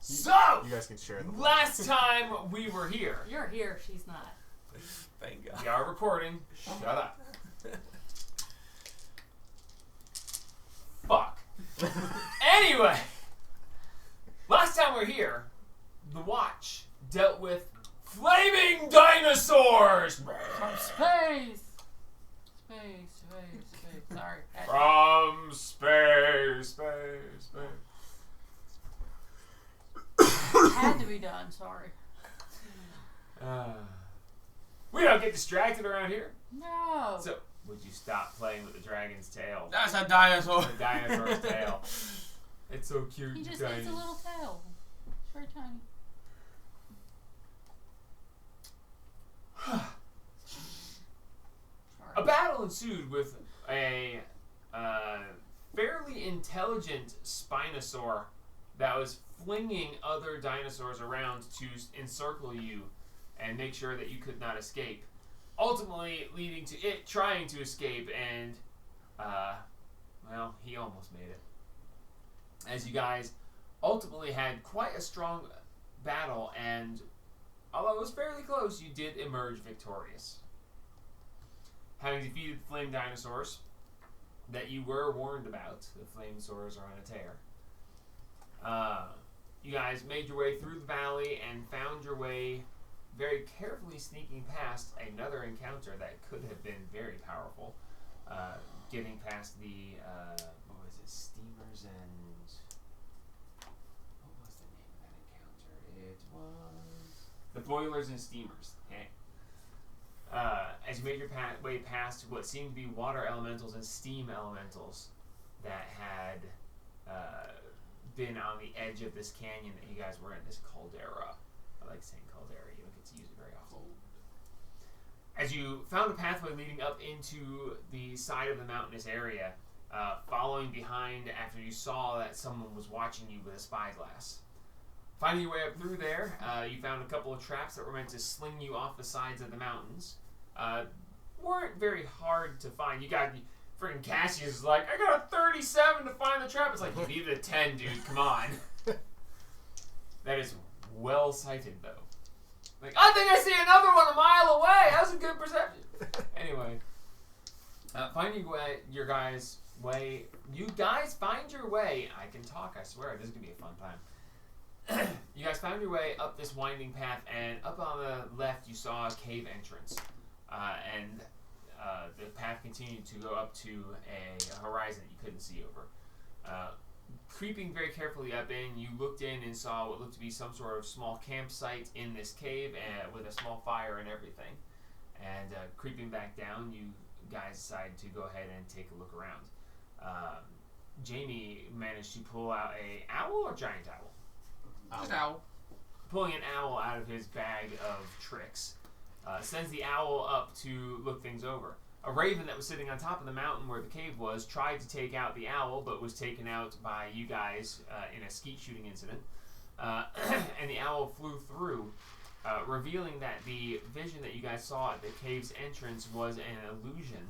So, you guys can share the last time we were here. You're here, she's not. Thank God. We are recording. Shut up. Fuck. Anyway, last time we were here, the Watch dealt with flaming dinosaurs. From space. Space. Sorry. From space. Had to be done, sorry. We don't get distracted around here. No. So, would you stop playing with the dragon's tail? That's a dinosaur. The dinosaur's tail. It's so cute. He just tiny. needs a little tail. It's very tiny. A battle ensued with a fairly intelligent Spinosaur that was flinging other dinosaurs around to encircle you and make sure that you could not escape. Ultimately leading to it trying to escape and, well, he almost made it. As you guys ultimately had quite a strong battle and, although it was fairly close, you did emerge victorious. Having defeated flame dinosaurs that you were warned about, the flamesaurs are on a tear. You guys made your way through the valley and found your way very carefully sneaking past another encounter that could have been very powerful. Getting past the, what was it, steamers and... What was the name of that encounter? It was... The boilers and steamers. Okay. As you made your way past what seemed to be water elementals and steam elementals that had been on the edge of this canyon that you guys were in, this caldera. I like saying caldera, you don't get to use it very often. As you found a pathway leading up into the side of the mountainous area, following behind after you saw that someone was watching you with a spyglass. Finding your way up through there, you found a couple of traps that were meant to sling you off the sides of the mountains. Weren't very hard to find. You got freaking Cassius is like, I got a 37 to find the trap. It's like, you needed a 10, dude. Come on. That is well sighted, though. Like, I think I see another one a mile away. That was a good perception. Anyway, finding your guys' way. You guys find your way. I can talk, I swear. This is going to be a fun time. You guys found your way up this winding path, and up on the left you saw a cave entrance. And the path continued to go up to a horizon that you couldn't see over. Creeping very carefully up in, you looked in and saw what looked to be some sort of small campsite in this cave with a small fire and everything. And creeping back down, you guys decided to go ahead and take a look around. Jamie managed to pull out a owl or giant owl? Just owl. Pulling an owl out of his bag of tricks. Sends the owl up to look things over. A raven that was sitting on top of the mountain where the cave was tried to take out the owl, but was taken out by you guys in a skeet shooting incident. And the owl flew through, revealing that the vision that you guys saw at the cave's entrance was an illusion,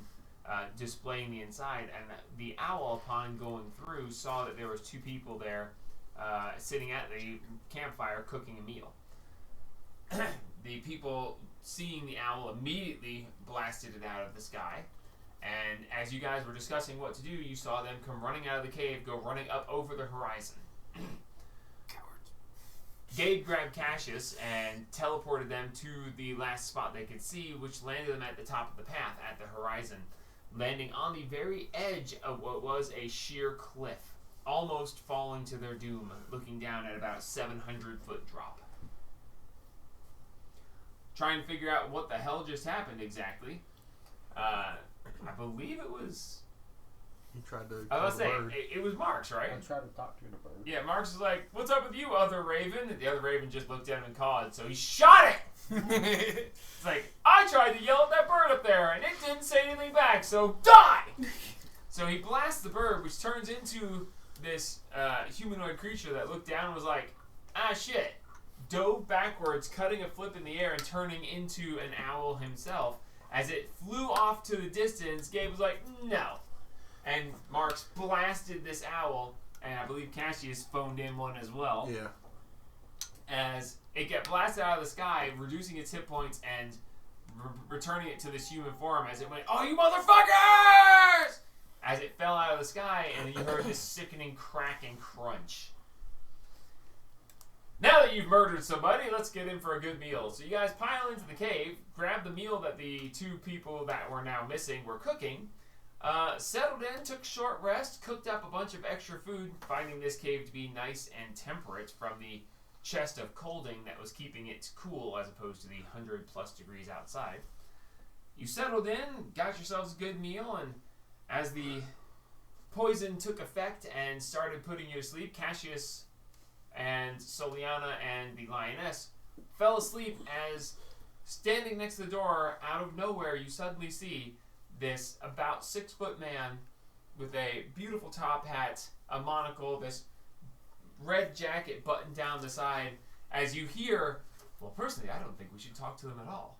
displaying the inside. And the owl, upon going through, saw that there was two people there sitting at the campfire cooking a meal. The people, seeing the owl, immediately blasted it out of the sky. And as you guys were discussing what to do, you saw them come running out of the cave, go running up over the horizon. Cowards. Gabe grabbed Cassius and teleported them to the last spot they could see, which landed them at the top of the path at the horizon, landing on the very edge of what was a sheer cliff, almost falling to their doom, looking down at about a 700-foot drop. Trying to figure out what the hell just happened exactly. I believe it was... He tried to I was going to say, it was Mark's, right? I tried to talk to the bird. Yeah, Mark's is like, what's up with you, other raven? And the other raven just looked at him and cawed, so he shot it! It's like, I tried to yell at that bird up there, and it didn't say anything back, so die! So he blasts the bird, which turns into this humanoid creature that looked down and was like, ah, shit. Dove backwards, cutting a flip in the air and turning into an owl himself. As it flew off to the distance, Gabe was like, no. And Marks blasted this owl, and I believe Cassius phoned in one as well. Yeah. as it get blasted out of the sky, reducing its hit points and returning it to this human form as it went, "Oh, you motherfuckers!" As it fell out of the sky, and you heard this sickening crack and crunch. Now that you've murdered somebody, let's get in for a good meal. So you guys pile into the cave, grab the meal that the two people that were now missing were cooking, settled in, took a short rest, cooked up a bunch of extra food, finding this cave to be nice and temperate from the chest of colding that was keeping it cool as opposed to the 100+ degrees outside. You settled in, got yourselves a good meal, and as the poison took effect and started putting you to sleep, Cassius and Soliana and the lioness fell asleep as, standing next to the door, out of nowhere, you suddenly see this about 6-foot man with a beautiful top hat, a monocle, this red jacket buttoned down the side, as you hear, "Well, personally, I don't think we should talk to them at all."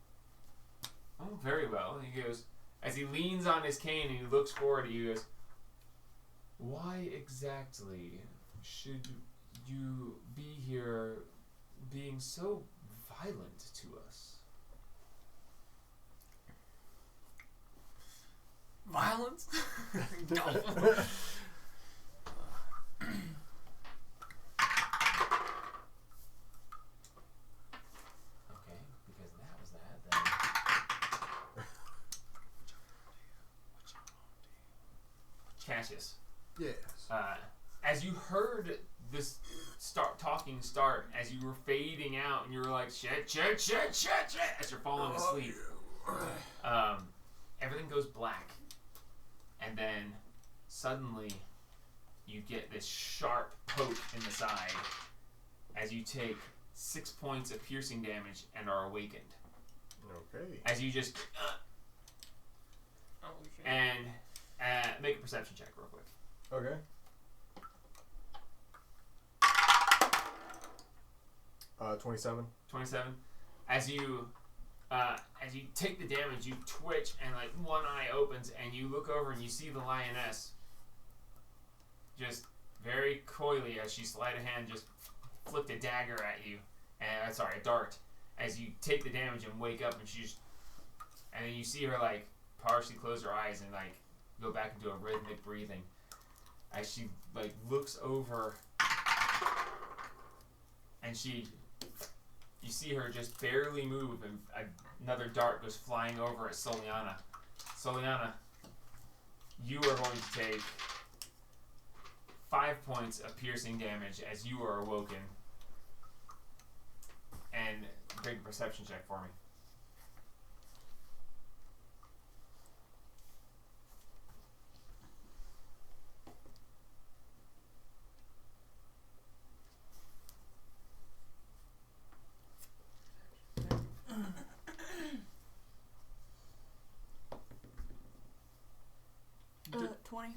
"Oh, very well." And he goes, as he leans on his cane and he looks forward to you, he goes, "Why exactly should you be here being so violent to us?" Violence? Okay, because that was that, then. Cassius, Yes. as you heard this talking start, as you were fading out and you were like, shit, as you're falling asleep, everything goes black. And then suddenly you get this sharp poke in the side as you take 6 points of piercing damage and are awakened. Okay. As you just Oh, shit. and make a perception check real quick. Okay. Uh, 27. 27. As you take the damage, you twitch and like one eye opens and you look over and you see the lioness just very coyly, as she sleight of hand just flicked a dagger at you, and a dart. As you take the damage and wake up, and and then you see her like partially close her eyes and like go back into a rhythmic breathing as she like looks over, and you see her just barely move, and another dart goes flying over at Soliana. Soliana, you are going to take 5 points of piercing damage as you are awoken. And make a perception check for me. Uh, 20.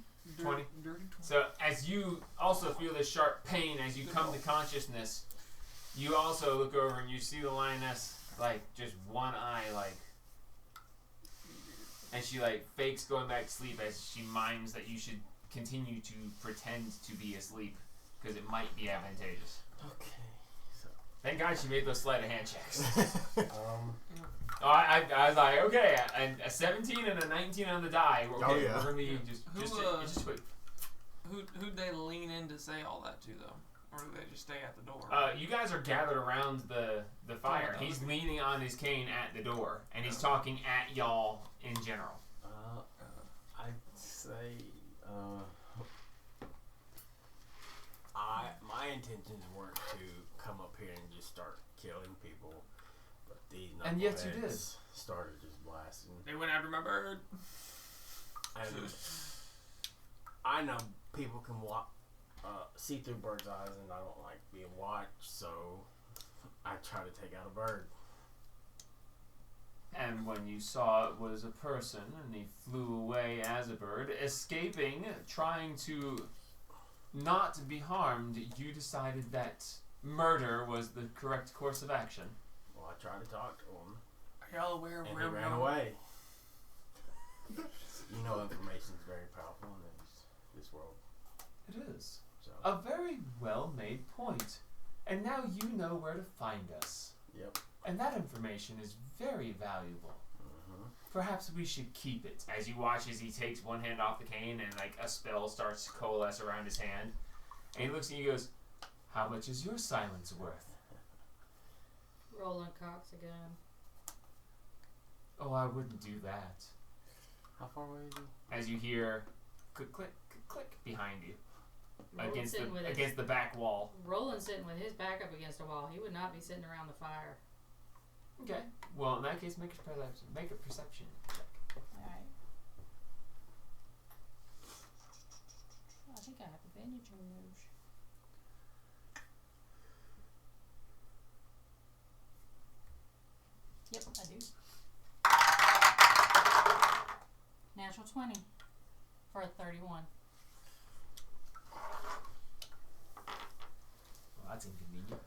20. Dirty 20. So as you also feel this sharp pain as you come to consciousness, you also look over and you see the lioness, like, just one eye, like, and she, like, fakes going back to sleep as she mimes that you should continue to pretend to be asleep, because it might be advantageous. Okay. Thank God she made those sleight of hand checks. So, I was like, okay, and a 17 and a 19 on the die. Okay, Oh, yeah. we're going to be just quick. Who'd they lean in to say all that to, though? Or do they just stay at the door? You guys are gathered around the fire. He's leaning on his cane at the door, and he's talking at y'all in general. I'd say, my intentions weren't to come up here and just start killing people, but these And yet you did. knuckleheads started just blasting. They went after my bird. And I know people can see through birds' eyes, and I don't like being watched, so I try to take out a bird. And when you saw it was a person, and he flew away as a bird, escaping, trying to not be harmed, you decided that murder was the correct course of action. Well, I tried to talk to him, Are y'all aware of and where he we ran are? away. You know, information is very powerful in this world. It is. So A very well-made point. And now you know where to find us. Yep. And that information is very valuable. Mm-hmm. Perhaps we should keep it. As you watch as he takes one hand off the cane and like a spell starts to coalesce around his hand. And he looks at you and goes, how much is your silence worth? Rolling cocks again. Oh, I wouldn't do that. How far away is he? As you hear click, click, click, click behind you. Roland's sitting with Against the back wall. Roland's sitting with his back up against a wall. He would not be sitting around the fire. Okay. Well, in that case, make a perception check. Alright. I think I have advantage on those. Yep, I do. Natural 20 for a 31. Well, that's inconvenient.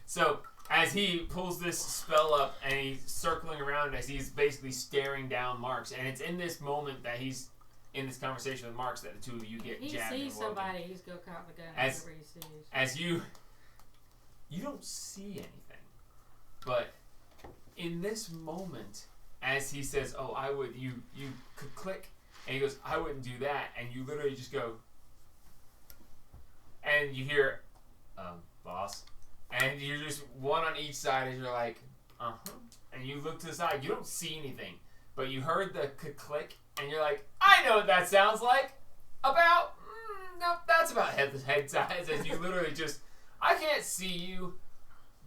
So, as he pulls this spell up and he's circling around as he's basically staring down Marks, and it's in this moment that he's in this conversation with Marks that the two of you get He jabbed. sees and woken. somebody, he's go cock the gun As- whatever he sees. As you don't see anything, but in this moment, as he says, "Oh, I would," you could click, and he goes, "I wouldn't do that," and you literally just go, and you hear, "Boss," and you're just one on each side, as you're like, and you look to the side, you don't see anything, but you heard the click, and you're like, "I know what that sounds like." About, nope, that's about head size, as you literally just, I can't see you,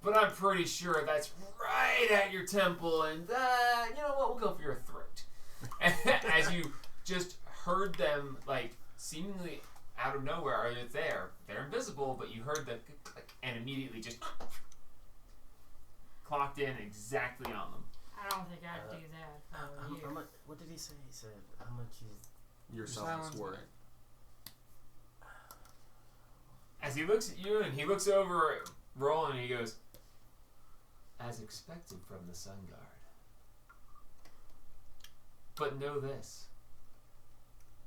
but I'm pretty sure that's right at your temple, and you know what, we'll go for your throat. As you just heard them, like, seemingly out of nowhere, or they're invisible, but you heard the click, and immediately just clocked in exactly on them. I don't think I'd do that if I were you. How much? What did he say? He said how much is Your silence worth. As he looks at you, and he looks over at Roland, and he goes, as expected from the Sun Guard. But know this.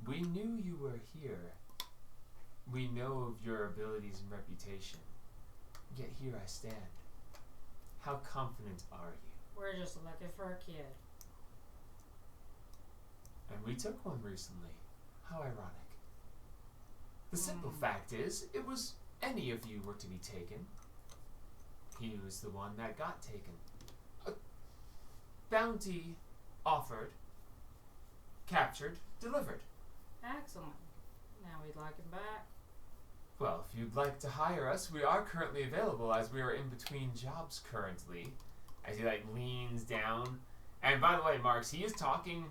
We knew you were here. We know of your abilities and reputation. Yet here I stand. How confident are you? We're just looking for a kid. And we took one recently. How ironic. The simple fact is, it was any of you were to be taken. He was the one that got taken. A bounty offered, captured, delivered. Excellent. Now we'd like him back. Well, if you'd like to hire us, we are currently available as we are in between jobs currently. As he leans down. And by the way, Marks, he is talking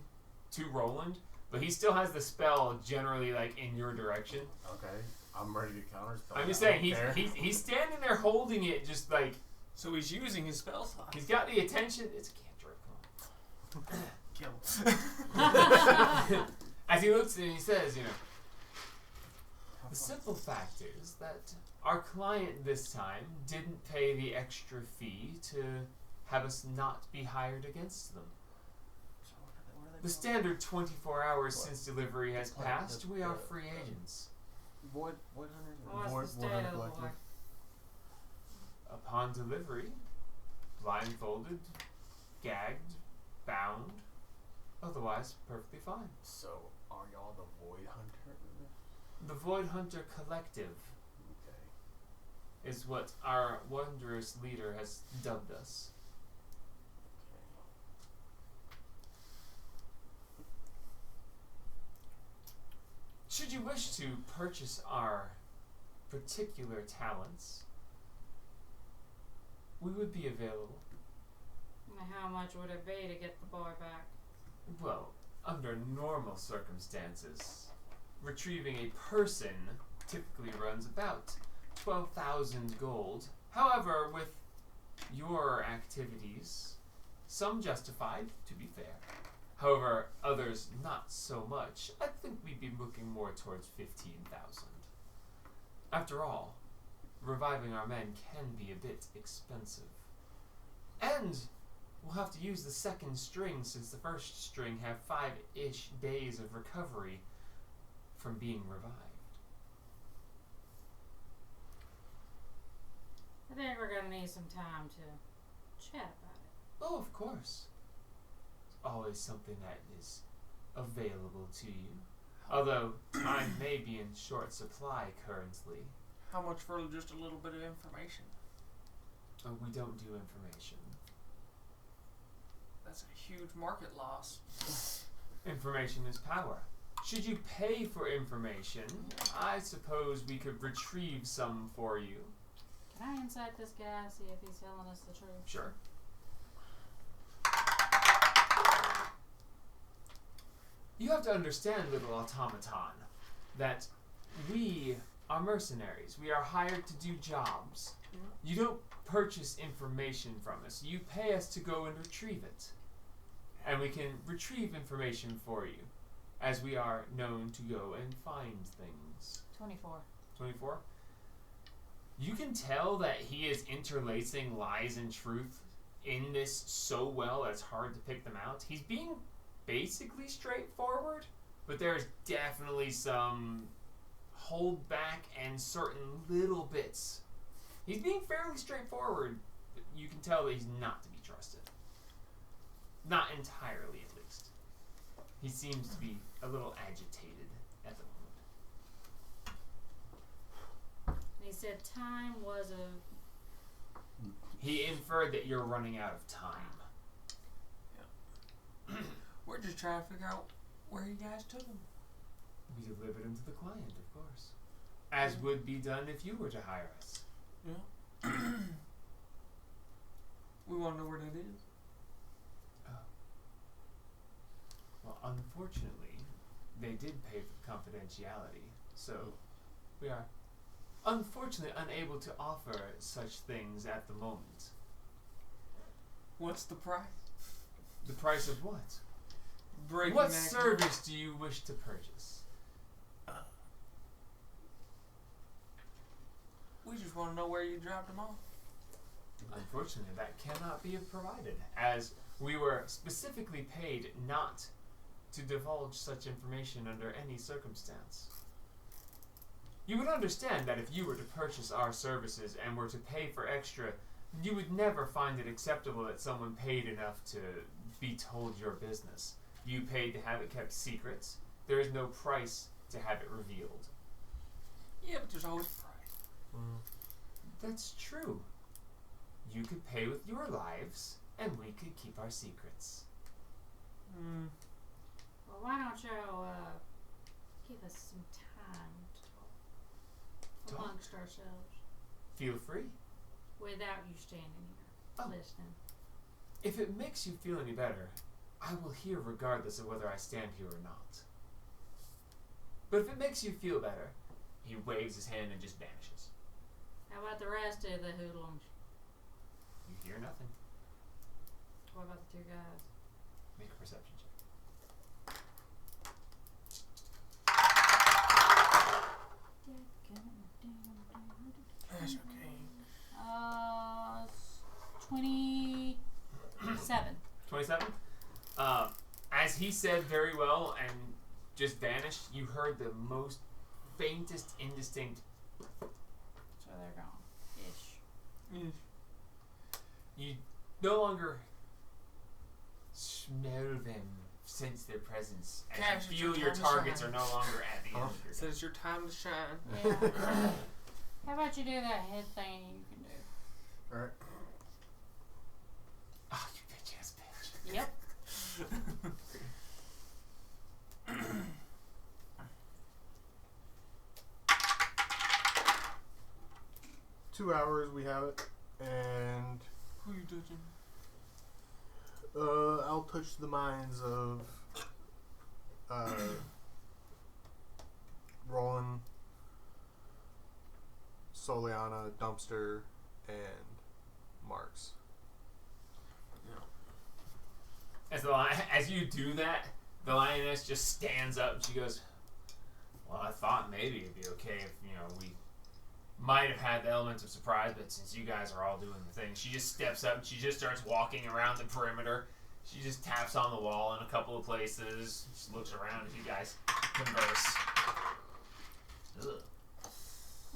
to Roland, but he still has the spell generally in your direction. okay? I'm ready to counterspell. I'm just saying, he's standing there holding it just So he's using his spell slot. he's got the attention. It's a cantrip. Kill. As he looks and he says, the simple fact is that our client this time didn't pay the extra fee to have us not be hired against them. So what are they The standard 24 hours What? since delivery has What? passed, we are The- free agents. Void hunters. What's the state of the boy? Upon delivery, blindfolded, gagged, bound, otherwise perfectly fine. So are y'all the void hunter? The Void Hunter Collective Okay. is what our wondrous leader has dubbed us. Should you wish to purchase our particular talents, we would be available. And how much would it be to get the boy back? Well, under normal circumstances, retrieving a person typically runs about 12,000 gold. However, with your activities, some justified, to be fair. However, others not so much. I think we'd be looking more towards 15,000. After all, reviving our men can be a bit expensive. And we'll have to use the second string since the first string have 5-ish days of recovery from being revived. we're gonna need some time to chat about it. Oh, of course. It's always something that is available to you. Although time may be in short supply currently. How much for just a little bit of information? Oh, we don't do information. That's a huge market loss. Information is power. Should you pay for information, I suppose we could retrieve some for you. Can I insight this guy, see if he's telling us the truth? Sure. You have to understand, little automaton, that we are mercenaries. We are hired to do jobs. You don't purchase information from us. You pay us to go and retrieve it. And we can retrieve information for you, as we are known to go and find things. 24. 24? You can tell that he is interlacing lies and truth in this so well that it's hard to pick them out. He's being basically straightforward, but there's definitely some hold back and certain little bits. He's being fairly straightforward, but you can tell that he's not to be trusted. Not entirely, at least. He seems to be a little agitated at the moment. And he said time was a... He inferred that you're running out of time. We're just trying to figure out where you guys took him. We delivered him to the client, of course. As would be done if you were to hire us. Yeah. We want to know where that is. Well, unfortunately, they did pay for confidentiality, so we are unfortunately unable to offer such things at the moment. What's the price? The price of what? Breaking What that service do you wish to purchase? We just want to know where you dropped him off. Unfortunately, that cannot be provided, as we were specifically paid not to divulge such information under any circumstance. You would understand that if you were to purchase our services and were to pay for extra, you would never find it acceptable that someone paid enough to be told your business. You paid to have it kept secret. There is no price to have it revealed. Yeah, but there's always a price. That's true. You could pay with your lives, and we could keep our secrets. Well, why don't you give us some time to talk amongst ourselves Feel free. without you standing here listening? If it makes you feel any better, I will hear regardless of whether I stand here or not. But if it makes you feel better, he waves his hand and just vanishes. How about the rest of the hoodlums? You hear nothing. What about the two guys? Make a perception check. That's okay. 27. 27? As he said very well and just vanished, you heard the most faintest indistinct. So they're gone. Ish. You no longer smell them, sense their presence, and Cash, you feel it's your your time to targets shine. are no longer at the end of your So it's your time to shine. Yeah. How about you do that head thing you can do? Alright. Oh, you bitch ass bitch. Yep. 2 hours we have it, and Who you touching? I'll touch the minds of Roland, Soliana, Dumpster, and Marks. As you do that, the lioness just stands up and she goes, "Well, I thought maybe it'd be okay if, we might have had the elements of surprise, but since you guys are all doing the thing," she just steps up and she just starts walking around the perimeter. She just taps on the wall in a couple of places. Just looks around as you guys converse. Ugh.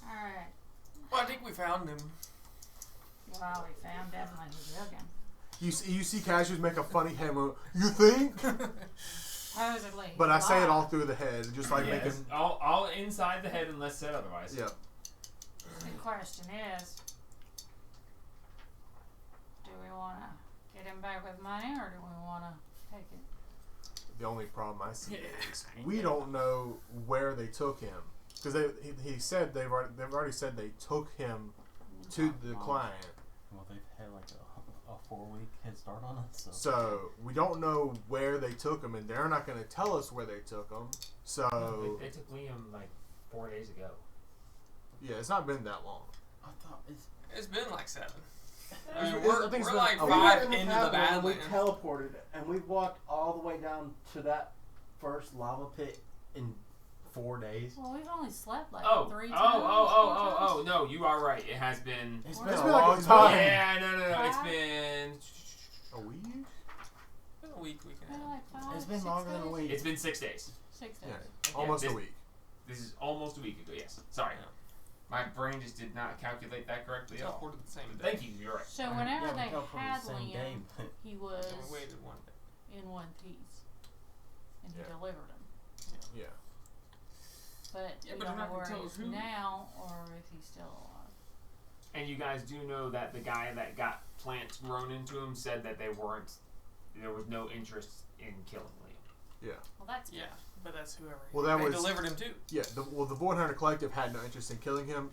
Alright. Well, I think we found him. Well, we found definitely who killed him. You see Cassius make a funny hammer. You think? Supposedly. But I say it all alive. through the head, just like making. It's all inside the head unless said otherwise. Yeah. The question is, do we want to get him back with money, or do we want to take it? The only problem I see Yeah. is we don't know where they took him, because he said they've already said they took him to the client. Well, they've had like a 4-week head start on us. So we don't know where they took him, and they're not going to tell us where they took him. So They took Liam like 4 days ago. yeah, it's not been that long. I thought It's been like 7. I It's- mean, I we're think it's we're been like a week. 5 in the into the Badlands, and we Badlands. teleported, and we walked all the way down to that first lava pit in 4 days. Well, we've only slept like Oh, 3 oh, times. oh, 4 times. no, you are right. It has been. It's It's been been a like long a time. Yeah, no. It's Five? been. A week? It's been a week and a Been half. like 5, It's been 6 longer than a days? week. It's been 6 days. 6 days. Yeah, almost this, a week. This is almost a week ago. Yes. Sorry, Yeah. my brain just did not calculate that correctly at all. Teleported the same day. Thank you. You're right. So whenever Yeah, we they teleported had the same day, Liam, but he was And we waited 1 day. in one piece, and he Yeah. delivered him. Yeah. But Yeah, we but don't you're know not gonna where tell he us is who. now, or if he's still alive. And you guys do know that the guy that got plants grown into him said that there was no interest in killing Liam. Well, that's Yeah, but that's whoever. Well, that they was- delivered him to. Yeah. The Void Hunter Collective had no interest in killing him.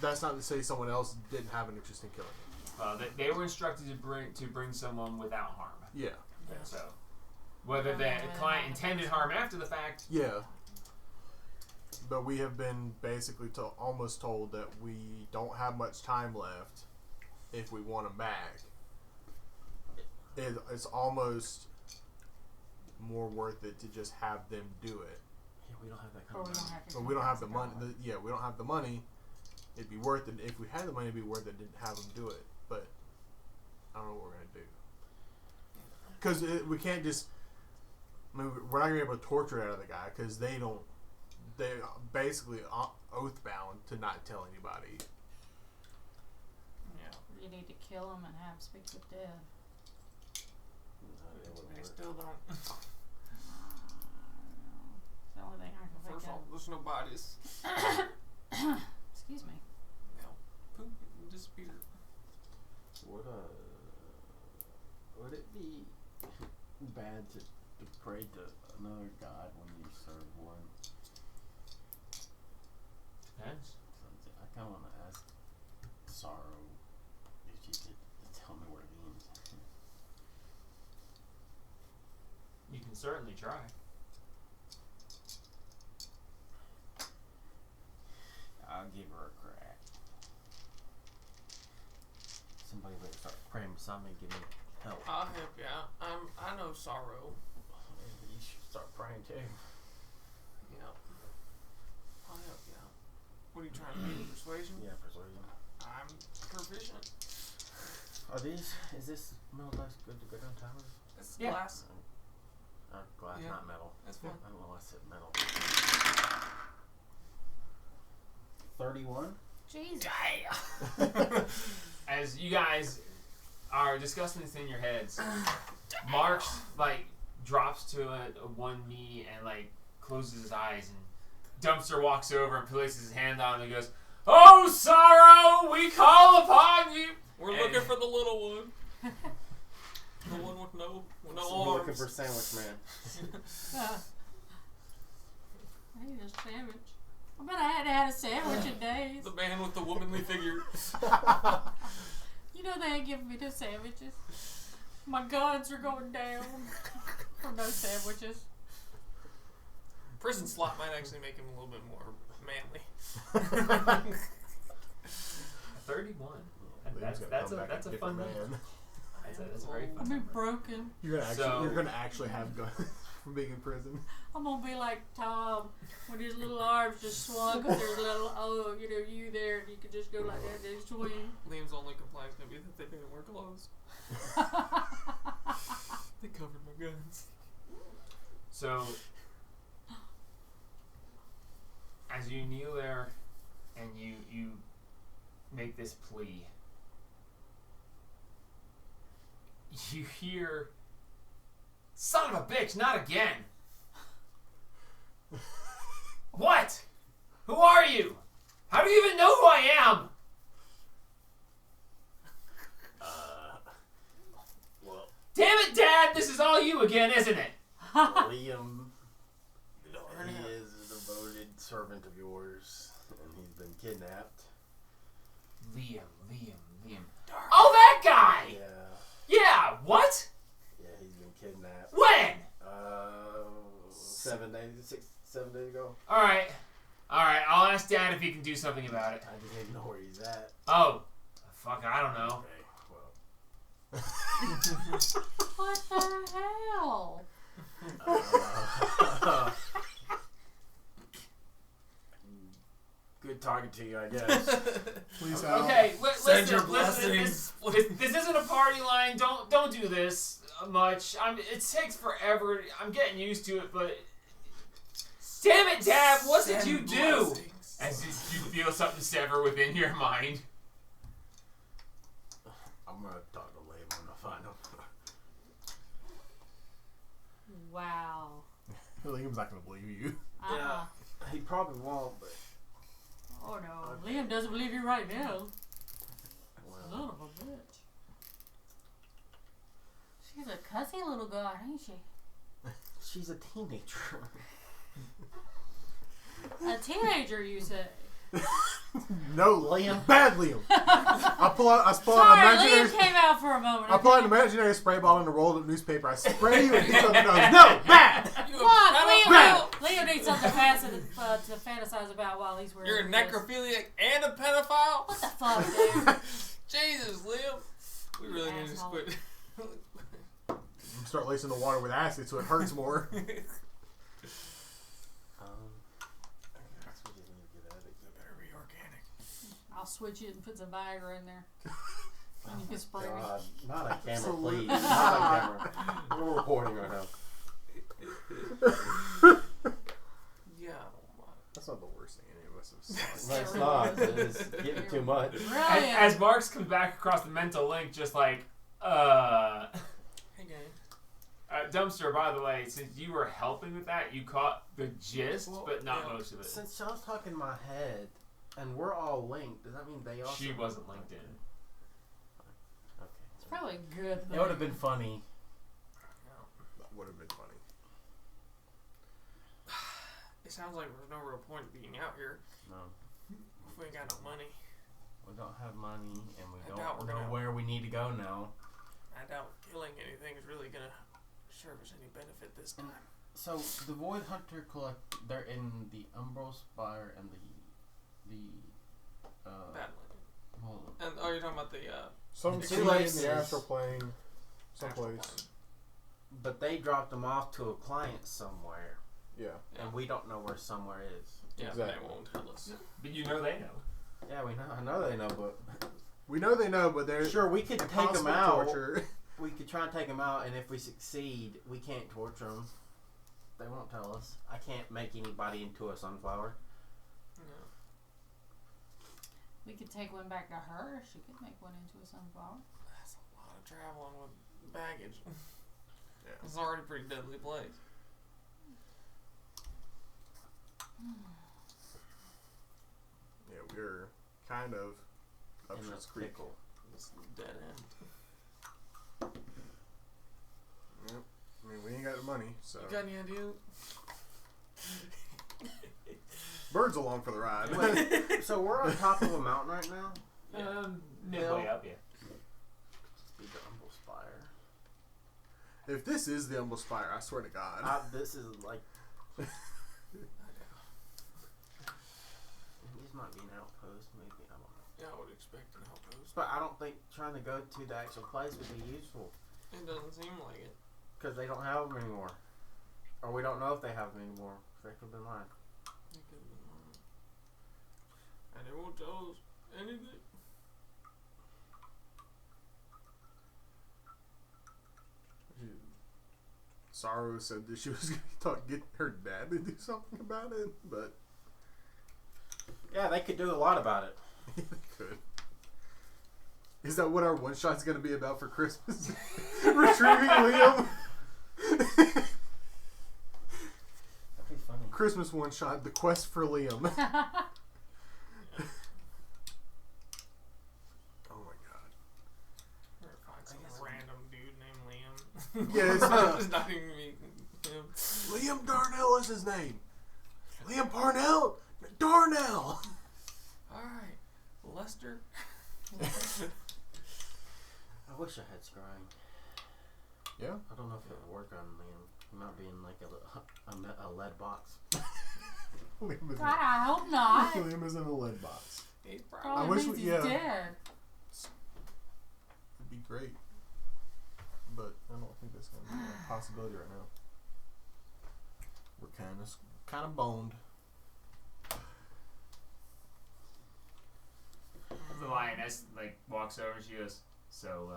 That's not to say someone else didn't have an interest in killing him. They were instructed to bring someone without harm. Yeah. So whether Yeah, the yeah, client yeah. intended harm after the fact, Yeah. But we have been basically almost told that we don't have much time left if we want him back. It's almost more worth it to just have them do it. yeah, we don't have that Or kind we of don't money. have to. But we don't have the money. We don't have the money. It'd be worth it if we had the money. It'd be worth it to have them do it. But I don't know what we're gonna do. Because we can't just. I mean, we're not gonna be able to torture out of the guy because they don't. They're basically oath bound to not tell anybody. Yeah. You need to kill him and have him speak with dead. They still don't. It's the only thing I can think First of all, of. there's no bodies. Excuse me. They'll poop and disappear. would it be bad to pray to another god when you serve one? depends. I kind of want to ask Sorrow if she could tell me what it means. You can certainly try. I'll give her a crack. Somebody better start praying beside me and give me help. I'll help you out. I know sorrow. Maybe you should start praying too. Yeah. I'll help you out. What are you trying to do? Persuasion? Yeah, persuasion. I'm proficient. Is this metal dice good to go down towers? It's Yeah. glass. Glass, Yeah. not metal. That's fine. I don't know why I said metal. 31? Jesus. As you guys are discussing this in your heads, Marks drops to a one knee and closes his eyes, and Dumpster walks over and places his hand on him and goes, "Oh, Sorrow, we call upon you." We're And- looking for the little one. The one with no We're arms. looking for Sandwich Man. I need a sandwich. I bet I hadn't had a sandwich in days. The man with the womanly figure. You know they ain't giving me no sandwiches. My guns are going down for no sandwiches. Prison slot might actually make him a little bit more manly. 31. Liam's gonna That's come back a fun different number. man. That's a very I'll fun be number. broken. You're So- gonna actually have guns from being in prison. I'm gonna be like Tom when his little arms just swung with their little, you there, and you could just go like that, and just swing. Liam's only complaint's gonna be that they didn't wear clothes. They covered my guns. So, as you kneel there and you make this plea, you hear, "Son of a bitch, not again." "What? Who are you? How do you even know who I am?" Well, "Damn it, Dad, this is all you again, isn't it?" Liam, he is a devoted servant of yours, and he's been kidnapped. Liam. Oh, that guy! Yeah, Yeah, what? yeah, he's been kidnapped. When? 7 days ago. Alright, I'll ask Dad if he can do something about it. I just didn't know where he's at. Oh, fuck, I don't know. Okay, What the hell? well. Good talking to you, I guess. Please help. Okay, Send your listen, blessings. this isn't a party line. Don't do this much. It takes forever. I'm getting used to it, but damn it, Dad, what did you do? Blessings. As you feel something sever within your mind. I'm gonna talk to Liam when I find him. Wow. Liam's not gonna believe you. Uh-uh. He probably won't, but Oh no. Liam doesn't believe you right now. well, Son of a bitch. She's a cussy little god, ain't she? she's a teenager. A teenager, you say? No, Liam. bad Liam. I pull out an Sorry, imaginary. Liam came out for a moment. I pull out an imaginary spray bottle and a rolled up newspaper. I spray you and he something else. No, bad. You Come on, a Liam, pedophile. Liam needs something fast to fantasize about while he's wearing You're a this. necrophiliac and a pedophile? What the fuck, dude? Jesus, Liam. We really need to Asshole. quit. Start lacing the water with acid so it hurts more. I guess we just need to get out of here. Better be organic. I'll switch it and put some Viagra in there. And you can spray me. God, not a camera, Absolutely please. Not a camera. We're recording right now. Yeah, I don't mind. That's not the worst thing any of us have said. No, it's not. It's getting too much. Brilliant. As Marks comes back across the mental link, just like, Hey, gang. Dumpster, by the way, since you were helping with that, you caught the gist, Well, but not yeah. most of it. Since Sean's talking in my head, and we're all linked, does that mean they also? She wasn't linked in. Okay. It's probably a good It thing. would have been funny. That would have been funny. It sounds like there's no real point being out here No, if we ain't got no money. we don't have money, and we I don't doubt we're know gonna- where we need to go now. I doubt killing anything is really gonna serve us any benefit this time. So the Void Hunter they're in the Umbral, Spire, and the Badlands. well, And oh, you're talking about the Some The city in places- the astral plane, someplace. but they dropped them off to a client somewhere, Yeah. and we don't know where somewhere is. Yeah, Exactly. they won't tell us. But you know they know. Yeah, we know. I know they know, but We know they know, but they're sure we could take them constant out. torture. We could try and take them out, and if we succeed, we can't torture them. They won't tell us. I can't make anybody into a sunflower. No. We could take one back to her. She could make one into a sunflower. That's a lot of traveling with baggage. Yeah. It's already a pretty deadly place. Yeah, we're kind of up In a Shit's Creek. pickle. It's a dead end. Yep. I mean, we ain't got the money, so You got any idea? birds along for the ride. Wait, so we're on top of a mountain right now? Yeah. Midway Bill? up, yeah. Be the Umbral Spire. If this is the Umbral Spire, I swear to God. This is like. These might be an outpost, maybe. I don't know. Yeah, I would expect an outpost. But I don't think trying to go to the actual place would be useful. It doesn't seem like it. Because they don't have them anymore. Or we don't know if they have them anymore. They could have been lying. It could have been wrong. And they won't tell us anything. Saru said that she was going to get her dad to do something about it, but Yeah, they could do a lot about it. they could. Is that what our one shot's gonna be about for Christmas? Retrieving Liam. That'd be funny. Christmas one shot. The quest for Liam. Oh my god. Or find some random dude named Liam. Yeah, it's It's not even me. Him. Liam Darnell is his name. Liam Parnell. Darnell. Alright. Lester. I wish I had scrying. Yeah. I don't know if it would work on Liam. He might be in like a lead box. Liam is, God, I hope not. Liam is in a lead box. He's Probably I wish means we- he's yeah. dead. It'd be great. But I don't think that's going to be a possibility right now. We're kind of boned. The lioness like walks over and she goes, "So,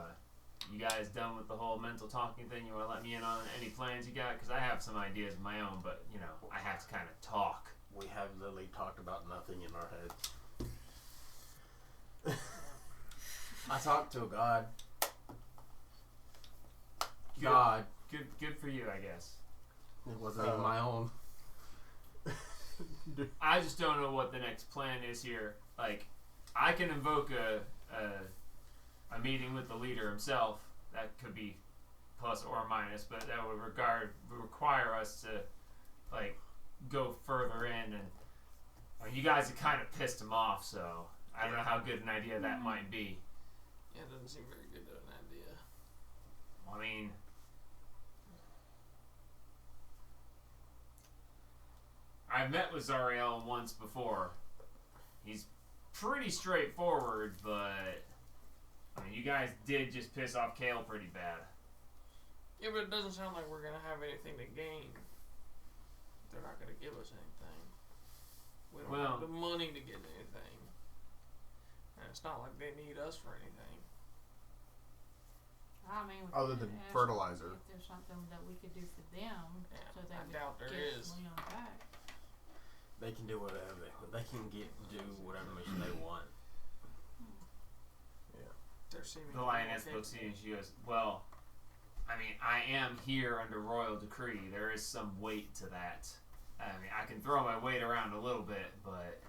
you guys done with the whole mental talking thing? You want to let me in on any plans you got? Because I have some ideas of my own, but you know, I have to kind of talk." We have literally talked about nothing in our heads. I talked to a god. Good. God. Good for you, I guess. It wasn't even my own. I just don't know what the next plan is here. Like, I can invoke a meeting with the leader himself. That could be plus or minus, but that would require us to like go further in, and I mean, you guys have kind of pissed him off, so I don't know how good an idea that might be. Yeah, it doesn't seem very good to an idea. I mean, I've met with Zariel once before. He's pretty straightforward, but I mean, you guys did just piss off Kale pretty bad. Yeah, but it doesn't sound like we're gonna have anything to gain. They're not gonna give us anything. We don't have the money to get anything. And it's not like they need us for anything. I mean, we Other could than ask fertilizer. If there's something that we could do for them, Yeah, so they I would doubt there get is. Leon back. They can do whatever they can do whatever mission they want. They're seeming The lioness looks at you and she goes, "Well, I mean, I am here under royal decree. There is some weight to that. I mean, I can throw my weight around a little bit, but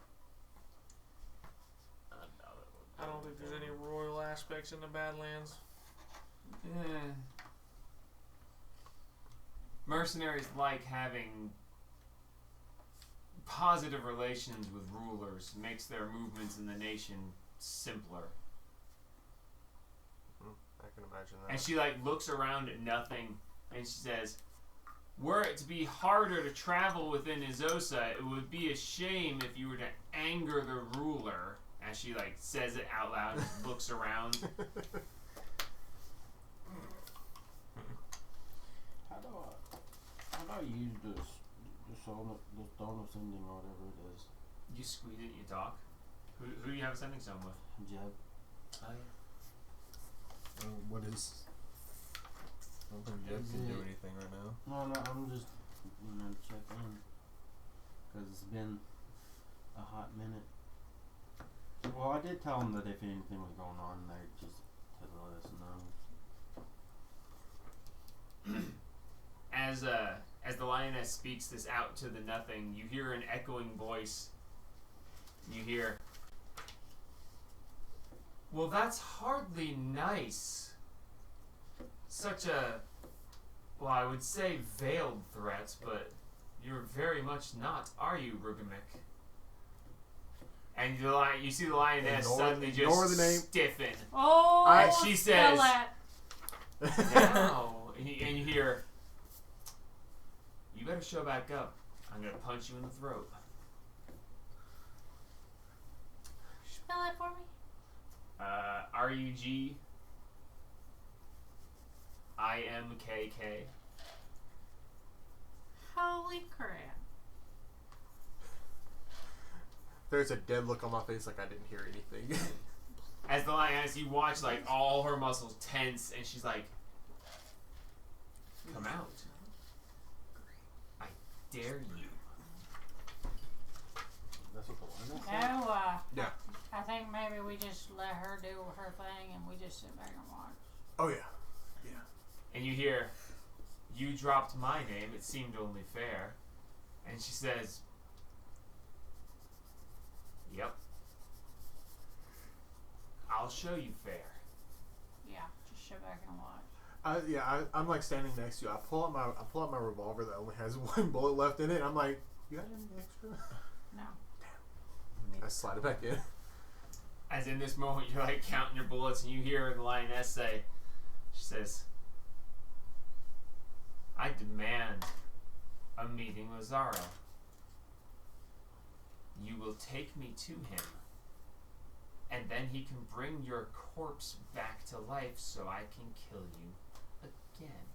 I don't think there's any royal aspects in the Badlands. mercenaries like having positive relations with rulers. Makes their movements in the nation simpler." I can imagine that. And she like looks around at nothing, and she says, "Were it to be harder to travel within Izosa, it would be a shame if you were to anger the ruler." As she like says it out loud and just looks around. How do I use the stone of sending or whatever it is? You squeeze it, you talk. Who do you have a sending stone with? Jeb. What is? I don't think Jeb can do anything right now. No, I'm just check in because it's been a hot minute. Well, I did tell him that if anything was going on, they'd just to let us know. As the lioness speaks this out to the nothing, you hear an echoing voice. You hear, "Well, that's hardly nice. Such a, well, I would say veiled threat, but you're very much not, are you, Rugamik?" And you see the lioness suddenly ignore just the name. stiffen. Oh, She says, Skelet. "Now," and you hear, "You better show back up. I'm gonna punch you in the throat." Spell it for me. RUGIMKK. Holy crap. There's a dead look on my face, like I didn't hear anything. As the lioness, you watch like all her muscles tense, and she's like, "Come out. I dare you." That's what the one is. No, Yeah. I think maybe we just let her do her thing and we just sit back and watch. Oh yeah. And you hear, "You dropped my name, it seemed only fair." And she says, "Yep. I'll show you fair." Yeah, just sit back and watch. I'm like standing next to you. I pull out my revolver that only has one bullet left in it. And I'm like, "You got any extra?" No. I slide it back in. As in this moment, you're like counting your bullets, and you hear the lioness say, she says, "I demand a meeting with Zara. You will take me to him, and then he can bring your corpse back to life so I can kill you again."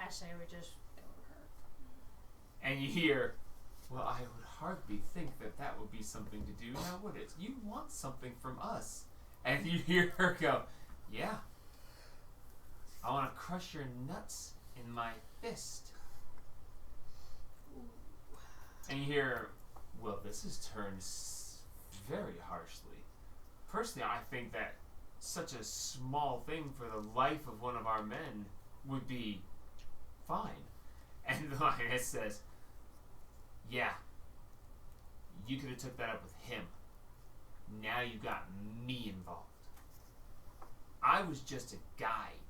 I say we just go to her. And you hear, "Well, I would hardly think that would be something to do. Now, would it? You want something from us." And you hear her go, "Yeah. I want to crush your nuts in my fist." And you hear, "Well, this has turned very harshly. Personally, I think that such a small thing for the life of one of our men would be fine." And the lioness says, "Yeah. You could have took that up with him. Now you got me involved. I was just a guide.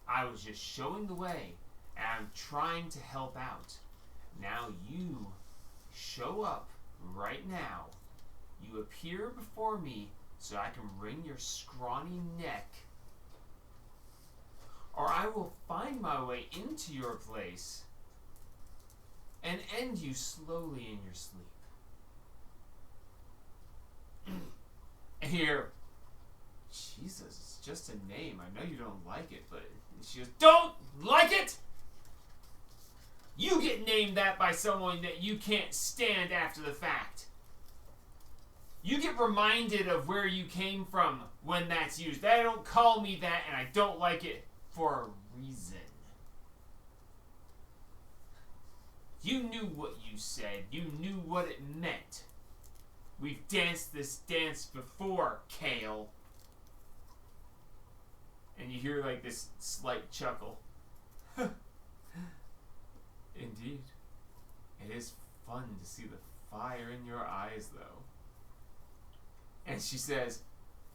I was just showing the way, and I'm trying to help out. Now you show up right now. You appear before me so I can wring your scrawny neck, or I will find my way into your place and end you slowly in your sleep." And here, "Jesus, it's just a name. I know you don't like it," but she goes, "Don't like it? You get named that by someone that you can't stand after the fact. You get reminded of where you came from when that's used. They don't call me that, and I don't like it for a reason. You knew what you said. You knew what it meant. We've danced this dance before, Kale." And you hear like this slight chuckle. "Indeed. It is fun to see the fire in your eyes, though." And she says,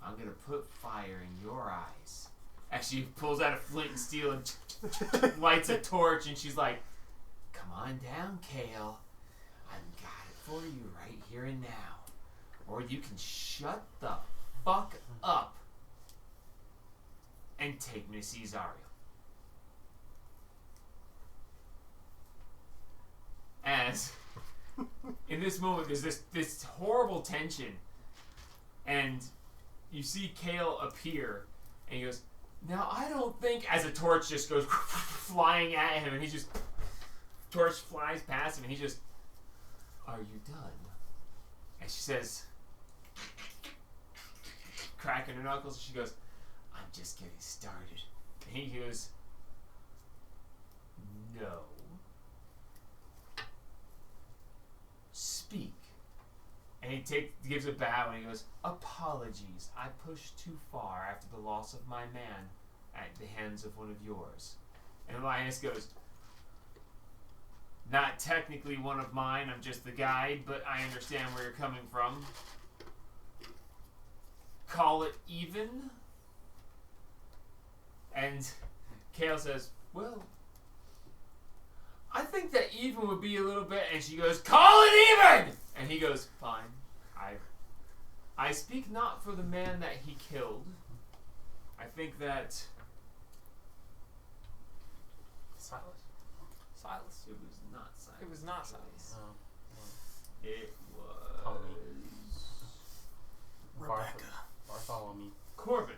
"I'm going to put fire in your eyes." As she pulls out a flint and steel and lights a torch, and she's like, "Come on down, Kale. I've got it for you right here and now. Or you can shut the fuck up and take me to see Zariel." As in this moment, there's this horrible tension, and you see Kale appear, and he goes, "Now I don't think," as a torch just goes flying at him, and he just, torch flies past him, and he just, "Are you done?" And she says, cracking her knuckles, she goes, "I'm just getting started." And he goes, "No. Speak." And he gives a bow, and he goes, "Apologies. I pushed too far after the loss of my man at the hands of one of yours." And the lioness goes, "Not technically one of mine. I'm just the guide, but I understand where you're coming from. Call it even?" And Kale says, "Well, I think that even would be a little bit," and she goes, "Call it even!" And he goes, "Fine. I speak not for the man that he killed. I think that..." Silas. It was not Silas. It was not Silas. It Tommy. was... Rebecca. Bartholomew. Corbin.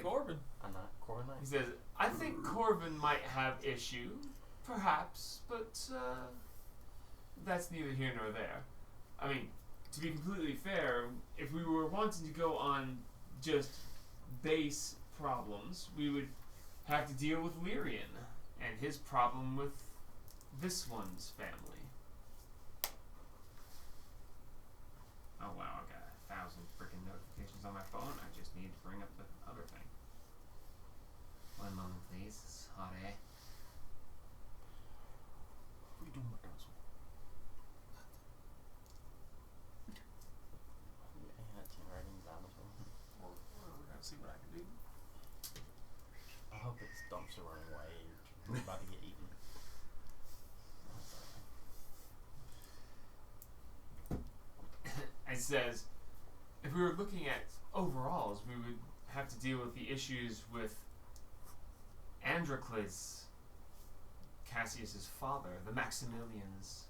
Corbin. I'm not Corbin. He says, "I think Corbin might have issue, perhaps, but that's neither here nor there. I mean, to be completely fair, if we were wanting to go on just base problems, we would have to deal with Lyrian and his problem with this one's family." Oh wow, I got 1,000 freaking notifications on my phone. I just need to bring up the other thing. One moment, please. It's hot, eh? What are you doing with that? I had 10 writings down as well. We're gonna see what I can do. I hope it's dumpster running away. We're about to get eaten. It says, if we were looking at overalls, we would have to deal with the issues with Androcles, Cassius's father, the Maximilians,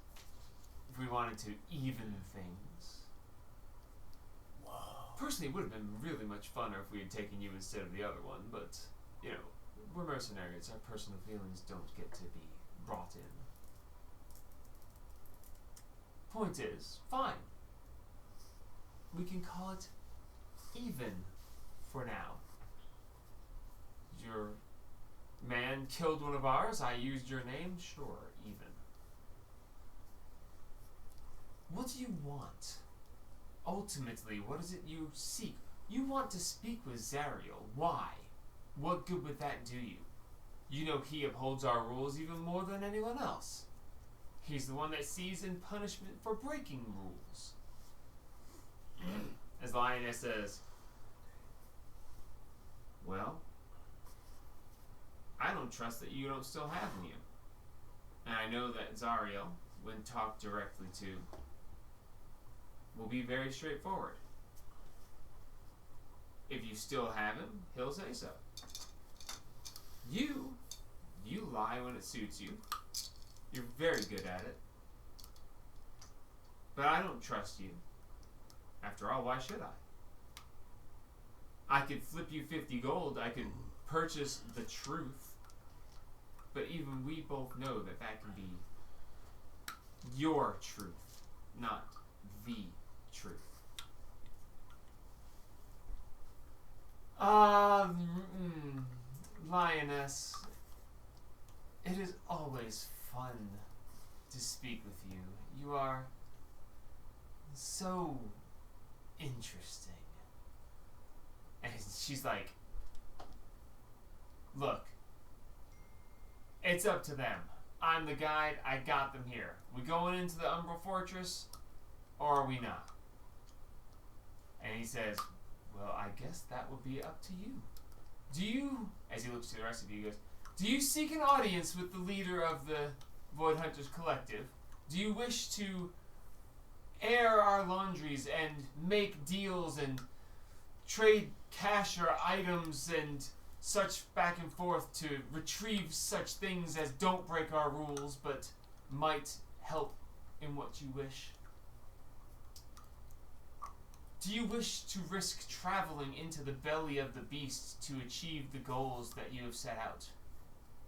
if we wanted to even things. Whoa. Personally, it would have been really much funner if we had taken you instead of the other one, but, you know, we're mercenaries. Our personal feelings don't get to be brought in. Point is, fine. We can call it even for now. Your man killed one of ours. I used your name. Sure, even. What do you want? Ultimately, what is it you seek? You want to speak with Zariel. Why? What good would that do you? You know he upholds our rules even more than anyone else. He's the one that sees in punishment for breaking rules. As the lioness says, well, I don't trust that you don't still have Liam. And I know that Zariel, when talked directly to, will be very straightforward. If you still have him, he'll say so. You lie when it suits you. You're very good at it. But I don't trust you. After all, why should I? I could flip you 50 gold. I could purchase the truth. But even we both know that that can be your truth, not the truth. Lioness, it is always fun to speak with you. You are so interesting. And she's like, look, it's up to them. I'm the guide. I got them here. We going into the Umbral Fortress, or are we not? And he says, well, I guess that would be up to you. Do you, as he looks to the rest of you, he goes, do you seek an audience with the leader of the Void Hunters Collective? Do you wish to air our laundries and make deals and trade cash or items and such back and forth to retrieve such things as don't break our rules but might help in what you wish? Do you wish to risk traveling into the belly of the beast to achieve the goals that you have set out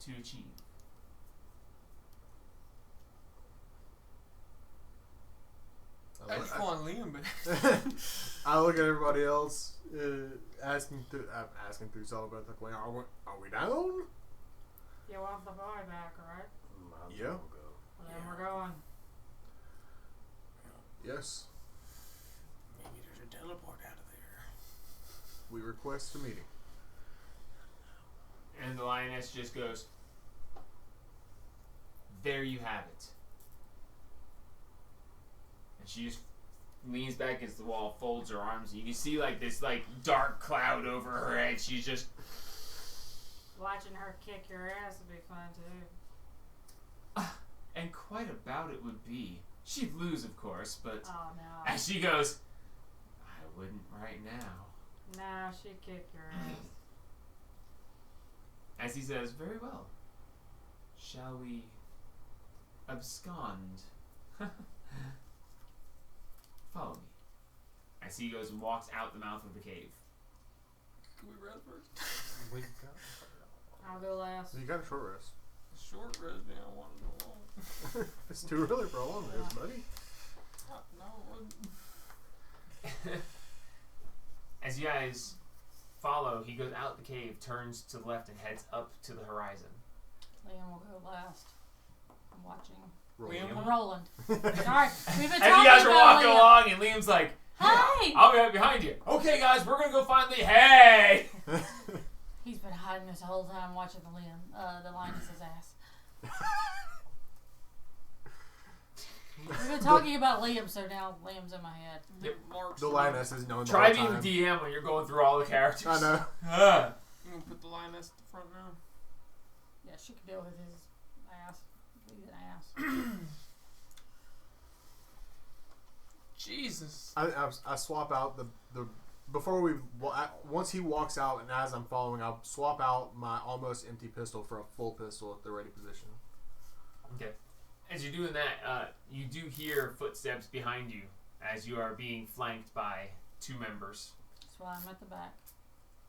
to achieve? I just want Liam back. I look at everybody else, asking through Celebrate, like, are we down? You want the boy back, right? Yeah. Well, then we're going. Yes. Maybe there's a teleport out of there. We request a meeting. And the lioness just goes, there you have it. And she just leans back against the wall, folds her arms, and you can see like this like dark cloud over her head. She's just Watching her kick your ass would be fun too. and quite a bout it would be. She'd lose, of course, but Oh no. as she goes, I wouldn't right now. No, she'd kick your ass. As he says, very well. Shall we abscond? Follow me. As he goes and walks out the mouth of the cave. Can we rest first? We I'll go last. You got a short rest. Short rest, man. I want to go long. It's too early for a long rest, buddy. No, it wouldn't. As you guys follow, he goes out the cave, turns to the left, and heads up to the horizon. Liam will go last. I'm watching. Liam? I'm rolling. Sorry, we've been As talking you guys are about walking Liam. along, and Liam's like, Hey! I'll be right behind you. Okay, guys, we're gonna go find Lee. Hey! He's been hiding this whole time watching the Linus's ass. We've been talking about Liam, so now Liam's in my head. Yep. Mark's The Linus is known the Try whole being time. the DM when you're going through all the characters. I know. You gonna put the Linus at the front now? Yeah, she can deal with his ass. He's an ass. Jesus. I swap out the before we once he walks out and as I'm following, I'll swap out my almost empty pistol for a full pistol at the ready position. Okay. As you're doing that, you do hear footsteps behind you as you are being flanked by 2 members. That's why I'm at the back.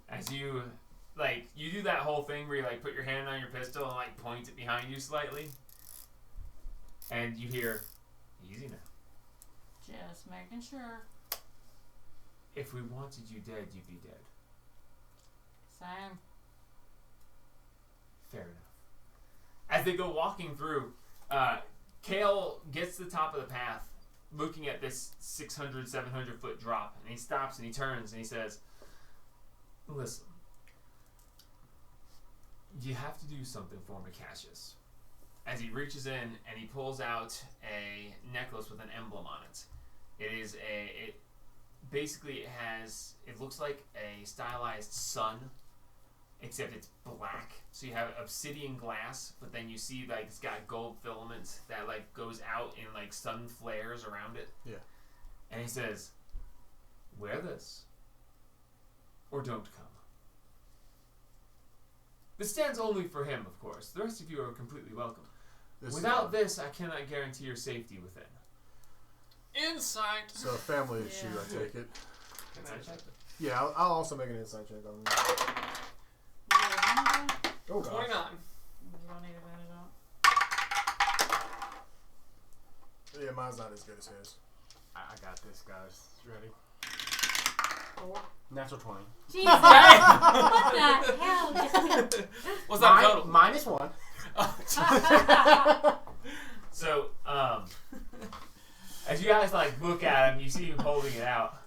As you you do that whole thing where you put your hand on your pistol and point it behind you slightly, and you hear, "Easy now. Just making sure. If we wanted you dead, you'd be dead." Same. Fair enough. As they go walking through, Kale gets to the top of the path, looking at this 600, 700 foot drop, and he stops and he turns and he says, "Listen, you have to do something for me, Cassius." As he reaches in and he pulls out a necklace with an emblem on it. It basically it looks like a stylized sun, except it's black. So you have obsidian glass, but then you see it's got gold filament that goes out in sun flares around it. Yeah. And he says, "Wear this, or don't come." This stands only for him, of course. The rest of you are completely welcome. Without this, I cannot guarantee your safety within. Insight. So a family issue, I take it. Insight check? Yeah, I'll also make an insight check on that. Oh, God. 29. You don't need advantage on it. Yeah, mine's not as good as his. I got this, guys. Ready? 4. Natural 20. Jesus! What the hell? What's that total? Minus 1. So, as you guys look at him, you see him holding it out.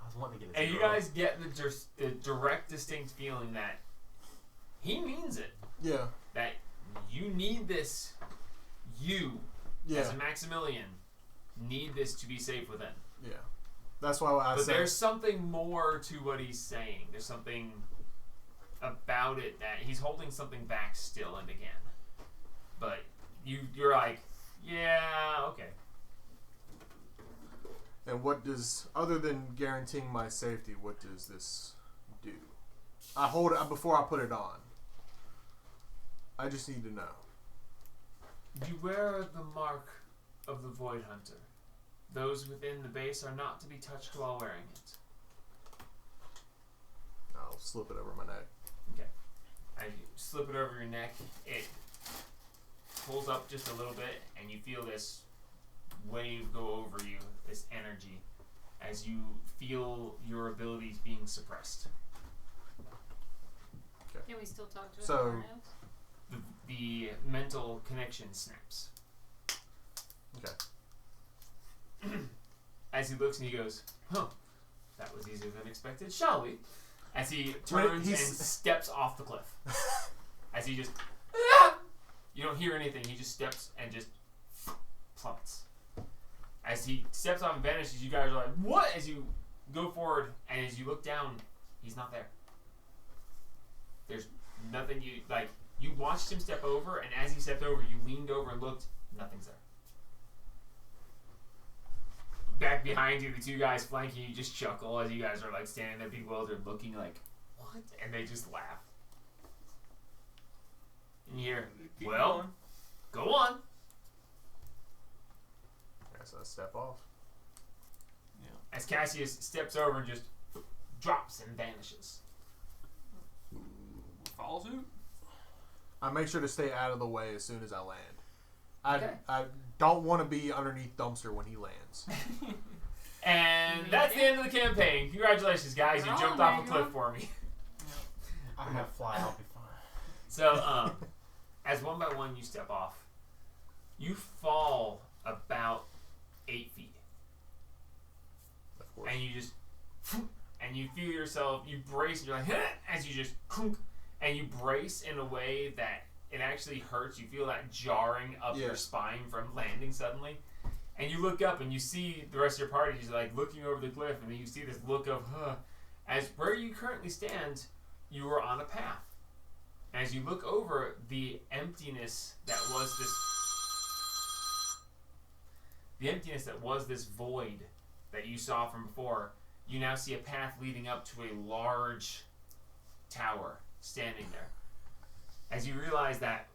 I was wanting to get And you guys get the direct, distinct feeling that he means it. Yeah. That you need this. You, as a Maximilian, need this to be safe within. Yeah. That's why I But said. there's something more to what he's saying. There's something about it that he's holding something back still and again. But you're like, yeah, okay. And what does, other than guaranteeing my safety, what does this do? I hold it before I put it on. I just need to know. You wear the mark of the Void Hunter. Those within the base are not to be touched while wearing it. I'll slip it over my neck. Okay. As you slip it over your neck, it pulls up just a little bit, and you feel this wave go over you, this energy, as you feel your abilities being suppressed. Can we still talk to So- him? The mental connection snaps. Okay. As he looks and he goes, "Huh, that was easier than expected, shall we?" As he turns and steps off the cliff. As he just, you don't hear anything, he just steps and just plummets. As he steps off and vanishes, you guys are like, "What?" As you go forward and as you look down, he's not there. There's nothing you watched him step over, and as he stepped over, you leaned over and looked, nothing's there. Back behind you, the 2 guys flanking you just chuckle as you guys are standing there bewildered, looking like, what? And they just laugh. And you hear, Keep well, going. go on. So I step off. As Cassius steps over and just drops and vanishes. Follow suit. I make sure to stay out of the way as soon as I land. Okay. I don't want to be underneath dumpster when he lands. And that's the end of the campaign. Congratulations, guys. You jumped off a cliff for me. I have fly. I'll be fine. So, as one by one you step off, you fall about 8 feet. course. and you just, and you feel yourself, you brace, and you're like, as you just, and you brace in a way that it actually hurts. You feel that jarring up your spine from landing suddenly. And you look up and you see the rest of your party is like looking over the cliff, and then you see this look of, as where you currently stand, you are on a path. As you look over the emptiness that was this void that you saw from before, you now see a path leading up to a large tower standing there. As you realize that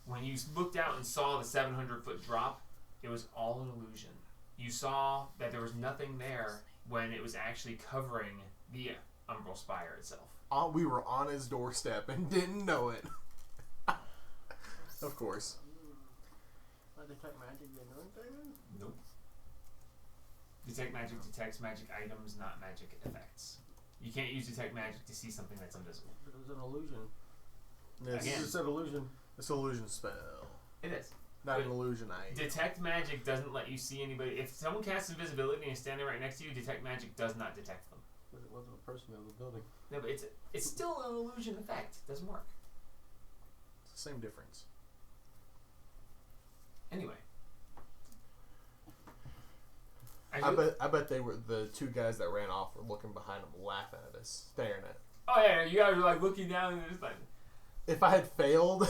when you looked out and saw the 700-foot drop, it was all an illusion. You saw that there was nothing there when it was actually covering the Umbral Spire itself. We were on his doorstep and didn't know it. Of course. Detect magic didn't do anything? Nope. Detect magic detects magic items, not magic effects. You can't use detect magic to see something that's invisible. But it was an illusion. Again. It's an illusion. It's an illusion spell. It is. Not But an illusion item. Detect magic doesn't let you see anybody. If someone casts invisibility and is standing right next to you, detect magic does not detect them. But it wasn't a person in the building. No, but it's still an illusion effect. It doesn't work. It's the same difference. Anyway. I bet they were the two guys that ran off were looking behind them, laughing at us, staring at. Oh yeah, you guys were like looking down and just like. If I had failed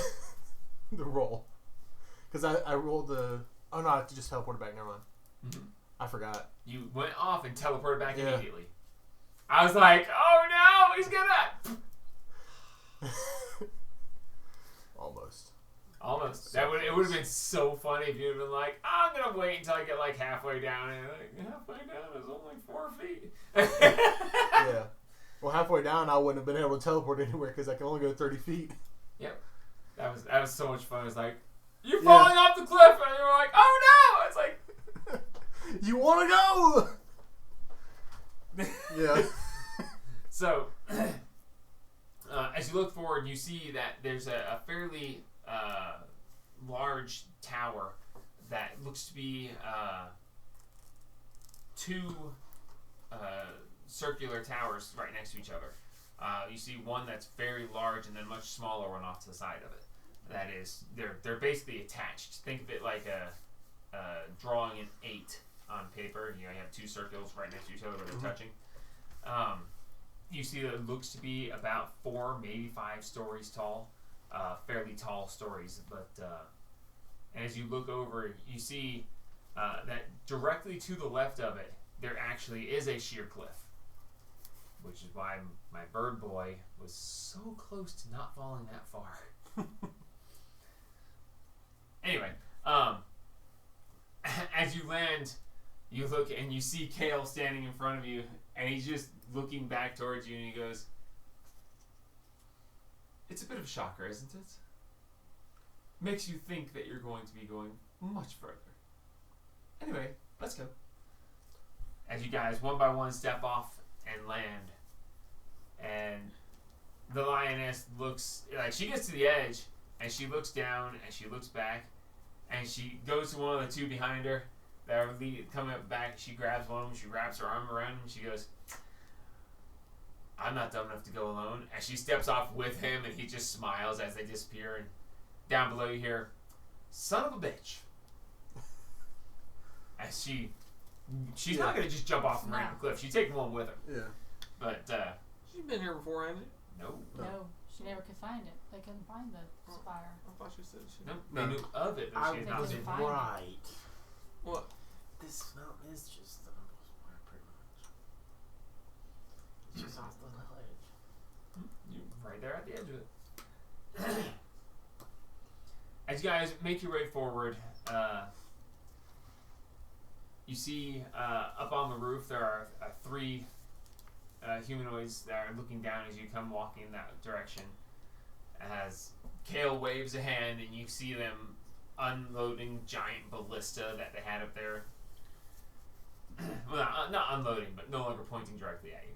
the roll, because I rolled the. Oh no, I just teleported back. Never mind. Mm-hmm. I forgot. You went off and teleported back Yeah. immediately. I was like, oh no, he's gonna. Almost. Almost. It would have been so funny if you would have been like, I'm gonna wait until I get like halfway down, and like halfway down is only 4 feet. Yeah. Well, halfway down, I wouldn't have been able to teleport anywhere because I can only go 30 feet. Yep. That was so much fun. It was like, you're falling off the cliff, and you were like, oh no! It's like, you want to go? Yeah. So, as you look forward, you see that there's a fairly large tower that looks to be two circular towers right next to each other. You see one that's very large and then much smaller one off to the side of it. That is, they're basically attached. Think of it like a drawing an 8 on paper. You know, you have two circles right next to each other where they're touching. You see that it looks to be about 4, maybe 5 stories tall. Fairly tall stories, but and as you look over, you see that directly to the left of it, there actually is a sheer cliff, which is why my bird boy was so close to not falling that far. Anyway, as you land, you look and you see Kale standing in front of you, and he's just looking back towards you, and he goes, "It's a bit of a shocker, isn't it? Makes you think that you're going to be going much further. Anyway, let's go." As you guys one by one step off and land, and the lioness looks like she gets to the edge, and she looks down and she looks back, and she goes to one of the two behind her that are coming up back. She grabs one of them, she wraps her arm around him, and she goes, "I'm not dumb enough to go alone." And she steps off with him, and he just smiles as they disappear. And down below you hear, "Son of a bitch." As she's not going to just jump off from the cliff. She's taking one with her. Yeah. But, She's been here before, hasn't she? No, she never could find it. They couldn't find the spire. I thought she said she. Nope, they knew of it, but she had not was been. fine. Right. What? This mountain is just the Umbral Spire, pretty much. It's just off the ledge. You right there at the edge of it. As you guys make your way forward, you see up on the roof there are 3 humanoids that are looking down as you come walking in that direction. As Kale waves a hand, and you see them unloading giant ballista that they had up there. Well, not unloading, but no longer pointing directly at you.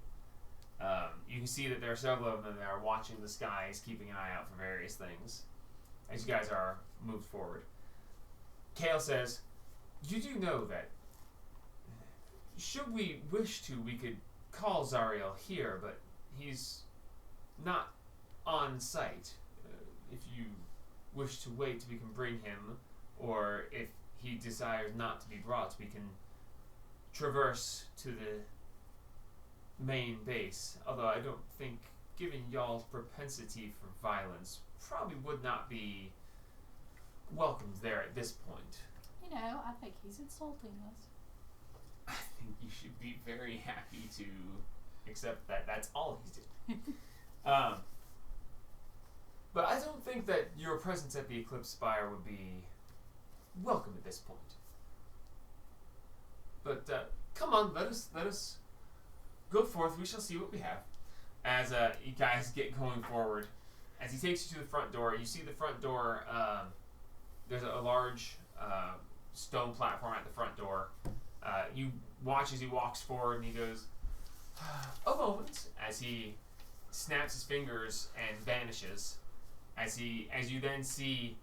You can see that there are several of them that are watching the skies, keeping an eye out for various things. As you guys are moved forward, Kale says, "You do know that should we wish to, we could call Zariel here, but he's not on site. If you wish to wait, we can bring him, or if he desires not to be brought, we can traverse to the main base. Although I don't think, given y'all's propensity for violence, probably would not be welcomed there at this point. You know, I think he's insulting us. I think you should be very happy to accept that that's all he's doing. But I don't think that your presence at the Eclipse Spire would be welcome at this point. But come on, let us go forth. We shall see what we have. As you guys get going forward, as he takes you to the front door, you see the front door. There's a large stone platform at the front door. You watch as he walks forward, and he goes, "A moment," as he snaps his fingers and vanishes. As you then see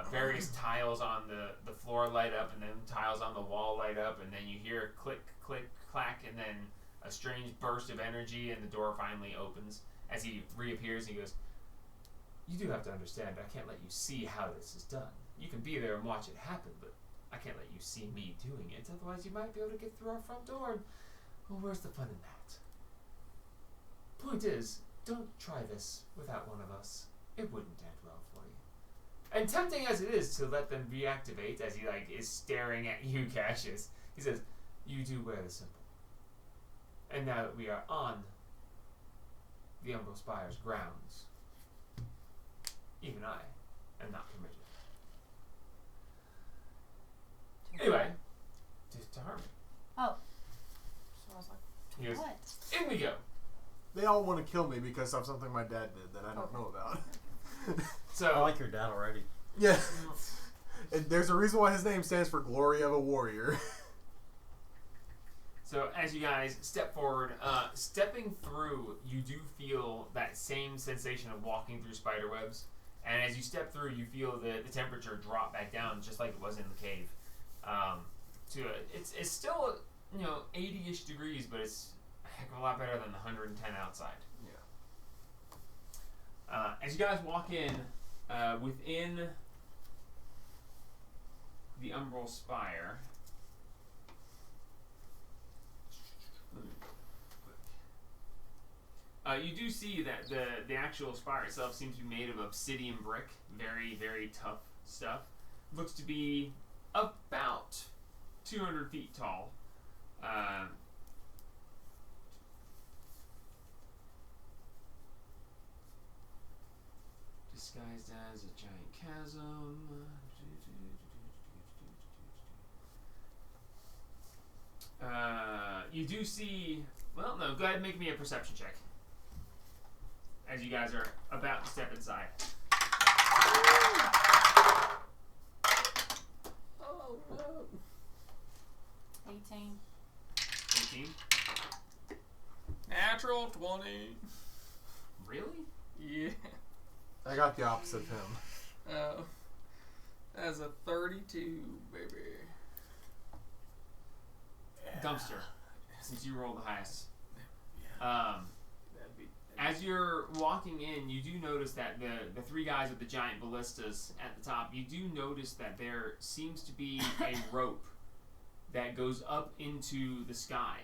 various tiles on the floor light up, and then tiles on the wall light up, and then you hear click, click, clack, and then a strange burst of energy, and the door finally opens. As he reappears, he goes, "You do have to understand, I can't let you see how this is done. You can be there and watch it happen, but I can't let you see me doing it. Otherwise, you might be able to get through our front door, and, well, where's the fun in that? Point is, don't try this without one of us. It wouldn't end well for you." And tempting as it is to let them reactivate, as he is staring at you, Cassius, he says, "You do wear the symbol. And now that we are on the Umbral Spire's grounds, even I am not permitted." Anyway, to Harmony. Oh. So I was like, He goes, What? "In we go." They all want to kill me because of something my dad did that I don't know about. So I like your dad already. Yeah. And there's a reason why his name stands for Glory of a Warrior. So as you guys step forward, stepping through, you do feel that same sensation of walking through spider webs. And as you step through, you feel the temperature drop back down, just like it was in the cave. It's still 80-ish degrees, but it's a heck of a lot better than the 110 outside. Yeah. As you guys walk in, within the Umbral Spire. You do see that the actual spire itself seems to be made of obsidian brick, very, very tough stuff. Looks to be about 200 feet tall. Disguised as a giant chasm. You do see... Well, no, go ahead and make me a perception check. As you guys are about to step inside. oh no. 18. 18? Natural 20. Really? Yeah. I got the opposite of him. Oh. That's a 32, baby. Dumpster. Since you rolled the highest. That'd be, As you're walking in, you do notice that the three guys with the giant ballistas at the top, you do notice that there seems to be a rope that goes up into the sky.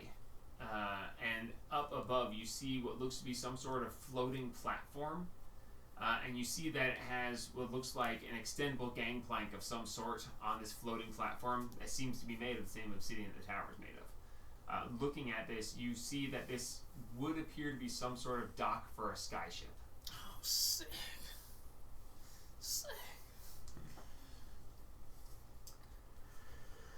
And up above, you see what looks to be some sort of floating platform. And you see that it has what looks like an extendable gangplank of some sort on this floating platform that seems to be made of the same obsidian that the tower is made of. Looking at this, you see that this would appear to be some sort of dock for a skyship. oh, sick. Sick.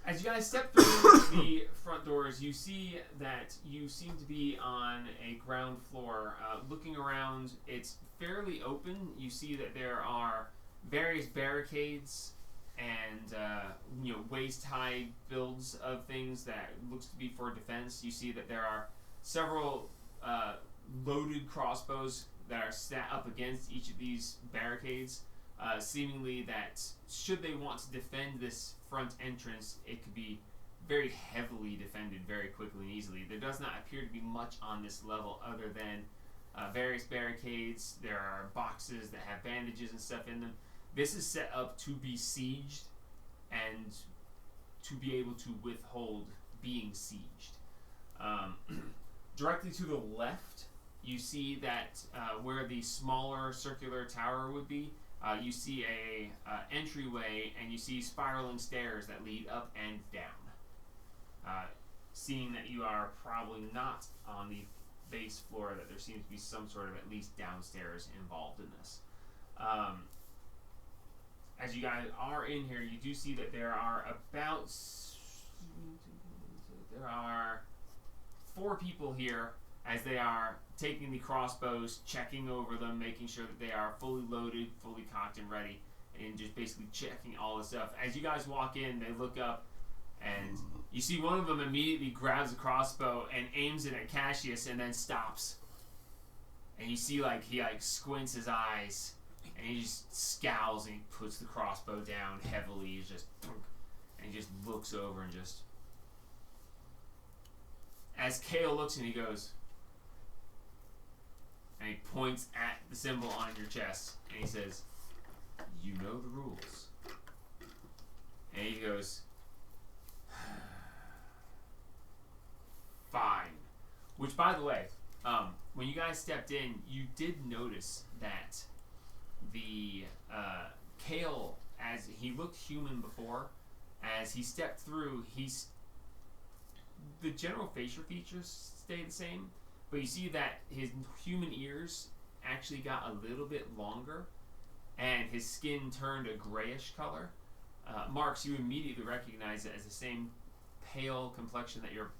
As you guys step through the front doors, you see that you seem to be on a ground floor. Looking around, it's fairly open. You see that there are various barricades and waist-high builds of things that looks to be for defense. You see that there are several loaded crossbows that are sat up against each of these barricades, seemingly that should they want to defend this front entrance, it could be very heavily defended very quickly and easily. There does not appear to be much on this level other than various barricades. There are boxes that have bandages and stuff in them. This is set up to be sieged and to be able to withhold being sieged. Directly to the left, you see that where the smaller circular tower would be, you see a entryway, and you see spiraling stairs that lead up and down. Seeing that you are probably not on the base floor, that there seems to be some sort of at least downstairs involved in this. As you guys are in here, you do see that there are about 4 people here as they are taking the crossbows, checking over them, making sure that they are fully loaded, fully cocked and ready, and just basically checking all the stuff. As you guys walk in, they look up, and you see one of them immediately grabs a crossbow and aims it at Cassius and then stops. And you see he squints his eyes, and he just scowls and he puts the crossbow down heavily. He's just, and he just looks over and just. As Kale looks and he goes, and he points at the symbol on your chest, and he says, "You know the rules." And he goes, "Fine." Which, by the way, when you guys stepped in, you did notice that the Kale, as he looked human before, as he stepped through, the general facial features stay the same, but you see that his human ears actually got a little bit longer, and his skin turned a grayish color. Marks, you immediately recognize it as the same pale complexion that your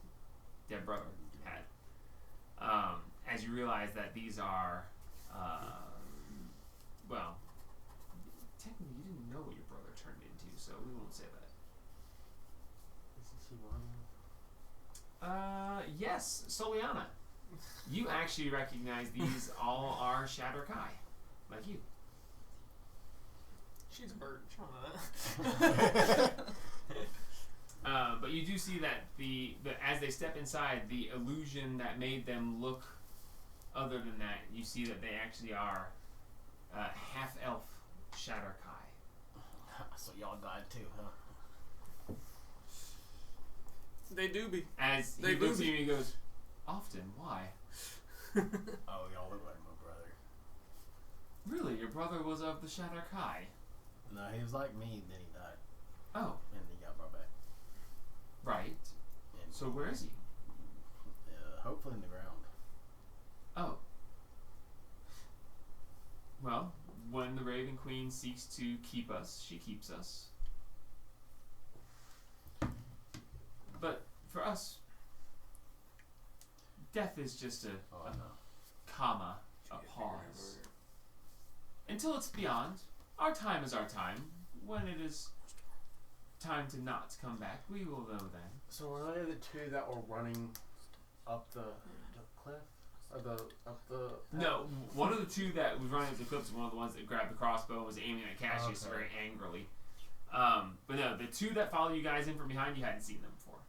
dead brother had. As you realize that these are, well, technically you didn't know what your brother turned into, so we won't say that. Isn't she one? Yes, Soliana. You actually recognize these all are Shatter Kai, like you. She's a bird. But you do see that the as they step inside, the illusion that made them look other than that, you see that they actually are half-elf Shatter Kai. So y'all died too, huh? They do be. As They he looks do at be. you, he goes, "Often, why?" Oh, y'all look like my brother. Really, your brother was of the Shatter Kai? No, he was like me, then he died. Oh, And he got brought back. right. And So where is he? hopefully in the ground. Oh. Well, when the Raven Queen seeks to keep us, she keeps us. But for us, death is just a comma, a pause. Until it's beyond, our time is our time. When it is time to not come back, we will know then. So were they the 2 that were running up the cliff? Or up the No, one of the 2 that was running up the cliff was one of the ones that grabbed the crossbow and was aiming at Cassius very angrily. But no, the 2 that follow you guys in from behind, you hadn't seen them before.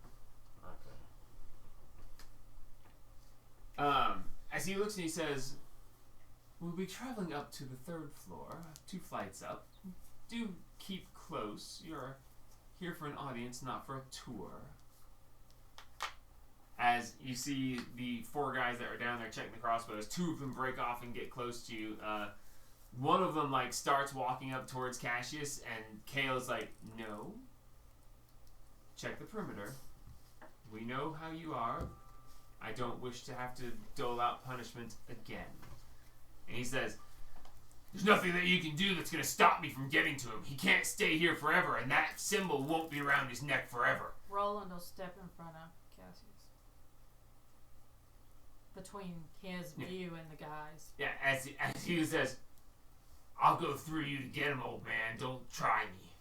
Okay. As he looks and he says, "We'll be traveling up to the 3rd floor, 2 flights up. Do keep close. You're here for an audience, not for a tour." As you see the 4 guys that are down there checking the crossbows, 2 of them break off and get close to you. One of them starts walking up towards Cassius, and Kale's like, "No. Check the perimeter. We know how you are. I don't wish to have to dole out punishment again." And he says, "There's nothing that you can do that's going to stop me from getting to him. He can't stay here forever, and that symbol won't be around his neck forever." Roland will step in front of Cassius. Between his view and the guys. Yeah, as he says, "I'll go through you to get him, old man. Don't try me."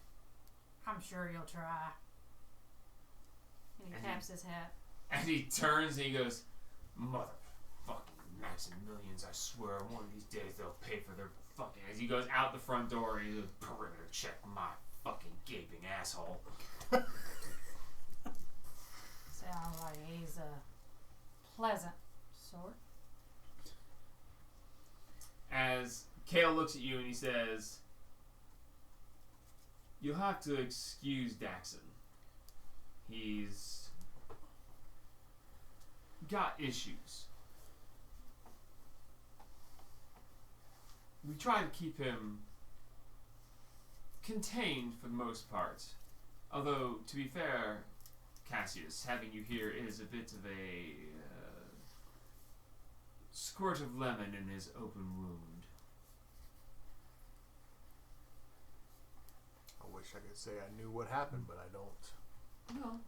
I'm sure you'll try. And he taps his hat. And he turns and he goes, "Motherfucking Maximilians, I swear one of these days they'll pay for their fucking..." As he goes out the front door, he goes, "Perimeter check my fucking gaping asshole." Sounds like he's a pleasant sort. As Kale looks at you and he says, "You'll have to excuse Daxon. He's got issues. We try to keep him contained for the most part. Although, to be fair, Cassius, having you here is a bit of a squirt of lemon in his open wound." I wish I could say I knew what happened, but I don't. No.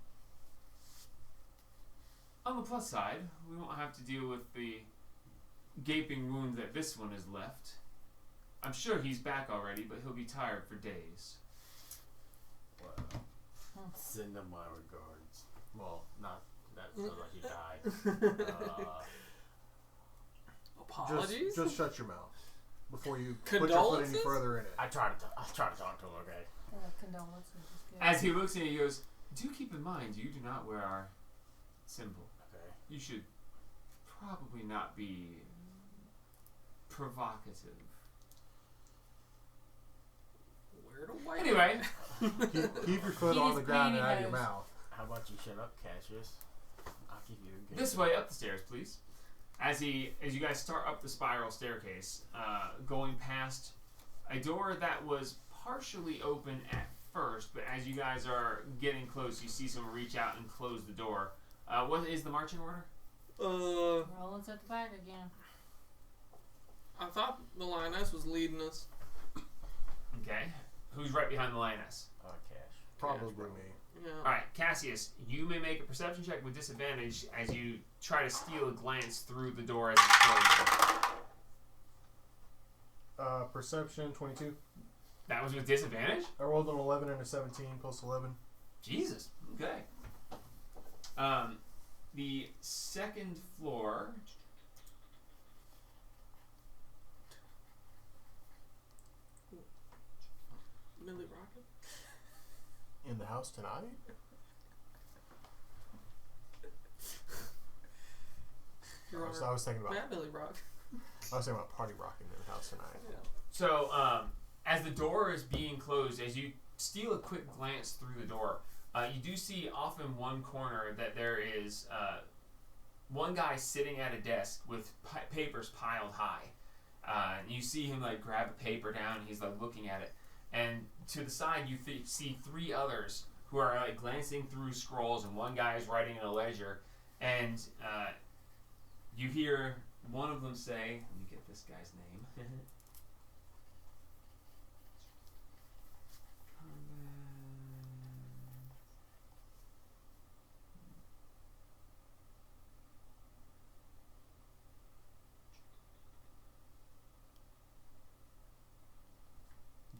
On the plus side, we won't have to deal with the gaping wound that this one has left. I'm sure he's back already, but he'll be tired for days. Well, send him my regards. Well, not that sounds like he died. Apologies. Just shut your mouth before you put your foot any further in it. I try to talk to him. Okay. Condolences is good. As he looks at you, he goes, "Do keep in mind, you do not wear our symbol. Okay. You should probably not be provocative." Where to wait? Anyway, Keep your foot Keep on his the ground and out of your pantyhose. mouth. How about you shut up, Cassius? I'll give you a good. this way up the stairs, please. As you guys start up the spiral staircase, going past a door that was partially open at first, but as you guys are getting close, you see someone reach out and close the door. What is the marching order? Rollins at the back again. I thought the lioness was leading us. Okay. Who's right behind the lioness? Cash. Probably Cash, me. Yeah. Alright, Cassius, you may make a perception check with disadvantage as you try to steal a glance through the door as it's closing. Perception 22. That was with disadvantage? I rolled an 11 and a 17 plus 11. Jesus. Okay. The second floor. Millie Rocket? In the house tonight? Your I Honor. was thinking about Millie Rock. I was thinking about party rocking in the house tonight. Yeah. So, as the door is being closed, as you steal a quick glance through the door, you do see off in one corner that there is one guy sitting at a desk with papers piled high. And you see him like grab a paper down, and he's like looking at it. And to the side, you see three others who are like glancing through scrolls, and one guy is writing in a ledger. And you hear one of them say, let me get this guy's name.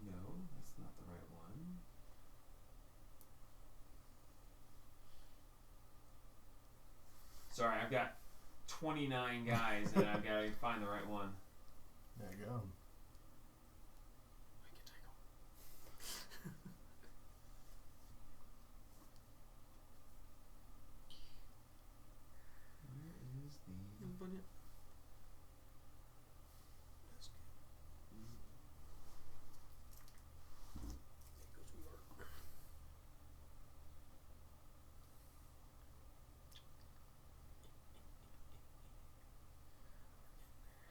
No, that's not the right one. Sorry, I've got 29 guys and I've got to find the right one. There you go. Where is the...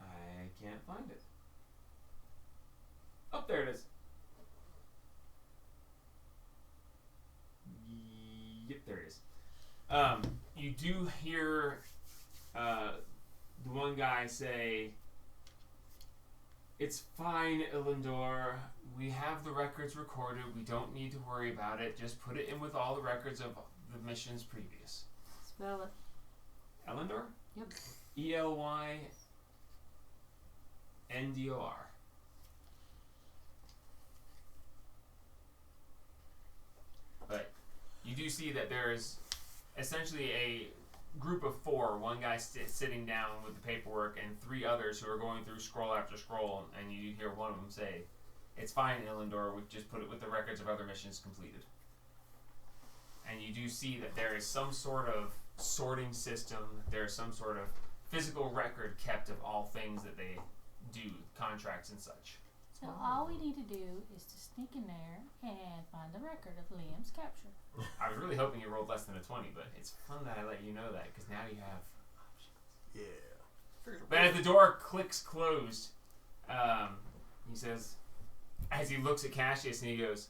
I can't find it. Oh, there it is. Yep, there it is. You do hear the one guy say, "It's fine, Illendor. We have the records recorded. We don't need to worry about it. Just put it in with all the records of the missions previous." Spell it. Elendor? Yep. ELYNDOR. But you do see that there's essentially a group of four, one guy sitting down with the paperwork and three others who are going through scroll after scroll, and you hear one of them say, "It's fine, Illendor, we just put it with the records of other missions completed." and you do see that there is some sort of sorting system. There's some sort of physical record kept of all things that they do, contracts and such. So all we need to do is to sneak in there and find the record of Liam's capture. I was really hoping you rolled less than a 20, but it's fun that I let you know that, because now you have options. Yeah. But as the door clicks closed, he says, as he looks at Cassius, and he goes,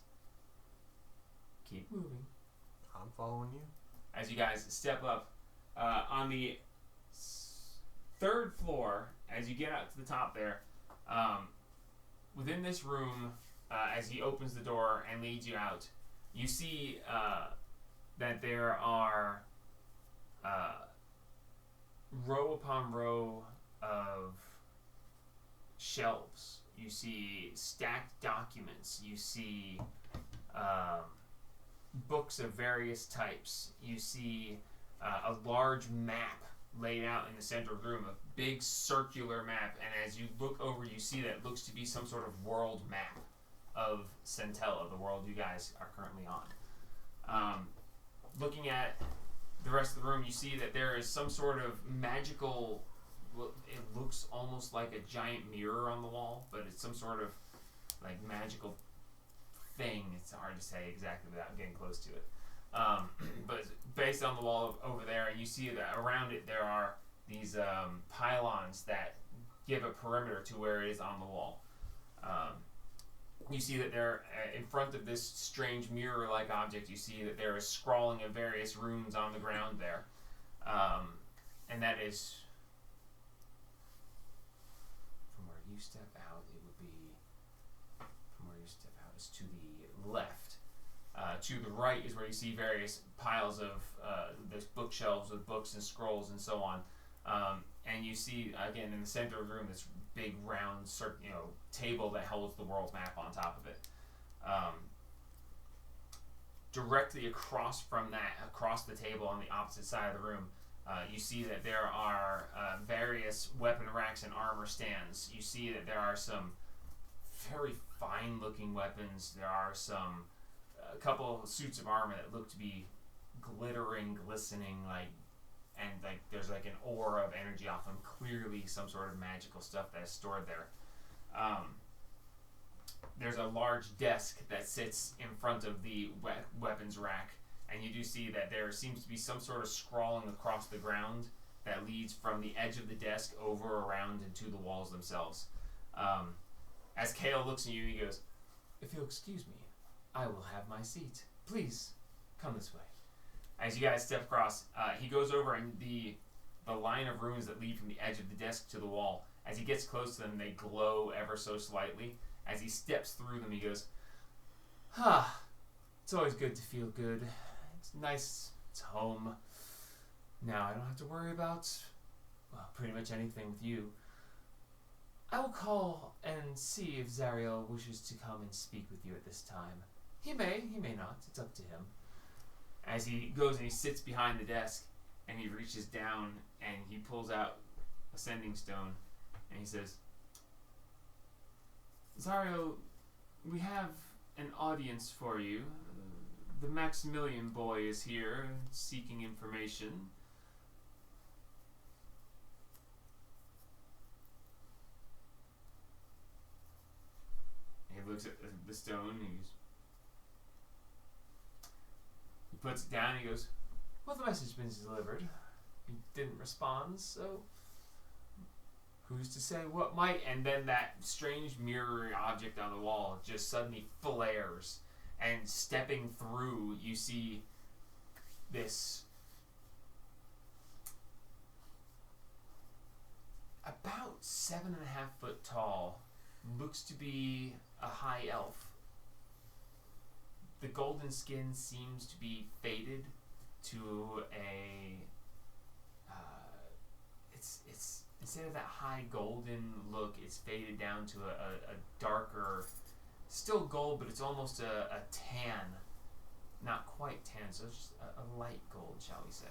keep moving. I'm following you. As you guys step up, on the third floor, as you get out to the top there, within this room, as he opens the door and leads you out, you see that there are row upon row of shelves. You see stacked documents. You see books of various types. You see a large map laid out in the center of the room, a big circular map, and as you look over, you see that it looks to be some sort of world map of Centella, the world you guys are currently on. Looking at the rest of the room, you see that there is some sort of magical, it looks almost like a giant mirror on the wall, but it's some sort of like magical thing. It's hard to say exactly without getting close to it. But based on the wall over there, you see that around it there are these pylons that give a perimeter to where it is on the wall. You see that there, in front of this strange mirror-like object, you see that there is scrawling of various runes on the ground there. And that is, from where you step out, it would be, from where you step out is to the left. To the right is where you see various piles of there's bookshelves with books and scrolls and so on. And you see, again, in the center of the room, this big round table that holds the world map on top of it. Directly across from that, across the table on the opposite side of the room, you see that there are various weapon racks and armor stands. You see that there are some very fine-looking weapons. There are a couple of suits of armor that look to be glittering, glistening, and there's like an aura of energy off them. Clearly some sort of magical stuff that is stored there. There's a large desk that sits in front of the weapons rack, and you do see that there seems to be some sort of scrawling across the ground that leads from the edge of the desk over, around, and to the walls themselves. As Kale looks at you, he goes, "If you'll excuse me, I will have my seat. Please, come this way." As you guys step across, he goes over, and the line of runes that lead from the edge of the desk to the wall, as he gets close to them, they glow ever so slightly. As he steps through them, he goes, it's always good to feel good. It's nice. It's home. Now I don't have to worry about, pretty much anything with you. I will call and see if Zariel wishes to come and speak with you at this time. He may not. It's up to him. As he goes and he sits behind the desk, and he reaches down and he pulls out a sending stone, and he says, "Zariel, we have an audience for you. The Maximilian boy is here, seeking information." He looks at the stone, and he puts it down, and he goes, "Well, the message has been delivered. He didn't respond, so who's to say what might?" And then that strange mirroring object on the wall just suddenly flares, and stepping through, you see this about 7.5 foot tall, looks to be a high elf. The golden skin seems to be faded to a it's instead of that high golden look, it's faded down to a darker, still gold, but it's almost a tan, not quite tan, so it's just a light gold, shall we say.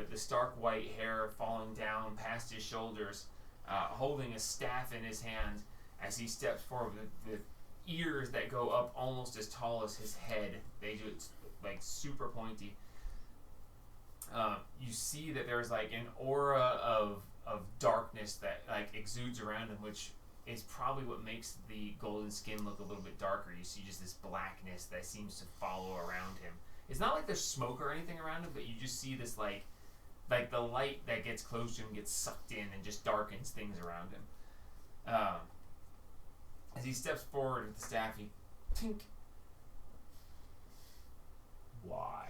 The stark white hair falling down past his shoulders, holding a staff in his hand as he steps forward. The ears that go up almost as tall as his head, they just like super pointy. You see that there's like an aura of darkness that like exudes around him, which is probably what makes the golden skin look a little bit darker. You see just this blackness that seems to follow around him. It's not like there's smoke or anything around him, but you just see this like the light that gets close to him gets sucked in and just darkens things around him. As he steps forward with the staff, he tink. Why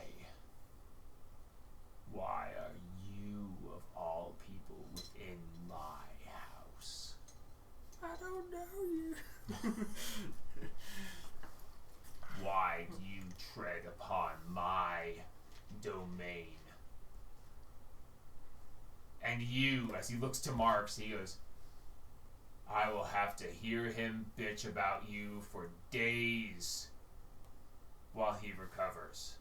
are you of all people within my house? I don't know you. Why do you tread upon my domain? And you, as he looks to Marks, he goes, I will have to hear him bitch about you for days while he recovers.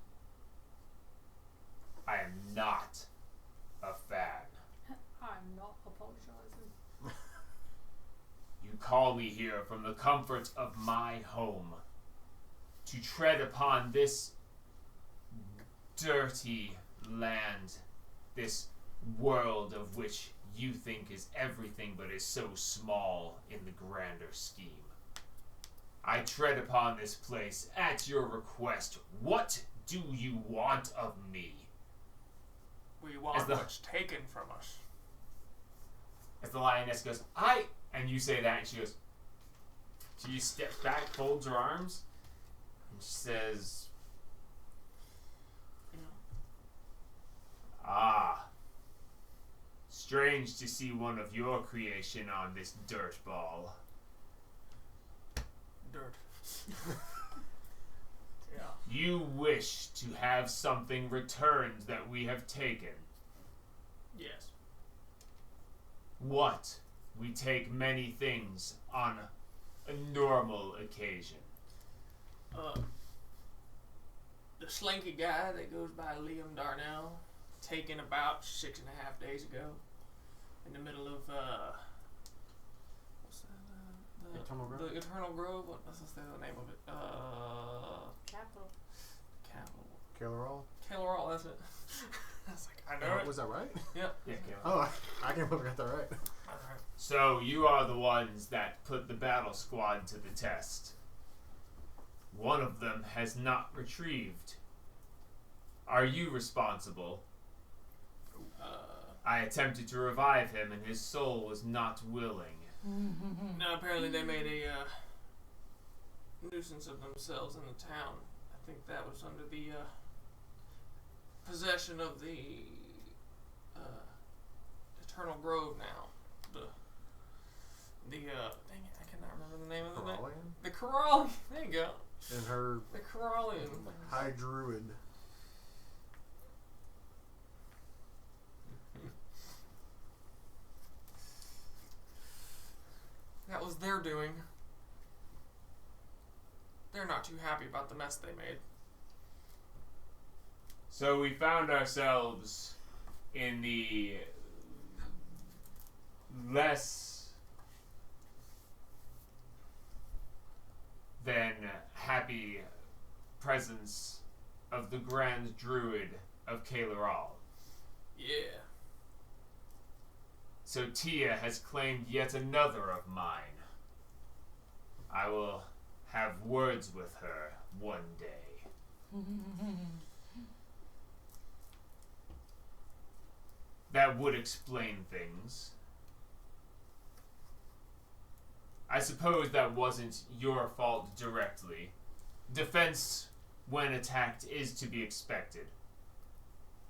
I am not a fan. I'm not apologizing. You call me here from the comfort of my home to tread upon this dirty land, this world of which you think is everything but is so small in the grander scheme. I tread upon this place at your request. What do you want of me? We want what's taken from us. As the lioness goes, and you say that, and she goes, she steps back, folds her arms, and she says, strange to see one of your creation on this dirt ball. Dirt. Yeah. You wish to have something returned that we have taken. Yes. What? We take many things on a normal occasion. The slinky guy that goes by Liam Darnell, taken about 6.5 days ago, in the middle of what's that? Eternal Grove? The Eternal Grove. What's the name of it? Capital. Kellerall, that's it. I was like, I know it. Was that right? Yep. Yeah, Oh, I can't believe I got that right. Alright. So you are the ones that put the battle squad to the test. One of them has not retrieved. Are you responsible? I attempted to revive him and his soul was not willing. No, apparently they made a nuisance of themselves in the town. I think that was under the possession of the Eternal Grove now. Dang it, I cannot remember the name of the name. The Corallian. There you go. And her The Corallian. high druid. That was their doing. They're not too happy about the mess they made. So we found ourselves in the less than happy presence of the Grand Druid of Kailaral. Yeah. So Tia has claimed yet another of mine. I will have words with her one day. That would explain things. I suppose that wasn't your fault directly. Defense, when attacked, is to be expected.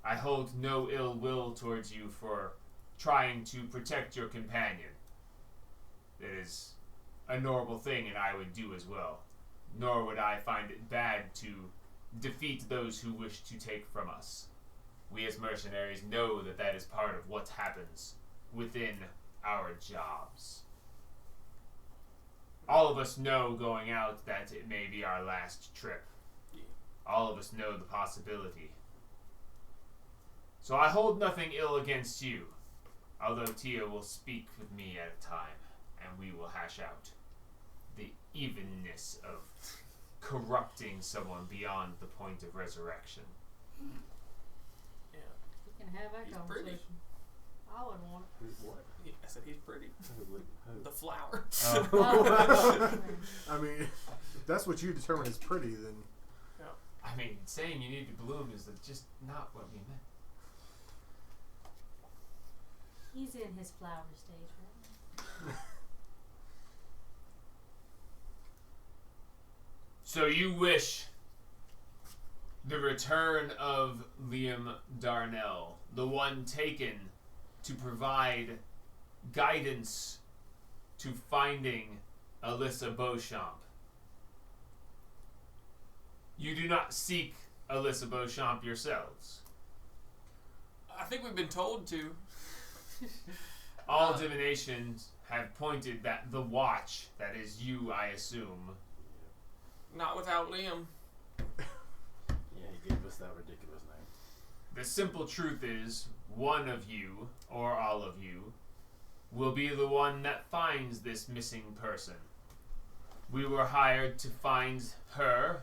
I hold no ill will towards you for trying to protect your companion. It is a normal thing, and I would do as well. Nor would I find it bad to defeat those who wish to take from us. We as mercenaries know that that is part of what happens within our jobs. All of us know going out that it may be our last trip. All of us know the possibility. So I hold nothing ill against you, although Tia will speak with me at a time, and we will hash out the evenness of corrupting someone beyond the point of resurrection. Yeah. You can have that He's conversation. pretty. I would want it. What? I said he's pretty. Who? The flower. Oh. I mean, if that's what you determine as pretty, then I mean, saying you need to bloom is just not what we meant. He's in his flower stage right now. So you wish the return of Liam Darnell, the one taken to provide guidance to finding Alyssa Beauchamp. You do not seek Alyssa Beauchamp yourselves. I think we've been told to. All divinations have pointed that the Watch, that is you, I assume. Not without Liam. Yeah, he gave us that ridiculous name. The simple truth is, one of you, or all of you, will be the one that finds this missing person. We were hired to find her,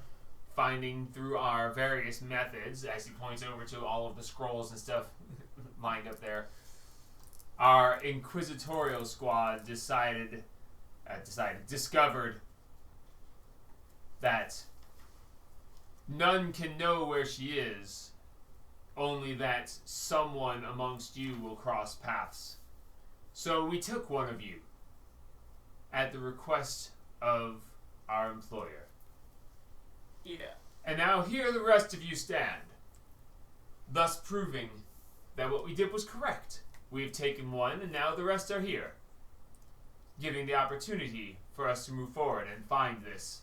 finding through our various methods, as he points over to all of the scrolls and stuff lined up there. Our inquisitorial squad discovered that none can know where she is, only that someone amongst you will cross paths. So we took one of you at the request of our employer. Yeah. And now here the rest of you stand, thus proving that what we did was correct. We have taken one, and now the rest are here, giving the opportunity for us to move forward and find this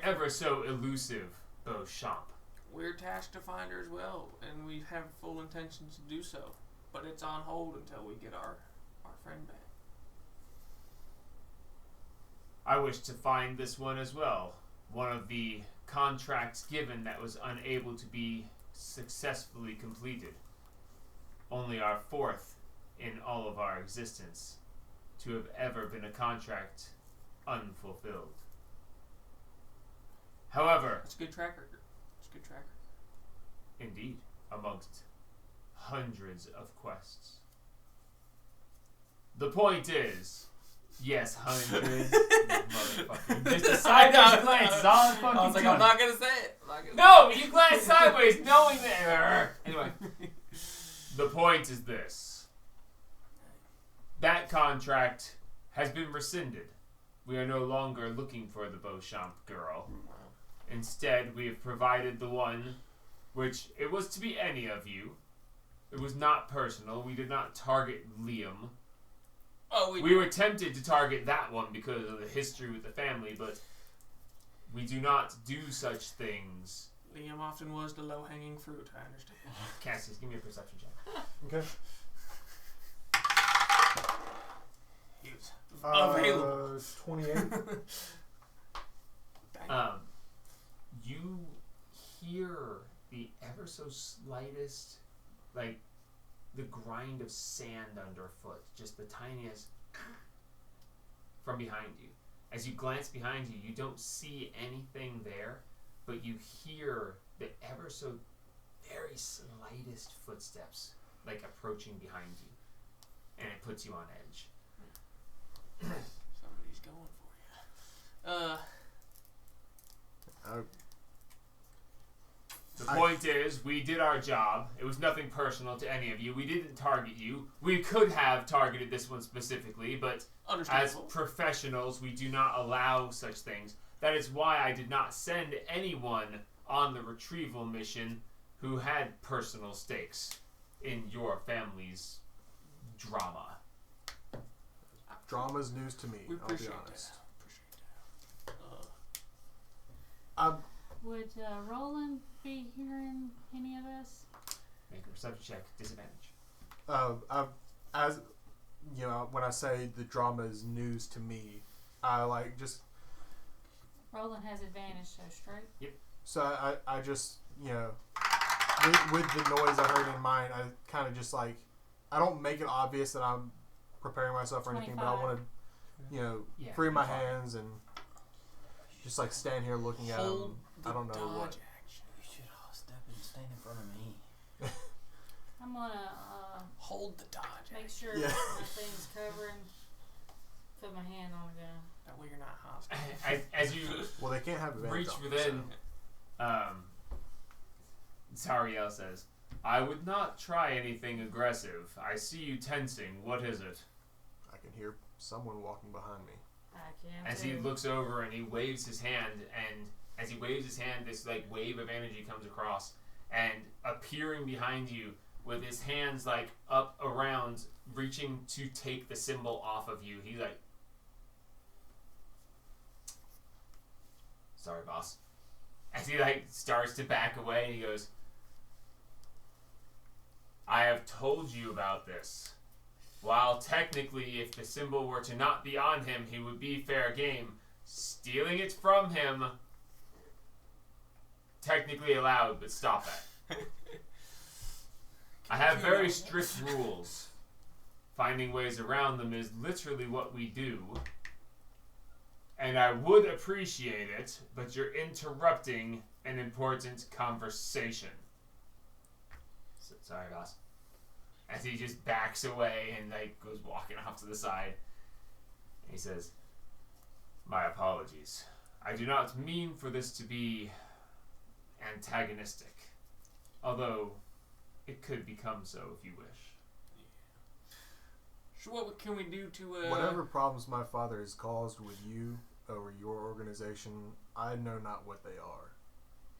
ever so elusive Beauchamp. We're tasked to find her as well, and we have full intentions to do so. But it's on hold until we get our friend back. I wish to find this one as well. One of the contracts given that was unable to be successfully completed. Only our fourth in all of our existence to have ever been a contract unfulfilled. However, It's a good track record. It's a good track record. indeed, amongst hundreds of quests. The point is, yes, hundreds. Motherfucker. Just a sideways glance is all I'm fucking I was like, doing. I'm not gonna say it. I'm not gonna No, but you glance sideways knowing that. Anyway, the point is this. That contract has been rescinded. We are no longer looking for the Beauchamp girl. Instead, we have provided the one which it was to be any of you. It was not personal. We did not target Liam. Oh, We were tempted to target that one because of the history with the family, but we do not do such things. Liam often was the low-hanging fruit, I understand. Cassius, give me a perception check. okay. He was available. 28. Dang. You hear the ever so slightest, like, the grind of sand underfoot, just the tiniest from behind you. As you glance behind you, you don't see anything there, but you hear the ever so very slightest footsteps, like approaching behind you, and it puts you on edge. Somebody's going for you. The point is, we did our job. It was nothing personal to any of you. We didn't target you. We could have targeted this one specifically, but as Understandable. professionals, we do not allow such things. That is why I did not send anyone on the retrieval mission who had personal stakes in your family's drama. Drama's news to me, We I'll be appreciate honest. that. Appreciate that. Would Roland be hearing any of this? Make a perception check. Disadvantage. As you know, when I say the drama is news to me, I like just Roland has advantage, so straight. so I just with the noise I heard in mine, I kind of just like I don't make it obvious that I'm preparing myself or anything, but I want to Yeah, free my fine. hands and Just like stand here looking at Hold him. the I don't know dodge what. action. You should all stand in front of me. I'm gonna Hold the dodge make action. sure Yeah. my thing's covering. Put my hand on the gun. That way you're not hostile. As you Well, they can't have advantage. reach on it, within, Sariel says, "I would not try anything aggressive. I see you tensing. What is it?" so I can hear someone walking behind me. I can As too. he looks over and he waves his hand, and as he waves his hand, this like wave of energy comes across, and appearing behind you with his hands like up around, reaching to take the symbol off of you. He like, sorry, boss. As he like starts to back away, he goes, "I have told you about this. While technically, if the symbol were to not be on him, he would be fair game. Stealing it from him, technically allowed, but stop that. I have very strict rules. Finding ways around them is literally what we do. And I would appreciate it, but you're interrupting an important conversation." Sorry, boss. As he just backs away and like goes walking off to the side. And he says, "My apologies. I do not mean for this to be antagonistic. Although, it could become so if you wish." So what can we do to Whatever problems my father has caused with you or your organization, I know not what they are.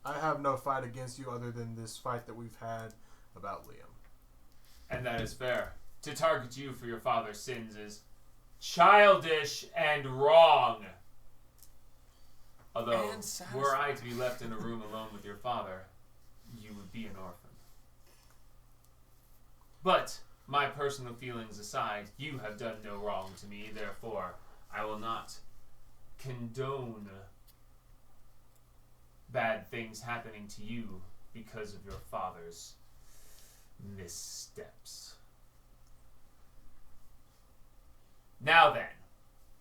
I have no fight against you other than this fight that we've had about Liam. And that is fair. To target you for your father's sins is childish and wrong. Although, And were I to be left in a room alone with your father, you would be an orphan. But, my personal feelings aside, you have done no wrong to me, therefore, I will not condone bad things happening to you because of your father's missteps. Now then,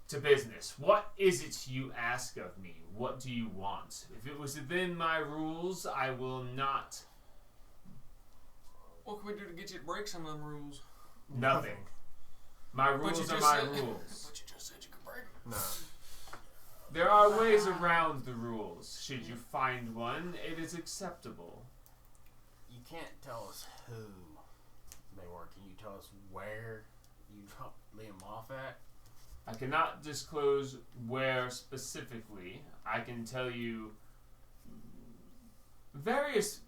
to business. What is it you ask of me? What do you want? If it was within my rules, I will not. What can we do to get you to break some of them rules? Nothing. My rules are my rules. But you just said you could break them. No. There are ways around the rules. Should you find one, it is acceptable. You can't tell us who they were. Can you tell us where you dropped Liam off at? I cannot disclose where specifically. I can tell you various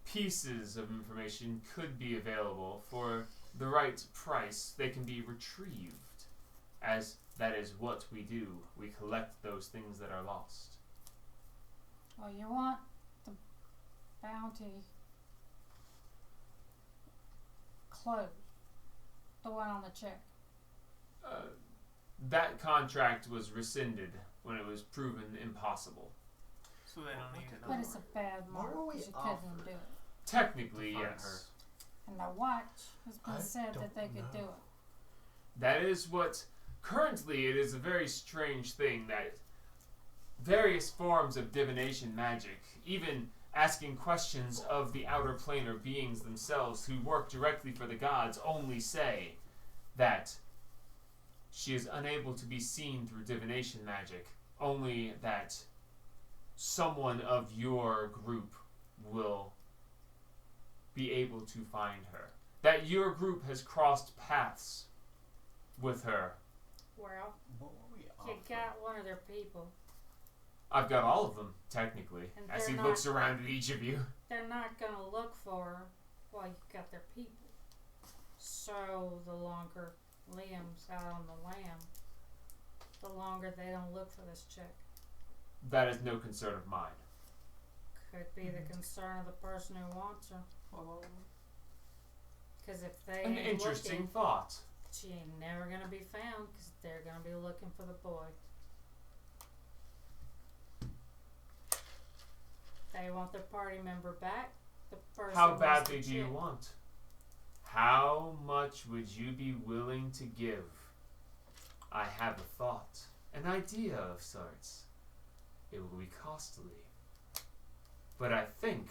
pieces of information could be available for the right price. They can be retrieved, as that is what we do. We collect those things that are lost. Oh, you want the bounty closed? The one on the check. That contract was rescinded when it was proven impossible. So they don't need it. But it's a bad mark were we because you couldn't offered? do it. Technically, Find yes. And the watch has been I said that they don't could do know. it. That is what. Currently, it is a very strange thing that various forms of divination magic, even asking questions of the outer planar beings themselves who work directly for the gods, only say that she is unable to be seen through divination magic, only that someone of your group will be able to find her. That your group has crossed paths with her. Well, What were we you offered? got one of their people. I've got all of them, technically, And as they're he looks not- around at each of you. They're not gonna look for her while you got their people. So the longer Liam's out on the lam, the longer they don't look for this chick. That is no concern of mine. Could be the concern of the person who wants her. Because if they An ain't interesting looking, thought. she ain't never gonna be found because they're gonna be looking for the boy. They want their party member back. The person How wants badly the do you chick. want? How much would you be willing to give? I have a thought, an idea of sorts. it will be costly. But I think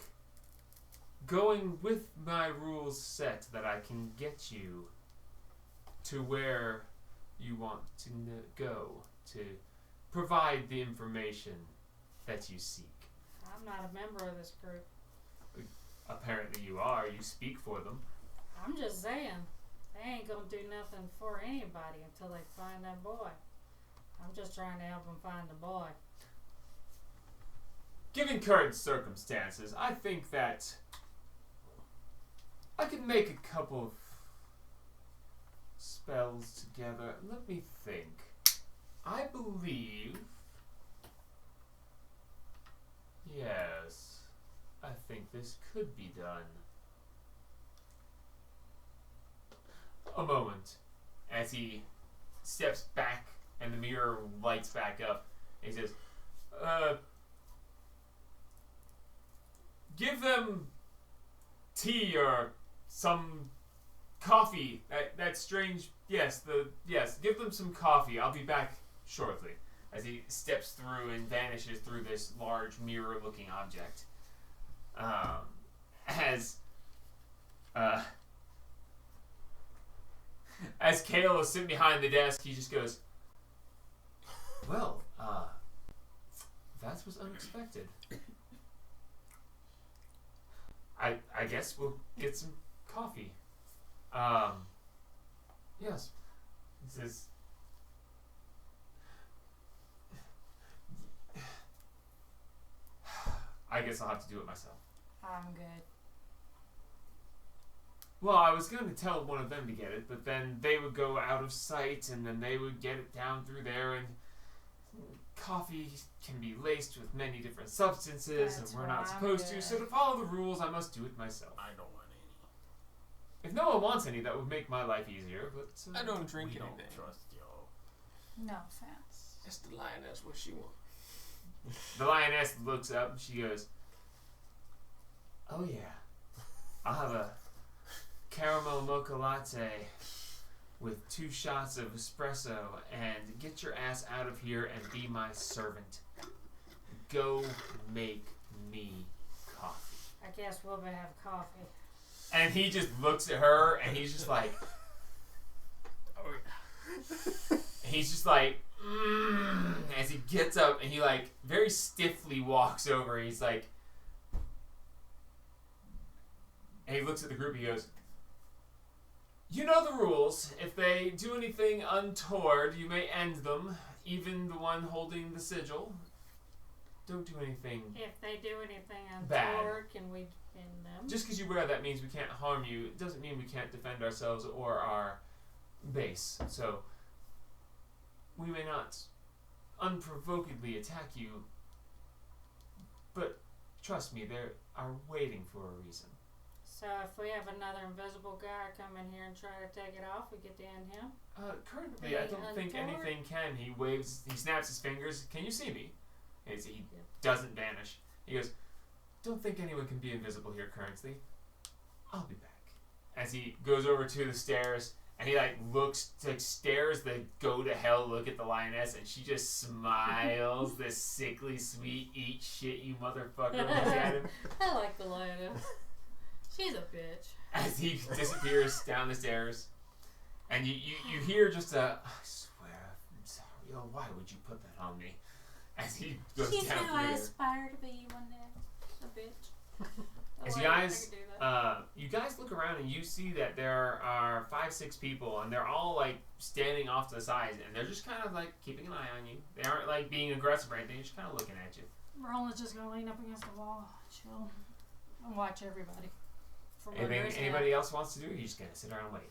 going with my rules set that I can get you to where you want to go to provide the information that you seek. I'm not a member of this group. Apparently you are. You speak for them. I'm just saying, they ain't gonna do nothing for anybody until they find that boy. I'm just trying to help them find the boy. Given current circumstances, I think that I could make a couple of spells together. Let me think. I believe... Yes. I think this could be done. A moment. As he steps back and the mirror lights back up, he says, give them tea or some coffee. That strange... Yes, give them some coffee. I'll be back shortly. As he steps through and vanishes through this large mirror-looking object. As Kale is sitting behind the desk, he just goes, well, that was unexpected. I guess we'll get some coffee. Yes. He says, I guess I'll have to do it myself. I'm good. Well, I was going to tell one of them to get it, but then they would go out of sight, and then they would get it down through there, and coffee can be laced with many different substances, That's and we're not why I'm supposed to, good. so to follow the rules, I must do it myself. I don't want any. If no one wants any, that would make my life easier, but... I don't drink We anything. don't trust y'all. No offense. It's the lioness. What she want? The lioness looks up, and she goes, oh yeah, I'll have a caramel mocha latte with 2 shots of espresso, and get your ass out of here and be my servant. Go make me coffee. I guess we'll have coffee. And he just looks at her, and he's just like, Oh yeah. he's just like, as he gets up, and he like very stiffly walks over. He's like, and he looks at the group. He goes, you know the rules. If they do anything untoward, you may end them. Even the one holding the sigil. Don't do anything. If they do anything Bad. untoward, can we end them? Just because you wear that means we can't harm you. It doesn't mean we can't defend ourselves or our base. So we may not unprovokedly attack you, but trust me, they are waiting for a reason. So if we have another invisible guy come in here and try to take it off, we get to end him? Currently, I don't think Untoward? anything can. He waves, he snaps his fingers. Can you see me? And he Yeah. doesn't vanish. He goes, don't think anyone can be invisible here currently. I'll be back. As he goes over to the stairs, and he like looks, like stares the go to hell look at the lioness, and she just smiles this sickly sweet eat shit you motherfucker look at him. I like the lioness. She's a bitch. As he disappears down the stairs. And you hear just a, I swear, I'm sorry, oh, why would you put that on me? As he goes She's down who I through there. aspire to be one day. A bitch. As Oh, you I guys, could do that. you guys look around and you see that there are 5-6 people, and they're all like standing off to the sides, and they're just kind of like keeping an eye on you. They aren't like being aggressive or anything; they're just kind of looking at you. Roland's just gonna lean up against the wall, chill, and watch everybody. From under Anything his head. anybody else wants to do? You're just gonna sit around and wait.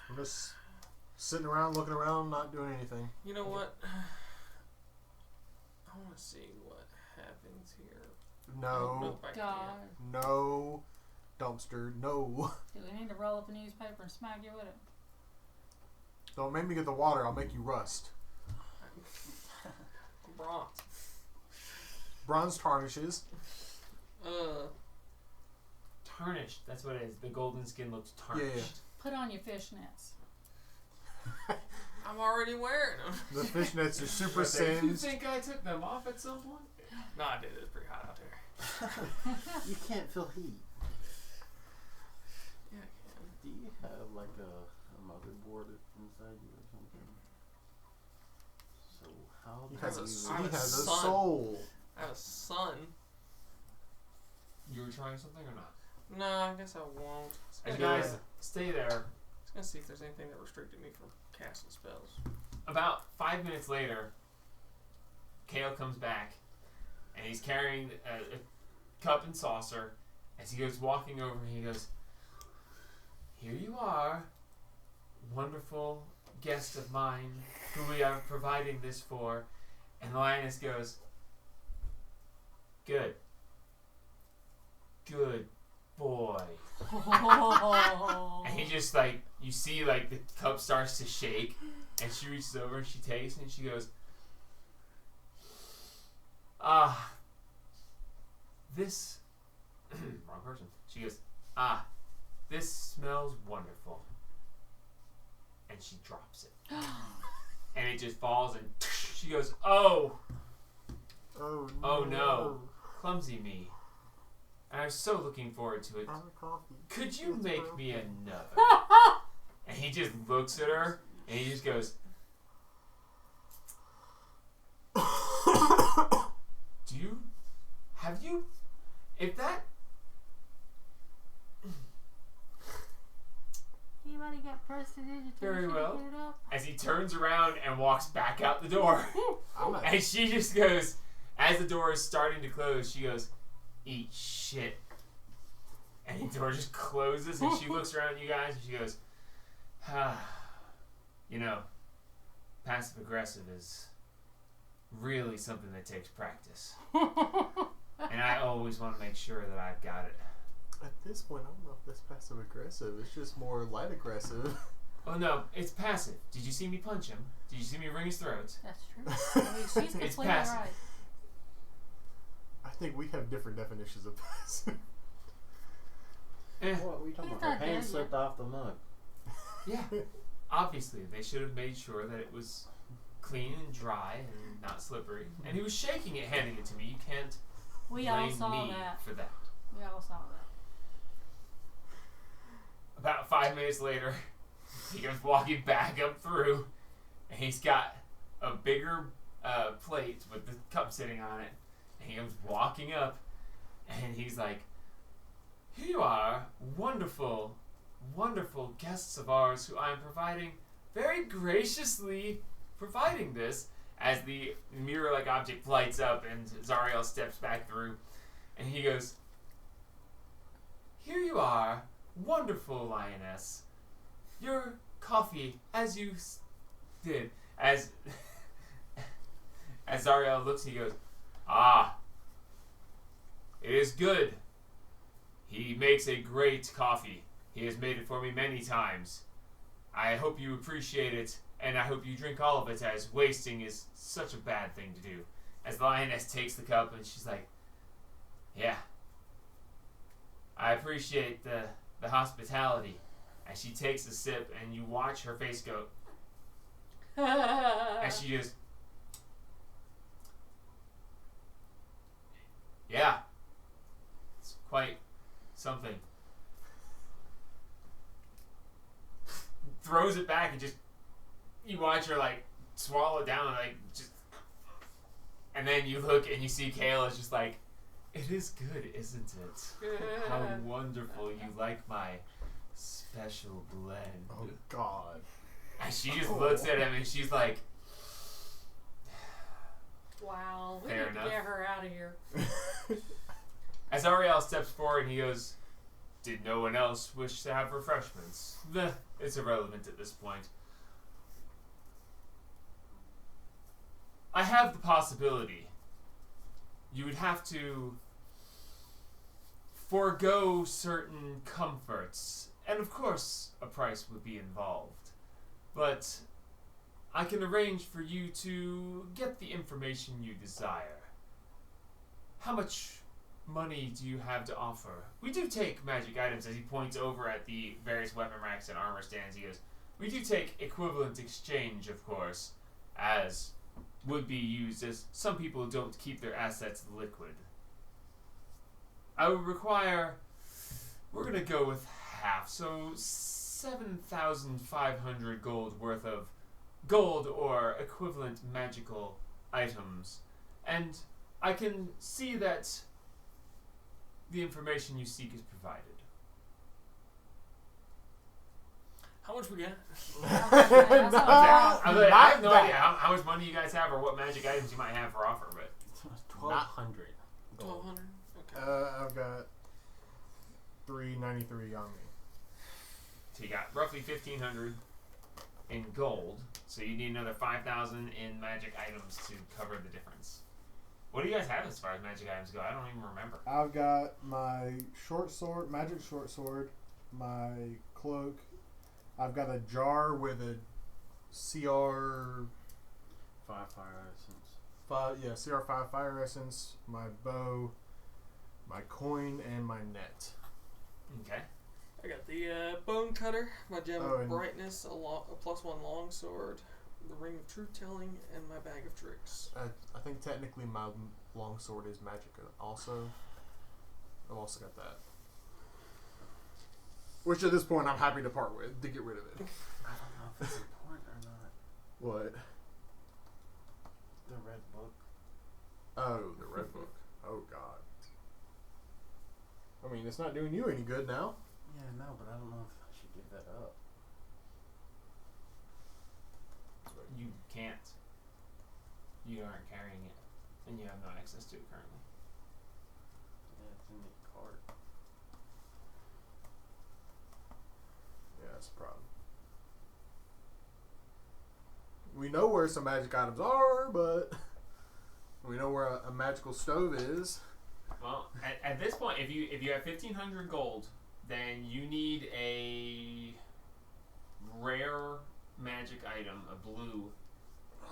I'm just sitting around, looking around, not doing anything. You know what? I want to see what happens here. No, Nope, I God. can't. no, dumpster, no. Do we need to roll up a newspaper and smack you with it? Don't make me get the water. I'll make you rust. Bronze. Bronze tarnishes. Tarnished. That's what it is. The golden skin looks tarnished. Yeah. Put on your fishnets. I'm already wearing them. The fishnets are super You singed. think I took them off at some point? No, I did. It's pretty hot out there. You can't feel heat. Yeah, I can. Do you have like a motherboard inside you or something? So how He do has I a, have he a has a son. soul. I have a son. You were trying something or not? No, I guess I won't. You guys, stay there. I was gonna see if there's anything that restricted me from casting spells. About 5 minutes later, Kale comes back, and he's carrying a cup and saucer. As he goes walking over, he goes, "Here you are, wonderful guest of mine, who we are providing this for." And the lioness goes, "Good. Good boy." And he just like, you see like the cup starts to shake, and she reaches over and she tastes and she goes, this wrong person. She goes, this smells wonderful. And she drops it. And it just falls and she goes, oh no, clumsy me. And I was so looking forward to it. Coffee. Could you make me another? And he just looks at her and he just goes, if that, Anybody got prestidigitation? Very well. Get it up? as he turns around and walks back out the door, I'm not. and she just goes, as the door is starting to close, she goes, eat shit. And the door just closes, and she looks around at you guys, and she goes, you know, passive aggressive is really something that takes practice. And I always want to make sure that I've got it. At this point, I don't know if that's passive aggressive. It's just more light aggressive. Oh no, it's passive. Did you see me punch him? Did you see me wring his throat? That's true. I mean, she's completely passive. right. I think we have different definitions of passive. What were you talking He's about? Her not dead hand slipped off the mug. Yeah. Obviously, they should have made sure that it was clean and dry and not slippery. And he was shaking it, handing it to me. You can't We all blame saw me that. for that. We all saw that. About 5 minutes later, he comes walking back up through, and he's got a bigger plate with the cup sitting on it. And he comes walking up, and he's like, "Here you are, wonderful, wonderful guests of ours who I'm providing, very graciously providing this." As the mirror-like object lights up, and Zariel steps back through, and he goes, "Here you are, wonderful lioness. Your coffee, as you did." As Zariel looks, he goes, "Ah, it is good. He makes a great coffee. He has made it for me many times. I hope you appreciate it, and I hope you drink all of it, as wasting is such a bad thing to do." As the lioness takes the cup, and she's like, "Yeah, I appreciate the hospitality." As she takes a sip, and you watch her face go, as she just, "Yeah, it's quite something." Throws it back and just, you watch her like swallow it down and like just, and then you look and you see Kayla is just like, "It is good, isn't it? How wonderful, you like my special blend." Oh God. And she just looks at him and she's like, Wow. We Fair need enough. to get her out of here. as Ariel steps forward and he goes, "Did no one else wish to have refreshments?" It's irrelevant at this point. I have the possibility. You would have to forego certain comforts, and of course a price would be involved. But I can arrange for you to get the information you desire. How much money do you have to offer? We do take magic items." As he points over at the various weapon racks and armor stands, he goes, We do take equivalent exchange, of course, as would be used, as some people don't keep their assets liquid. I would require, we're going to go with half, so 7,500 gold worth of gold or equivalent magical items. And I can see that the information you seek is provided. How much we got? I have no idea how much money you guys have or what magic items you might have for offer, but 1,200. 1,200. Okay. I've got 393 on me. so you got roughly 1,500 in gold, so you need another 5,000 in magic items to cover the difference. What do you guys have as far as magic items go? I don't even remember. I've got my short sword, magic short sword, my cloak. I've got a jar with a CR 5 fire essence. CR5 fire essence, my bow, my coin, and my net. Okay. I got the bone cutter, my gem Oh, of and- brightness, a +1 long sword, the ring of truth telling, and my bag of tricks. I think technically my long sword is magic also. I've also got that. Which at this point I'm happy to part with, to get rid of it. I don't know if it's important or not. What? The red book. Oh, the red book. Oh God. I mean, it's not doing you any good now. Yeah, no, but I don't know if I should give that up. You can't. You aren't carrying it, and you have no access to it currently. Yeah, it's in the cart. Yeah, that's a problem. We know where some magic items are, but we know where a magical stove is. Well, at this point, if you have 1,500 gold, then you need a rare magic item, a blue,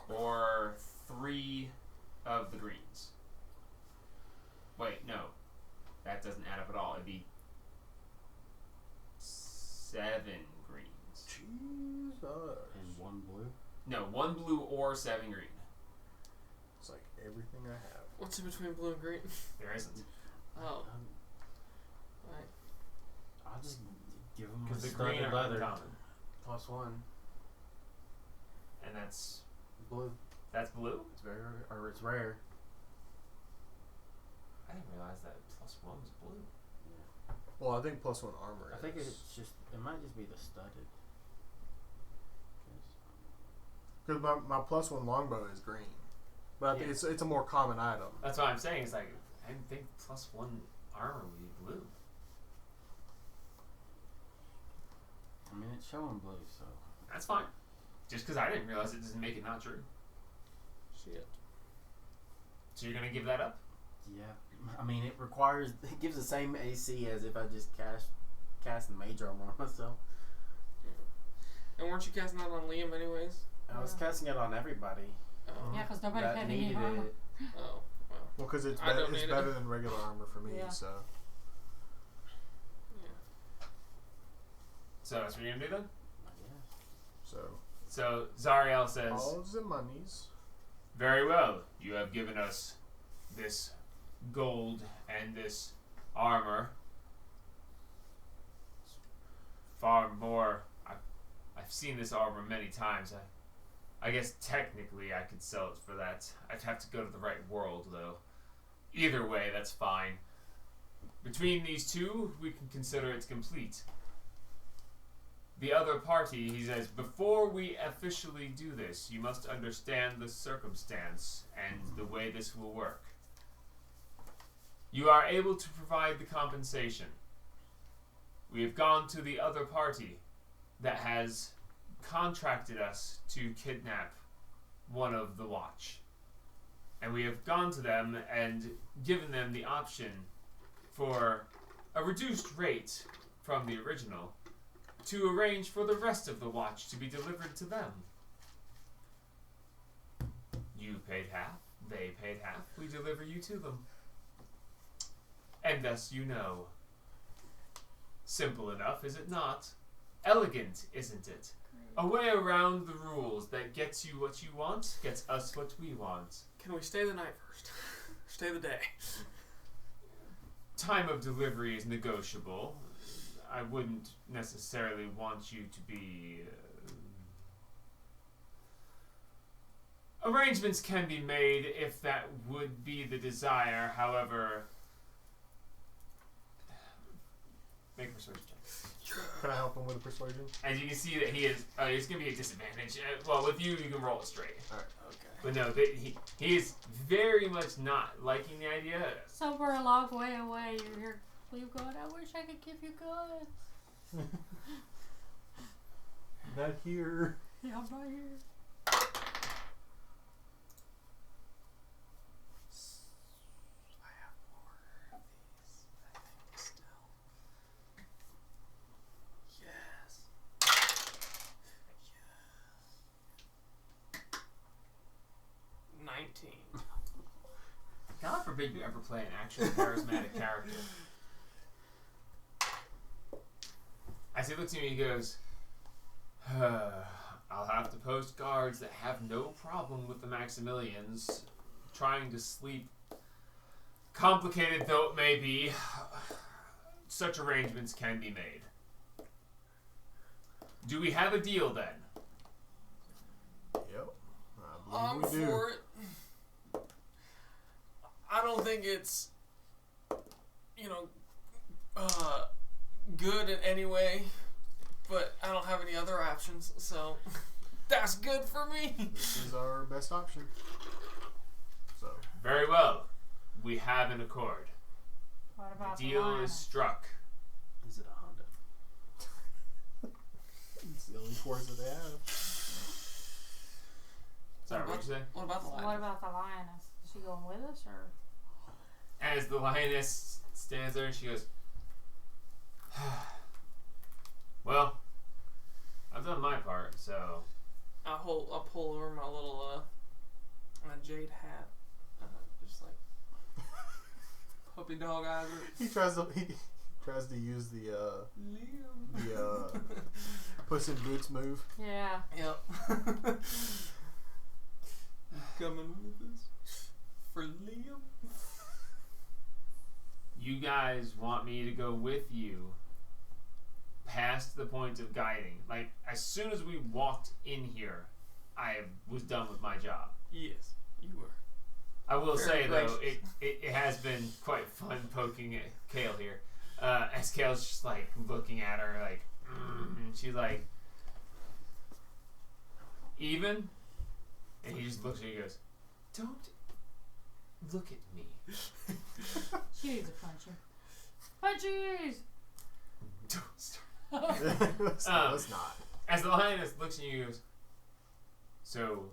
or 3 of the greens. Wait, no, that doesn't add up at all. It'd be 7 greens. Jesus. And 1 blue. No, 1 blue or 7 green. It's like everything I have. What's in between blue and green? There isn't. Oh. Right. I'll just give them Because a the green studded are leather. uncommon. +1. And that's Blue. blue? It's very rare. Or it's rare. I didn't realize that +1 was blue. Well, I think +1 armor I is. think it's just, it might just be the studded. Because my +1 longbow is green. But I think it's a more common item. That's what I'm saying. It's like, I didn't think +1 armor would be blue. I mean, it's showing blue, so. That's fine. Just because I didn't realize it doesn't make it not true. Shit. So you're going to give that up? Yeah. I mean, it gives the same AC as if I just cast the mage armor on myself. And weren't you casting that on Liam anyways? I was casting it on everybody. Oh. Yeah, because nobody that had any needed armor. it. Oh. Well. Well, because it's, I don't it's need better it. than regular armor for me, Yeah. so. Yeah. So that's what you're going to do then? I guess. So Zariel says, All the monies. very well, you have given us this gold and this armor. Far more. I've seen this armor many times. I guess technically I could sell it for that. I'd have to go to the right world, though. Either way, that's fine. Between these two, we can consider it complete. The other party, he says, before we officially do this, you must understand the circumstance and the way this will work. You are able to provide the compensation. We have gone to the other party that has contracted us to kidnap one of the watch. And we have gone to them and given them the option for a reduced rate from the original to arrange for the rest of the watch to be delivered to them. You paid half, they paid half, we deliver you to them. And thus you know. Simple enough, is it not? Elegant, isn't it? A way around the rules that gets you what you want, gets us what we want. Can we stay the night first? Stay the day. Time of delivery is negotiable. I wouldn't necessarily want you to be... Arrangements can be made if that would be the desire. However... Make a persuasion check. Can I help him with a persuasion? As you can see that he is... he's going to be a disadvantage. Well, with you, you can roll it straight. Alright. Okay. But no, he is very much not liking the idea. Somewhere a long way away, you hear Cleve going, I wish I could give you goods. Not here. Yeah, I'm not here. I have more of these, I think, still. Yes. Yes. 19. God forbid you ever play an actual charismatic character. As he looks at me, he goes, I'll have to post guards that have no problem with the Maximilians trying to sleep. Complicated though it may be, such arrangements can be made. Do we have a deal then? Yep. I I'm believe we do. for it. I don't think it's, good in any way, but I don't have any other options, so that's good for me. This is our best option. So. Very well. We have an accord. What about The deal is struck. Is it a Honda? It's the only force that they have. Sorry, what'd you say? What about the So line? what about the lioness? Is she going with us or? As the lioness stands there and she goes, well, I've done my part, so... I'll pull over my little, my jade hat, just like puppy dog eyes. He tries to use the Puss in Boots move. Yeah. Yep. Coming with us for Liam. You guys want me to go with you past the point of guiding. Like, as soon as we walked in here, I was done with my job. Yes, you were. I will Very say, though, gracious. it has been quite fun poking at Kale here. As Kale's just, like, looking at her, like, and she's like, even? And he just looks at you and goes, don't look at me. She needs a puncher. Punchies! Don't start. Let's not. As the lioness looks at you and goes, so,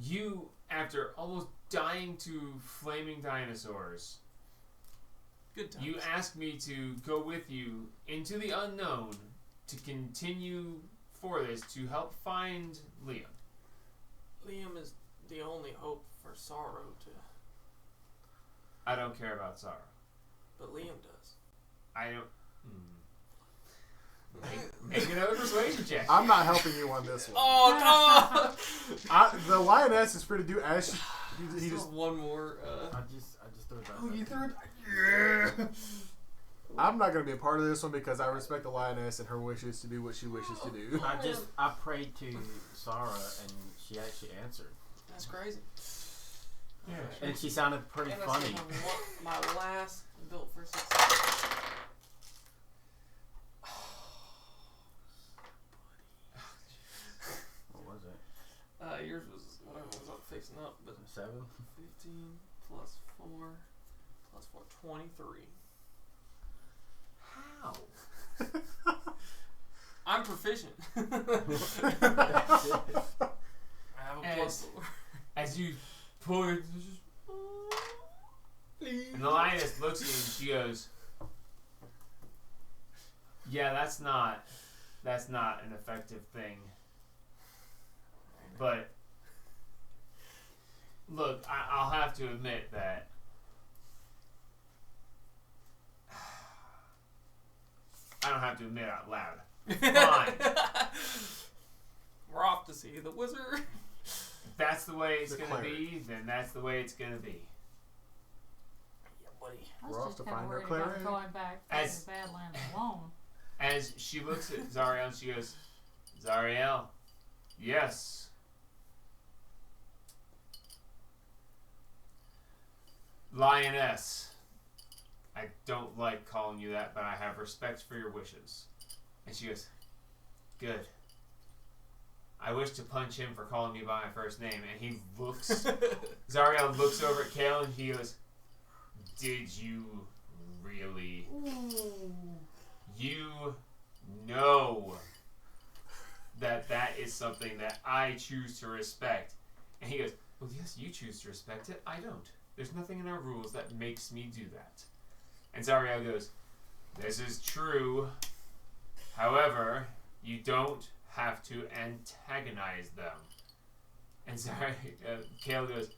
you, after almost dying to flaming dinosaurs, Good times. you asked me to go with you into the unknown to continue for this, to help find Liam. Liam is the only hope for Sorrow to, I don't care about Sarah. but Liam does. I don't... Make another persuasion check. I'm not helping you on this one. Oh, come on! The lioness is pretty do as she, he Still just. one more. I just threw it back. Oh, you threw it? Yeah. I'm not gonna be a part of this one because I respect the lioness and her wishes to do what she wishes to do. I prayed to Sarah and she actually answered. That's crazy. Yeah, And she sounded pretty And funny. that's my last built for success. What was it? Yours was whatever was up fixing up, but 7? 15 plus 4 plus 4, 23. How? I'm proficient. I have a plus 4. As you pull it, and the lioness looks at you and she goes, yeah, that's not an effective thing. But look, I'll have to admit that I don't have to admit out loud. Fine. to see the wizard. If that's the way it's The gonna cleric. be, then that's the way it's gonna be. Yeah, buddy. I We're was off just to kind of find our worried about cleric. going back As- to the Badlands alone. As she looks at Zariel, she goes, Zariel, yes. Lioness. I don't like calling you that, but I have respect for your wishes. And she goes, good. I wish to punch him for calling me by my first name. And he looks, Zariel looks over at Kale and he goes, did you really? You know that that is something that I choose to respect. And he goes, well, yes, you choose to respect it. I don't. There's nothing in our rules that makes me do that. And Zariel goes, this is true. However, you don't have to antagonize them. And Kale goes,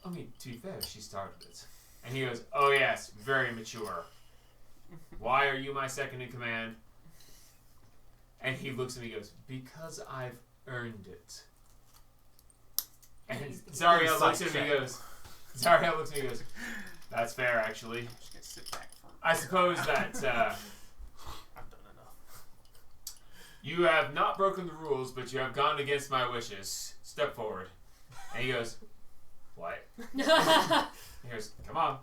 I mean, to be fair, she started it. And he goes, oh yes, very mature. Why are you my second in command? And he looks at me and goes, because I've earned it. And Zariel looks at me and goes, Zariel looks at me and goes, that's fair, actually. Just gonna sit back for I suppose that I've done enough. you have not broken the rules, but you have gone against my wishes. Step forward. And he goes, what? He goes, come on.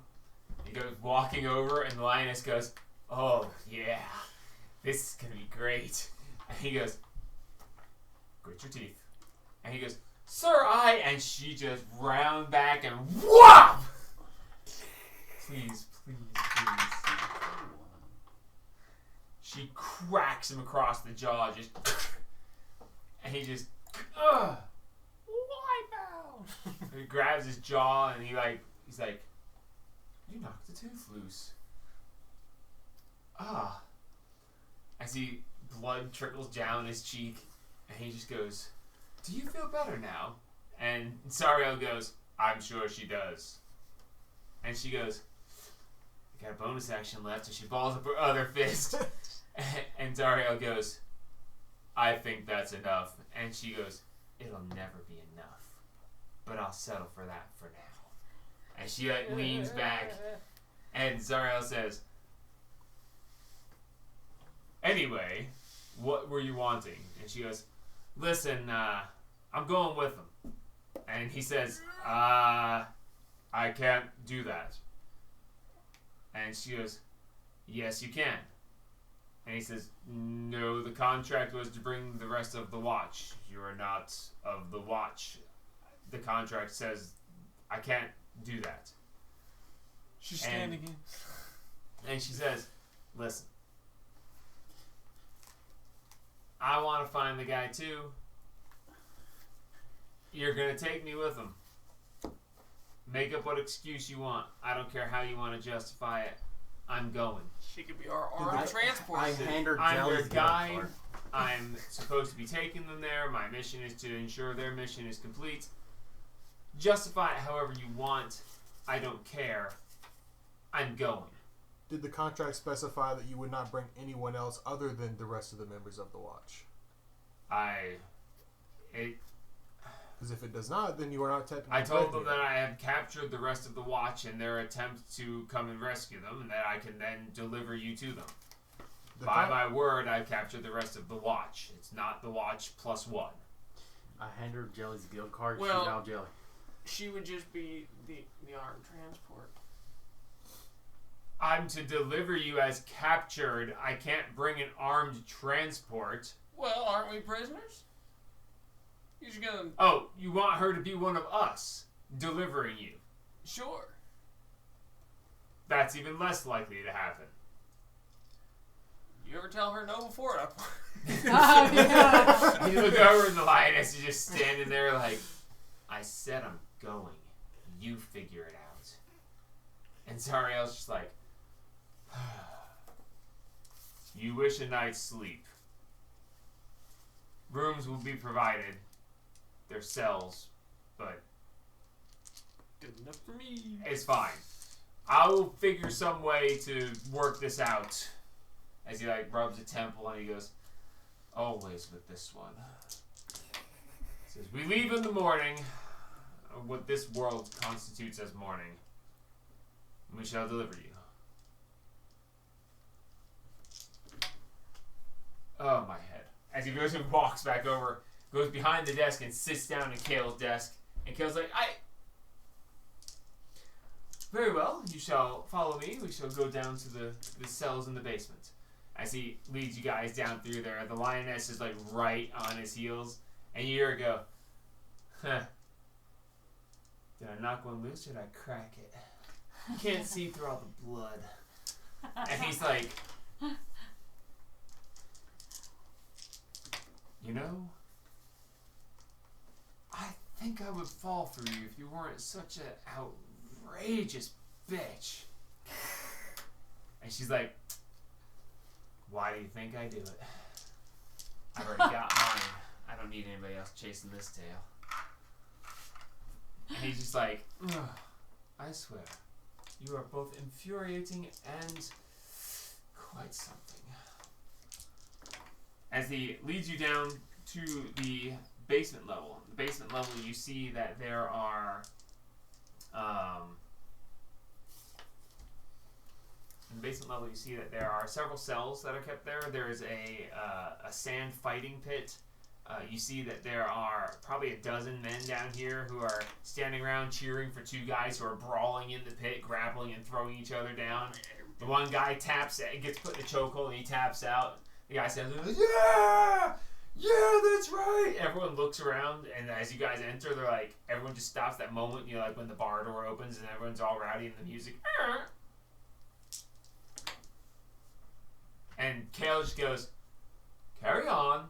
He goes walking over, and the lioness goes, oh, yeah. This is going to be great. And he goes, grit your teeth. And he goes, sir, and she just round back and whop! Please, please, please. She cracks him across the jaw, just, and he just, ugh. He grabs his jaw and he's like, you knocked the tooth loose. Ah. As blood trickles down his cheek, and he just goes, do you feel better now? And Zariel goes, I'm sure she does. And she goes, I got a bonus action left, and she balls up her other fist. And Zariel goes, I think that's enough. And she goes, it'll never be enough, but I'll settle for that for now. And she leans back, and Zariel says, anyway, what were you wanting? And she goes, listen, I'm going with him. And he says, I can't do that. And she goes, yes, you can. And he says, no, the contract was to bring the rest of the watch. You are not of the watch. The contract says I can't do that. She's standing in. And she says, listen, I want to find the guy too. You're going to take me with him. Make up what excuse you want. I don't care how you want to justify it. I'm going. She could be our armed transport. I hand her I'm Jelly's your guide. I'm supposed to be taking them there. My mission is to ensure their mission is complete. Justify it however you want. I don't care. I'm going. Did the contract specify that you would not bring anyone else other than the rest of the members of the watch? Because if it does not, then you are not technically. I told them that I had captured the rest of the watch in their attempt to come and rescue them, and that I can then deliver you to them. By my word, I've captured the rest of the watch. It's not the watch plus one. I hand her Jelly's guild card. Well, she's out Jelly. She would just be the armed transport. I'm to deliver you as captured. I can't bring an armed transport. Well, aren't we prisoners? You're just gonna... Oh, you want her to be one of us, delivering you. Sure. That's even less likely to happen. You ever tell her no before? Oh, yeah. You look over and the lioness is just standing there like, I said I'm going. You figure it out. And Zariel's just like, you wish a night's sleep. Rooms will be provided. They're cells, but Good enough for me. it's fine. I will figure some way to work this out. As he rubs a temple and he goes, always with this one. Says, we leave in the morning, what this world constitutes as morning. And we shall deliver you. Oh, my head. As he goes and walks back over, goes behind the desk and sits down at Kale's desk. And Kale's like, Very well, you shall follow me. We shall go down to the cells in the basement. As he leads you guys down through there, the lioness is like right on his heels. And you hear her go, huh. Did I knock one loose or did I crack it? You can't see through all the blood. And he's like, you know, I think I would fall for you if you weren't such an outrageous bitch. And she's like, why do you think I do it? I've already got mine. I don't need anybody else chasing this tail. And he's just like, ugh, I swear, you are both infuriating and quite something. As he leads you down to the basement level. The basement level, you see that there are, in the basement level, you see that there are several cells that are kept there. There is a sand fighting pit. You see that there are probably a dozen men down here who are standing around cheering for two guys who are brawling in the pit, grappling and throwing each other down. The one guy taps, gets put in a chokehold, and he taps out. The guy says, yeah! Yeah, that's right! Everyone looks around, and as you guys enter, they're like, everyone just stops that moment, you know, like when the bar door opens and everyone's all rowdy and the music. And Kale just goes, carry on.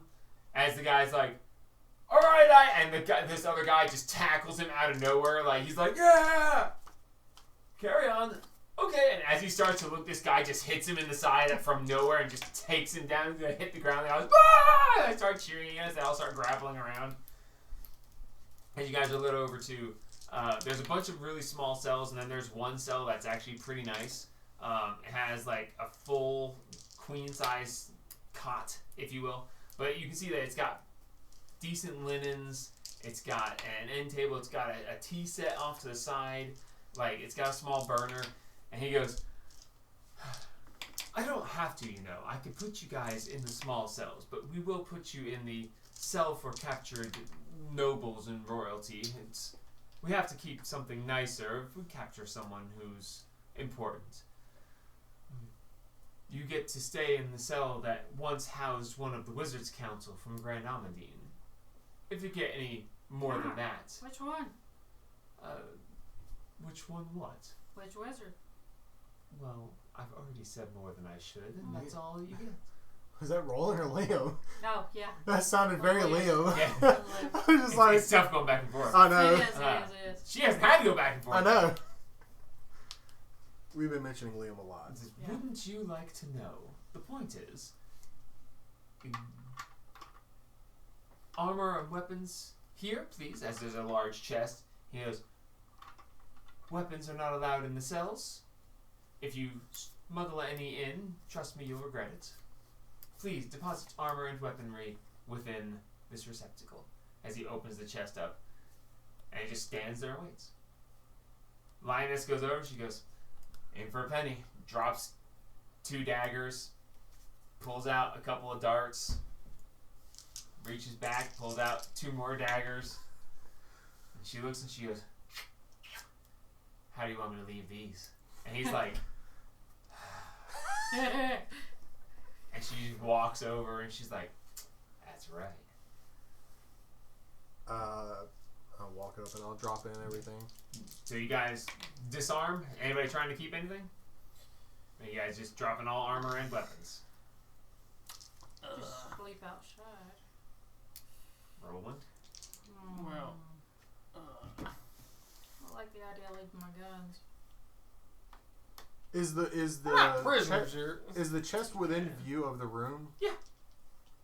As the guy's like, all right, and this other guy just tackles him out of nowhere. Like, he's like, yeah! Carry on. Okay, and as he starts to look, this guy just hits him in the side from nowhere and just takes him down. He's going to hit the ground. And I was, ah! And I start cheering as they all start grappling around. And you guys are led over to, there's a bunch of really small cells, and then there's one cell that's actually pretty nice. It has like a full queen-size cot, if you will. But you can see that it's got decent linens. It's got an end table. It's got a tea set off to the side. Like, it's got a small burner. And he goes, I don't have to, you know. I could put you guys in the small cells, but we will put you in the cell for captured nobles and royalty. We have to keep something nicer if we capture someone who's important. You get to stay in the cell that once housed one of the Wizards' Council from Grand Amadine. If you get any more than that. Which one? Which one what? Which wizard? Well, I've already said more than I should, and that's all you get. Was that Roland or Leo? Oh, yeah. That sounded very Leo. Yeah. I was just like, it's tough going back and forth. I know. It is. She hasn't had to go back and forth. I know. We've been mentioning Liam a lot. Yeah. Wouldn't you like to know? The point is, armor and weapons here, please, as there's a large chest. He goes, weapons are not allowed in the cells. If you smuggle any in, trust me, you'll regret it. Please deposit armor and weaponry within this receptacle. As he opens the chest up, and he just stands there and waits. Lioness goes over, she goes, in for a penny, drops 2 daggers, pulls out a couple of darts, reaches back, pulls out 2 more daggers, and she looks and she goes, how do you want me to leave these? And he's like, and she walks over and she's like, that's right. I'll walk up and I'll drop in everything. So you guys disarm? Anybody trying to keep anything? Or you guys just dropping all armor and weapons? Just sleep outside. Roland? Well, I like the idea of leaving my guns. we're not prisoners here. Is the chest within view of the room? Yeah.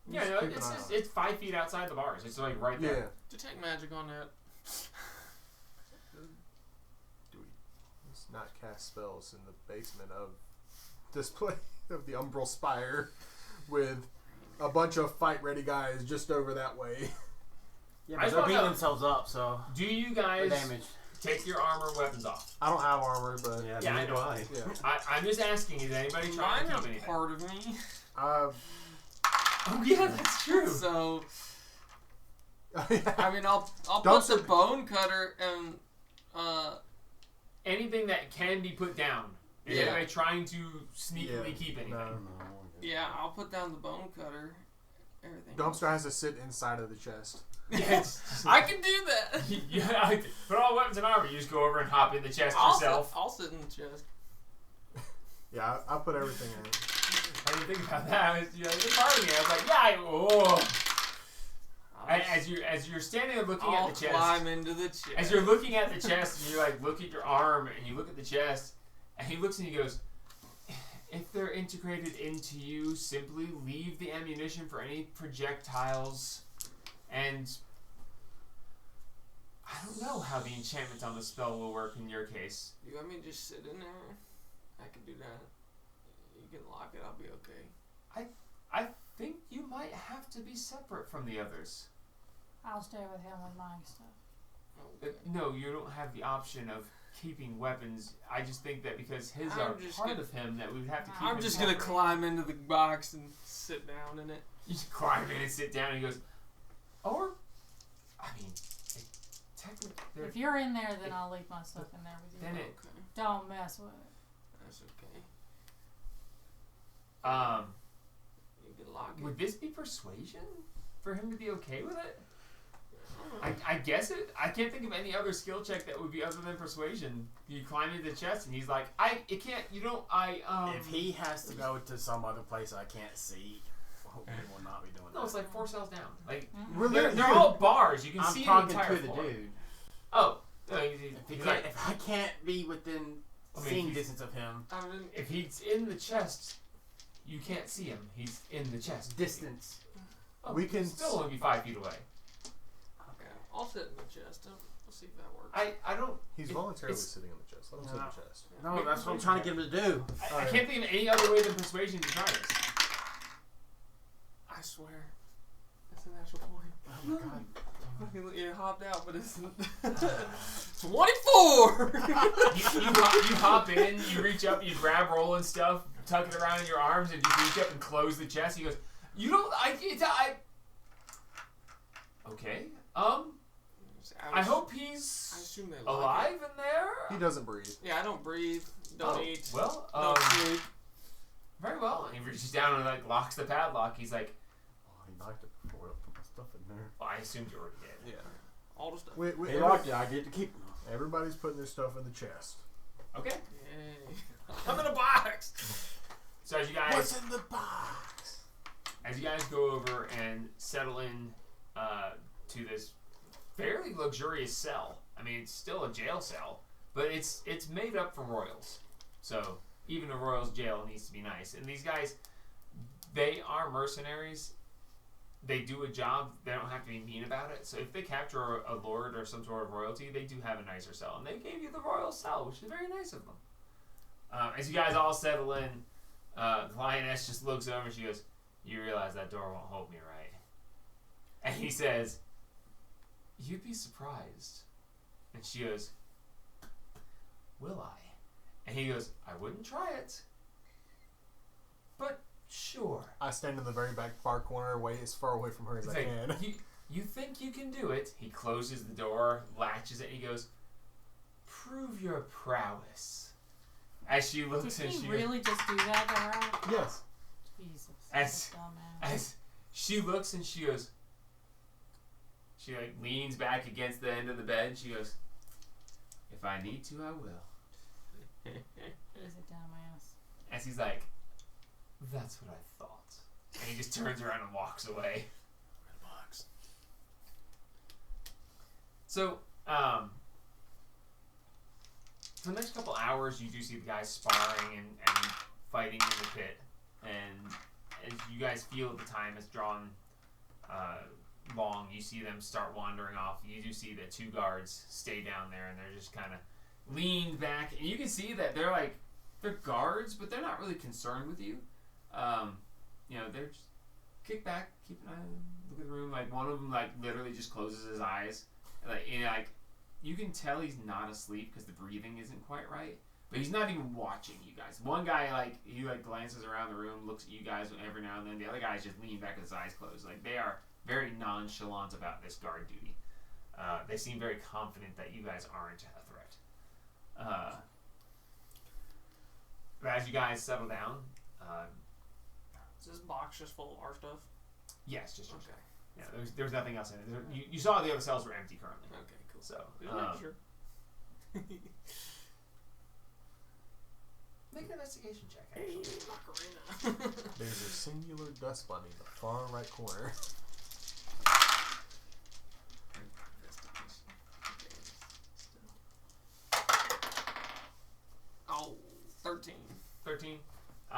Yeah, Just no, keep an eye on it. it's 5 feet outside the bars. It's like right there. Yeah. Detect magic on that. Do we let's not cast spells in the basement of this place of the Umbral Spire with a bunch of fight ready guys just over that way? Yeah, I but just they're wanna beating know, themselves up, so do you they're guys damaged. take your armor and weapons off? I don't have armor, but Yeah, Yeah, I neither do I. yeah. I'm just asking, is anybody trying Mine to are keep anything? part of me. Oh yeah, that's true. So Yeah. I mean, I'll Don't put the say- bone cutter and Anything that can be put down. Is Yeah. anybody trying to sneakily Yeah, keep anything? no. yeah, I'll put down the bone cutter. Everything. Dumpster has to sit inside of the chest. Yes. I can do that. Yeah, put all weapons and armor. You just go over and hop in the chest yourself. I'll sit in the chest. Yeah, I put everything in. I didn't think about that. I was, you're part of me. I was like, yeah. As you're standing there looking I'll at the chest, climb into the chest. as you're looking at the chest, and you like look at your arm, and you look at the chest, and he looks and he goes, "If they're integrated into you, simply leave the ammunition for any projectiles, and I don't know how the enchantment on the spell will work in your case." You want me to just sit in there? I can do that. You can lock it. I'll be okay. I think you might have to be separate from the others. I'll stay with him with my stuff. No, you don't have the option of keeping weapons. I just think that because his I'm are just part gonna- of him, that we would have to keep I'm him just gonna separate. climb into the box and sit down in it. You just climb in and sit down, and he goes, or, I mean, technically, If you're in there, then I'll leave my stuff in there with you. then it, Okay, Don't mess with it. that's okay. You can lock it. would this be persuasion for him to be okay with it? I guess it. I can't think of any other skill check that would be other than persuasion. You climb into the chest, and he's like, it can't, you don't, If he has to go to some other place I can't see, we will not be doing that. No, it's like 4 cells down. Like, Mm-mm. they're all bars. You can I'm see the talking entire to the floor. dude. Oh. If I can't be within I mean, seeing he's- distance of him, I mean, If he's in the chest, you can't see him. He's in the chest. distance. Oh, We can he'll still only be 5 feet away. okay, I'll sit in the chest. We'll see if that works. I don't. He's it- voluntarily it's- sitting in the chest. Let him sit in the chest. No, that's what I'm trying to get him to do. I can't think of any other way than persuasion to try this. I swear, that's a natural point. Oh my god. It hopped out, but it's 24. You hop in, you reach up, you grab Roland's stuff, tuck it around in your arms, and you reach up and close the chest. He goes, "You don't. I." Okay. I hope I he's assume they like alive it. in there. He doesn't breathe. Yeah, I don't breathe. Don't Oh, eat. Well, Don't sleep. very well. And he reaches down and like locks the padlock. He's like, Oh, he locked it before I put my stuff in there. well, I assumed you already did. Yeah. All the stuff. He locked it. I get to keep. Everybody's putting their stuff in the chest. Okay. Yay. I'm in a box. So as you guys What's in the box? go over and settle in to this fairly luxurious cell. I mean, it's still a jail cell, but it's made up for royals. So even a royal's jail needs to be nice. And these guys, they are mercenaries. They do a job. They don't have to be mean about it. So if they capture a lord or some sort of royalty, they do have a nicer cell. And they gave you the royal cell, which is very nice of them. As you guys all settle in, the lioness just looks over and she goes, "You realize that door won't hold me, right?" And he says, "You'd be surprised." And she goes, "Will I?" And he goes, "I wouldn't try it, but sure." I stand in the very back far corner, way as far away from her as He's I like, can. you think you can do it? He closes the door, latches it, and he goes, "Prove your prowess." As she looks Did and he she really just do that to her? Yes. Jesus. As- Dumbass. as she looks and she goes, she like leans back against the end of the bed and she goes, "If I need to, I will." He's a dumbass. As he's like, "That's what I thought." And he just turns around and walks away. Box. So, for the next couple hours, you do see the guys sparring and fighting in the pit. And as you guys feel the time has drawn long, you see them start wandering off. You do see the 2 guards stay down there, and they're just kind of leaned back. And you can see that they're guards, but they're not really concerned with you. They're just kick back, keep an eye on look at the room. Like one of them, like literally just closes his eyes. Like you can tell he's not asleep because the breathing isn't quite right. But he's not even watching you guys. One guy he glances around the room, looks at you guys every now and then. The other guy's just leaning back with his eyes closed. Like they are very nonchalant about this guard duty. They seem very confident that you guys aren't a threat. But as you guys settle down, Is this box just full of our stuff? yes, just your Okay. stuff. Yeah, there's nothing else in it. You saw the other cells were empty currently. Okay, cool. So Just making sure. make an investigation check. Hey, Actually. Macarena. There's a singular dust bunny in the far right corner. Oh, 13. 13. Hey.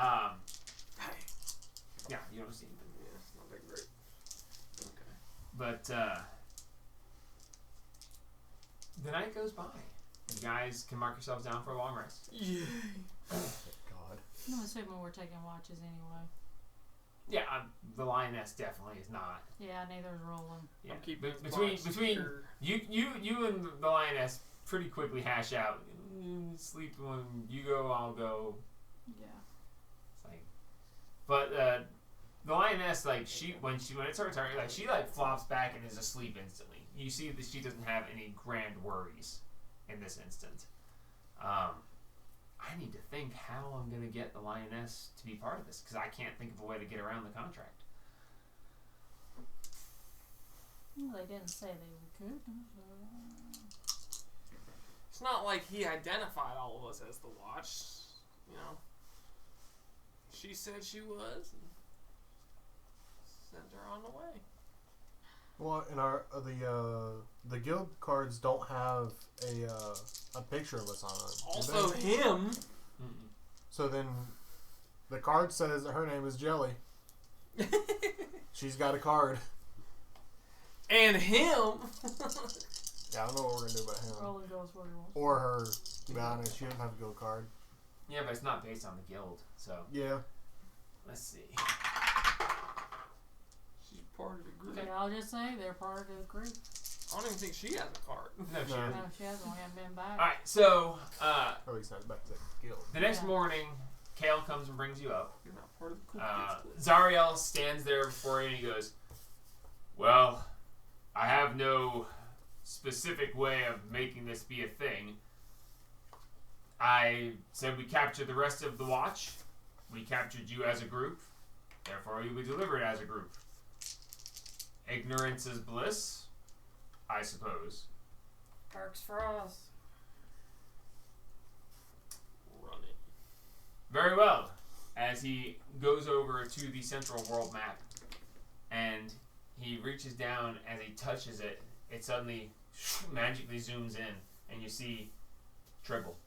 Yeah, you don't see anything. Yeah, it's not that great. Okay. But the night goes by. You guys can mark yourselves down for a long rest. Yay. God. I'm assuming we're taking watches anyway. Yeah, the lioness definitely is not. Yeah, neither's rolling. Yeah. I'm keeping between you and the lioness pretty quickly hash out. Sleep when you go, I'll go. Yeah. It's like, but the lioness, like when it's her turn, like she flops back and is asleep instantly. You see that she doesn't have any grand worries in this instant. I need to think how I'm gonna get the lioness to be part of this because I can't think of a way to get around the contract. Well, they didn't say they could. It's not like he identified all of us as the watch. You know. She said she was. And sent her on the way. Well, in our the guild cards don't have a picture of us on them. do Also they? him. Mm-mm. So then, the card says that her name is Jelly. She's got a card. And him. Yeah, I don't know what we're gonna do about him Rolling goes where he wants. or her. To be honest, she doesn't have a guild card. Yeah, but it's not based on the guild, so Yeah. let's see. She's part of the group. Okay, I'll just say they're part of the group. I don't even think she has a card. No, she No. doesn't. No, she hasn't. We haven't been back. All right, so Or at least not back to the guild. the next Yeah. morning, Kale comes and brings you up. You're not part of the cool kids club. Zariel stands there before you and he goes, "Well, I have no specific way of making this be a thing. I said we captured the rest of the watch. We captured you as a group. Therefore, you will be delivered as a group. Ignorance is bliss, I suppose." Works for us. Run it. Very well. As he goes over to the central world map and he reaches down, as he touches it, it suddenly magically zooms in and you see Tribble.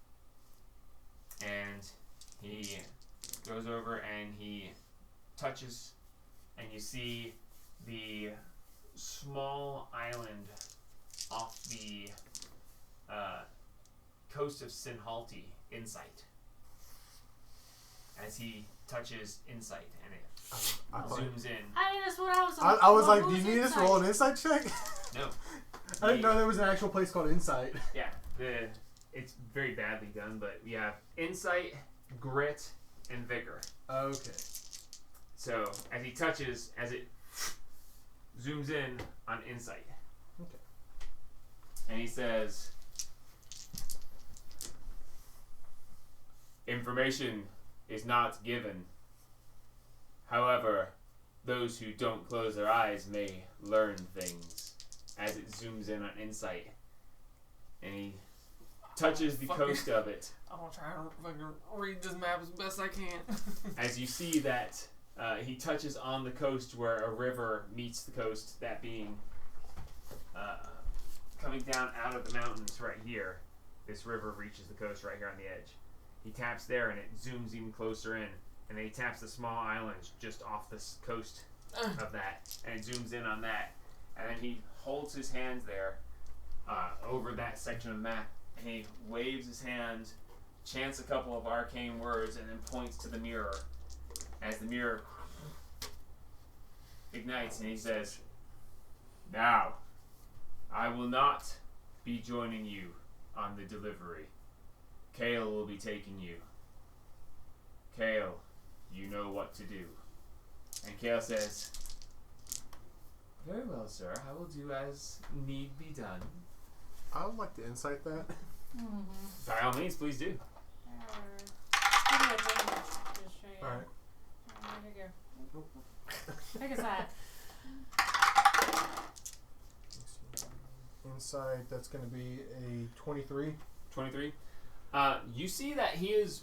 And he goes over and he touches and you see the small island off the coast of Sinhalti Insight. As he touches Insight and it I thought- zooms in. That's what I was. I was like, what do you was need us to Insight? roll an insight check? No. I didn't know there was an actual place called Insight. Yeah, it's very badly done, but we have Insight, Grit, and Vigor. Okay. So as he touches, as it zooms in on Insight. Okay. And he says, "Information is not given. However, those who don't close their eyes may learn things." As it zooms in on Insight. And he touches the coast of it. I'm gonna try to fucking read this map as best I can. As you see that he touches on the coast where a river meets the coast, that being coming down out of the mountains right here. This river reaches the coast right here on the edge. He taps there and it zooms even closer in. And then he taps the small islands just off the coast of that. And it zooms in on that. And then he holds his hands there over that section of the map. And he waves his hand, chants a couple of arcane words, and then points to the mirror. As the mirror ignites and he says, Now, I will not be joining you on the delivery. Kale will be taking you. Kale, you know what to do. And Kale says, very well, sir. I will do as need be done. I would like to insight that. Mm-hmm. By all means, please do. Give me a drink just show you. Alright. There you go. Take a side. Insight, that's going to be a 23. 23. You see that he is...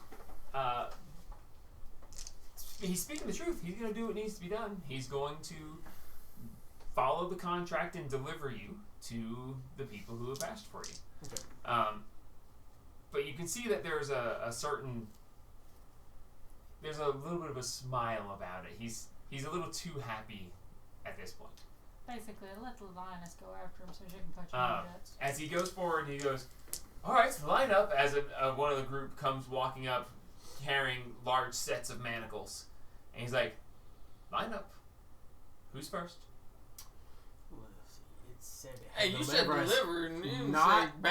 he's speaking the truth. He's going to do what needs to be done. He's going to follow the contract and deliver you to the people who have asked for you. Okay. But you can see that there's a certain... There's a little bit of a smile about it. He's a little too happy at this point. Basically, let the lioness go after him so she can punch him in the guts. As he goes forward, he goes, all right, line up, as one of the group comes walking up carrying large sets of manacles. And he's like, line up. Who's first? It said it. Hey, you said deliver and you didn't not say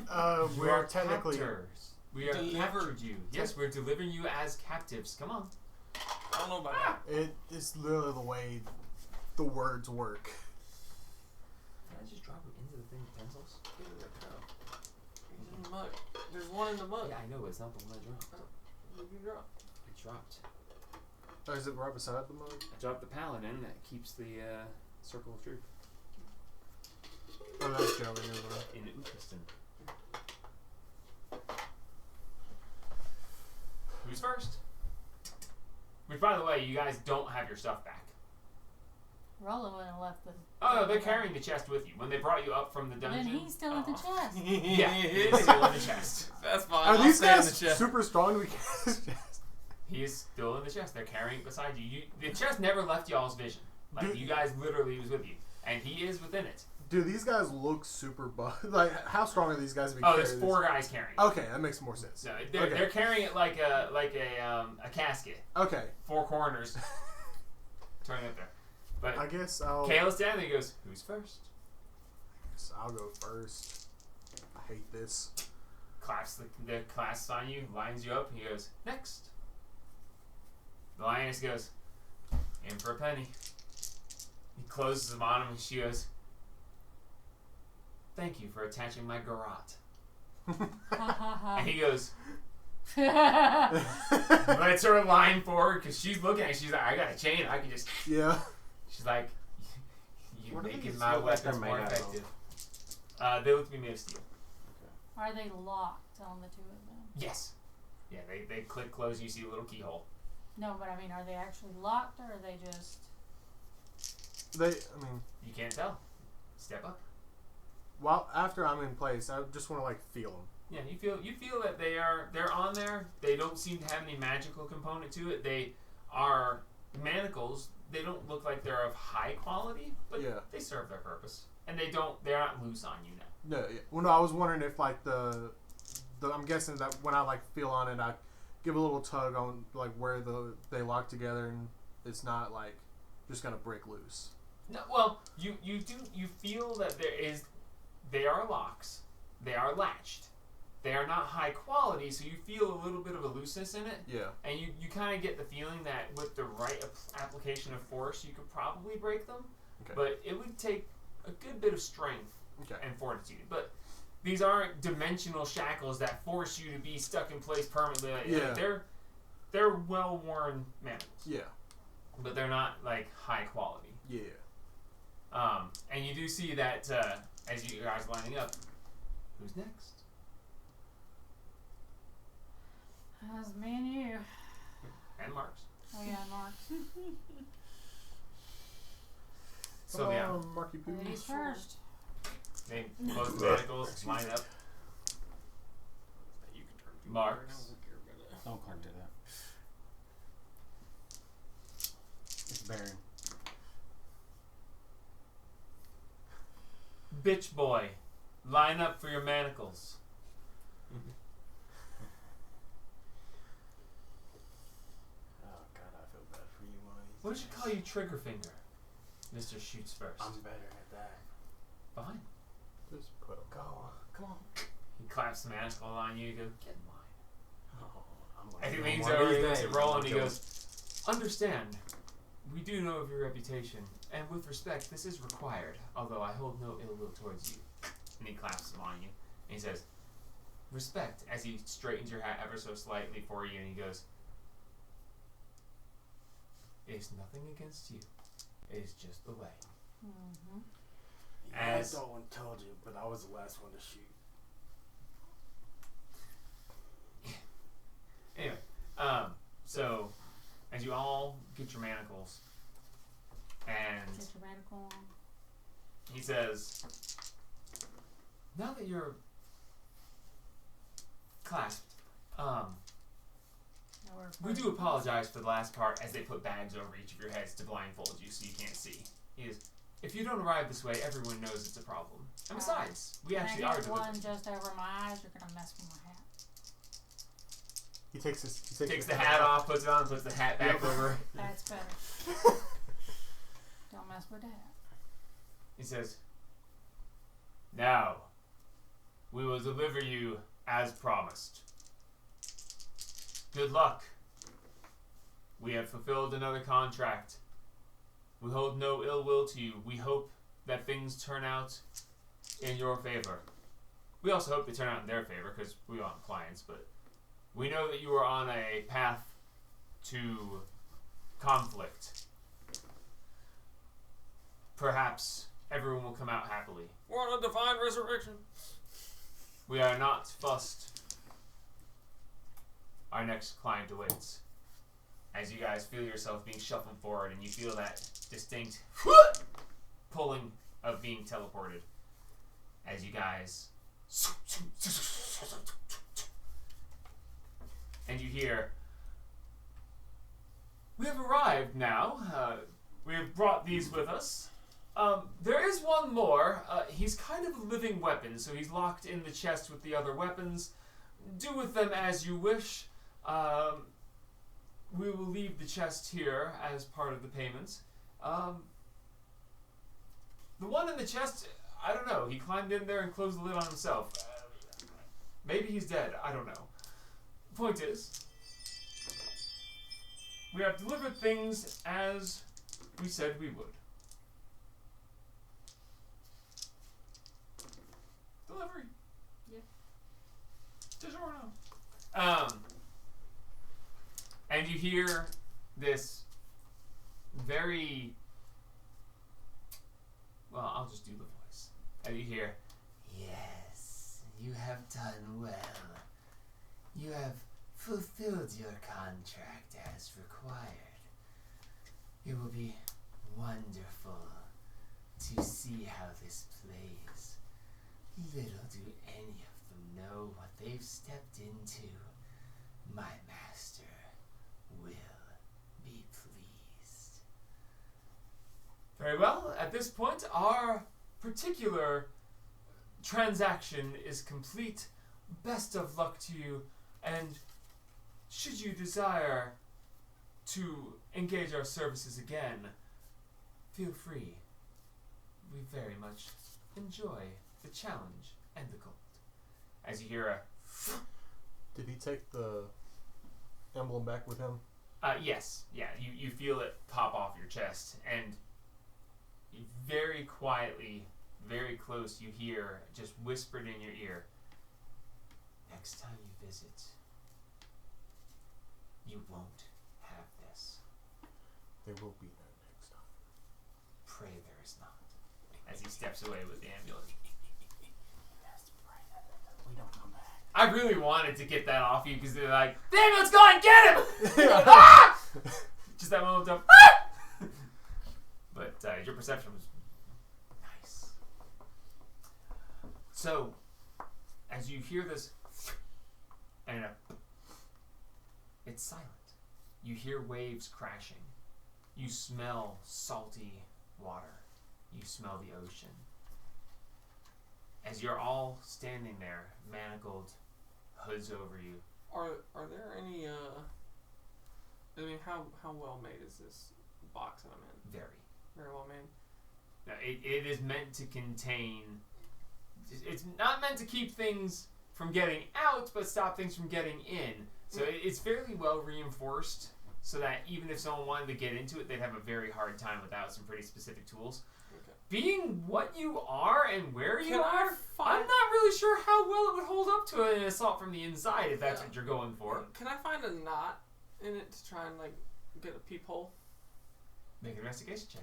bound. We are technically... captors. We are captured you. Yes, we're delivering you as captives. Come on. I don't know about that. It's literally the way the words work. Can I just drop them into the thing with pencils? He's in the mug. There's one in the mug. Yeah, I know, but it's not the one I dropped. What you drop? I dropped. Oh, is it right beside the mug? I dropped the paladin that keeps the circle of truth Oh, that's Joey. Never mind. in Ukiston. Who's first? Which, by the way, you guys don't have your stuff back. Roland went and left the... Oh, no, they're carrying the chest with you. When they brought you up from the dungeon... Then he's still in the chest. Yeah, he's still in the chest. That's fine. Are I'll these stay in guys the chest. super strong to be carrying this chest? He is still in the chest. They're carrying it beside you. The chest never left y'all's vision. Like, Dude. you guys literally was with you. And he is within it. Do these guys look super buff? Like, how strong are these guys to be Oh, carrying there's 4 guys carrying it. Okay, that makes more sense. So Okay. they're carrying it like a casket. Okay. 4 corners. Turning it there. But I guess I'll... Kale is standing there. He goes, who's first? I'll go first. I hate this. Claps the clasps on you, lines you up. He goes, next. The lioness goes, in for a penny. He closes them on him and she goes, thank you for attaching my garrote. And he goes, lets her line forward because she's looking at it. She's like, I got a chain. I can just... Yeah. She's like, you're What do making these my look like weapons they're more made out of? effective. They look to be made of steel. Are they locked on the two of them? Yes. Yeah, they click close. You see a little keyhole. No, but I mean, are they actually locked or are they just... You can't tell. Step up. Well, after I'm in place, I just want to, like, feel them. Yeah, you feel that they're on there. They don't seem to have any magical component to it. They are manacles. They don't look like they're of high quality, but Yeah. they serve their purpose. And they're not loose on you now. No, yeah. Well, no, I was wondering if, like, I'm guessing that when I, like, feel on it, I give a little tug on, like, where they lock together and it's not, like, just gonna break loose. No, well, you feel that they are locks. They are latched. They are not high quality, so you feel a little bit of a looseness in it. Yeah. And you kind of get the feeling that with the right application of force, you could probably break them. Okay. But it would take a good bit of strength Okay. and fortitude. But these aren't dimensional shackles that force you to be stuck in place permanently. Yeah. They're well-worn manacles. Yeah. But they're not, like, high quality. Yeah. And you do see that as you guys lining up, who's next? That's me and you. And Marks. Oh yeah, Mark. So yeah, Marky Poo. Ladies first. they close the manacles, line up. You can turn Marks. Don't call do that. It's Baron. Bitch boy, line up for your manacles. Oh god, I feel bad for you, Mike. What did you call you, Trigger Finger? Mr. Shoots first. I'm better at that. Fine. Just put 'em. Go. Come on. He claps the manacle on you. He goes, get in line. Oh, I'm gonna And he kill him leans one of over, these he looks days. at Roland, I'm he gonna goes, understand, we do know of your reputation, and with respect, this is required, although I hold no ill will towards you. And he claps him on you, and he says, respect, as he straightens your hat ever so slightly for you, and he goes, it's nothing against you. It is just the way. Mm-hmm. Yeah, As- I don't want to told you, but I was the last one to shoot. Anyway, so as you all get your manacles, and Get your radical on. he says, now that you're clasped, Now we're we do first. apologize for the last part as they put bags over each of your heads to blindfold you so you can't see. He is, if you don't arrive this way, everyone knows it's a problem. And besides, we Can actually I are get delivering. one just over my eyes? You're gonna mess with my hat. He takes Takes the hat off, puts it on, puts the hat back over. That's better. Don't mess with that. He says, now, we will deliver you as promised. Good luck. We have fulfilled another contract. We hold no ill will to you. We hope that things turn out in your favor. We also hope they turn out in their favor because we want clients, but we know that you are on a path to conflict. Perhaps everyone will come out happily. What a divine resurrection. We are not fussed. Our next client awaits. As you guys feel yourself being shuffled forward and you feel that distinct pulling of being teleported. As you guys... And you hear... We have arrived now. We have brought these with us. There is one more. He's kind of a living weapon, so he's locked in the chest with the other weapons. Do with them as you wish. We will leave the chest here as part of the payments. The one in the chest, I don't know. He climbed in there and closed the lid on himself. Maybe he's dead. I don't know. Point is, we have delivered things as we said we would. Delivery. Yep. DiGiorno. And you hear this very... Well, I'll just do the voice. And you hear, yes, you have done well. You have fulfilled your contract as required. It will be wonderful to see how this plays. Little do any of them know what they've stepped into. My master will be pleased. Very well. At this point, our particular transaction is complete. Best of luck to you, and should you desire to engage our services again, feel free. We very much enjoy the challenge and the gold. As you hear a... Did he take the emblem back with him? Yes. Yeah, you feel it pop off your chest, and very quietly, very close, you hear, just whispered in your ear, next time you visit, you won't have this. There will be no next time. Pray there is not. As he steps away with the ambulance. We don't come back. I really wanted to get that off you because they're like, the ambulance, go and get him! Ah! Just that moment of, ah! But your perception was nice. So, as you hear this, and it's silent. You hear waves crashing. You smell salty water. You smell the ocean. As you're all standing there, manacled, hoods over you. Are there any I mean, how well made is this box that I'm in? Very. Very well made. Now, it is meant to contain. It's not meant to keep things from getting out, but stop things from getting in. So it's fairly well reinforced, so that even if someone wanted to get into it, they'd have a very hard time without some pretty specific tools. Okay. Being what you are and where you Can I are, find- I'm not really sure how well it would hold up to an assault from the inside if that's Yeah. what you're going for. Can I find a knot in it to try and like get a peephole? Make an investigation check.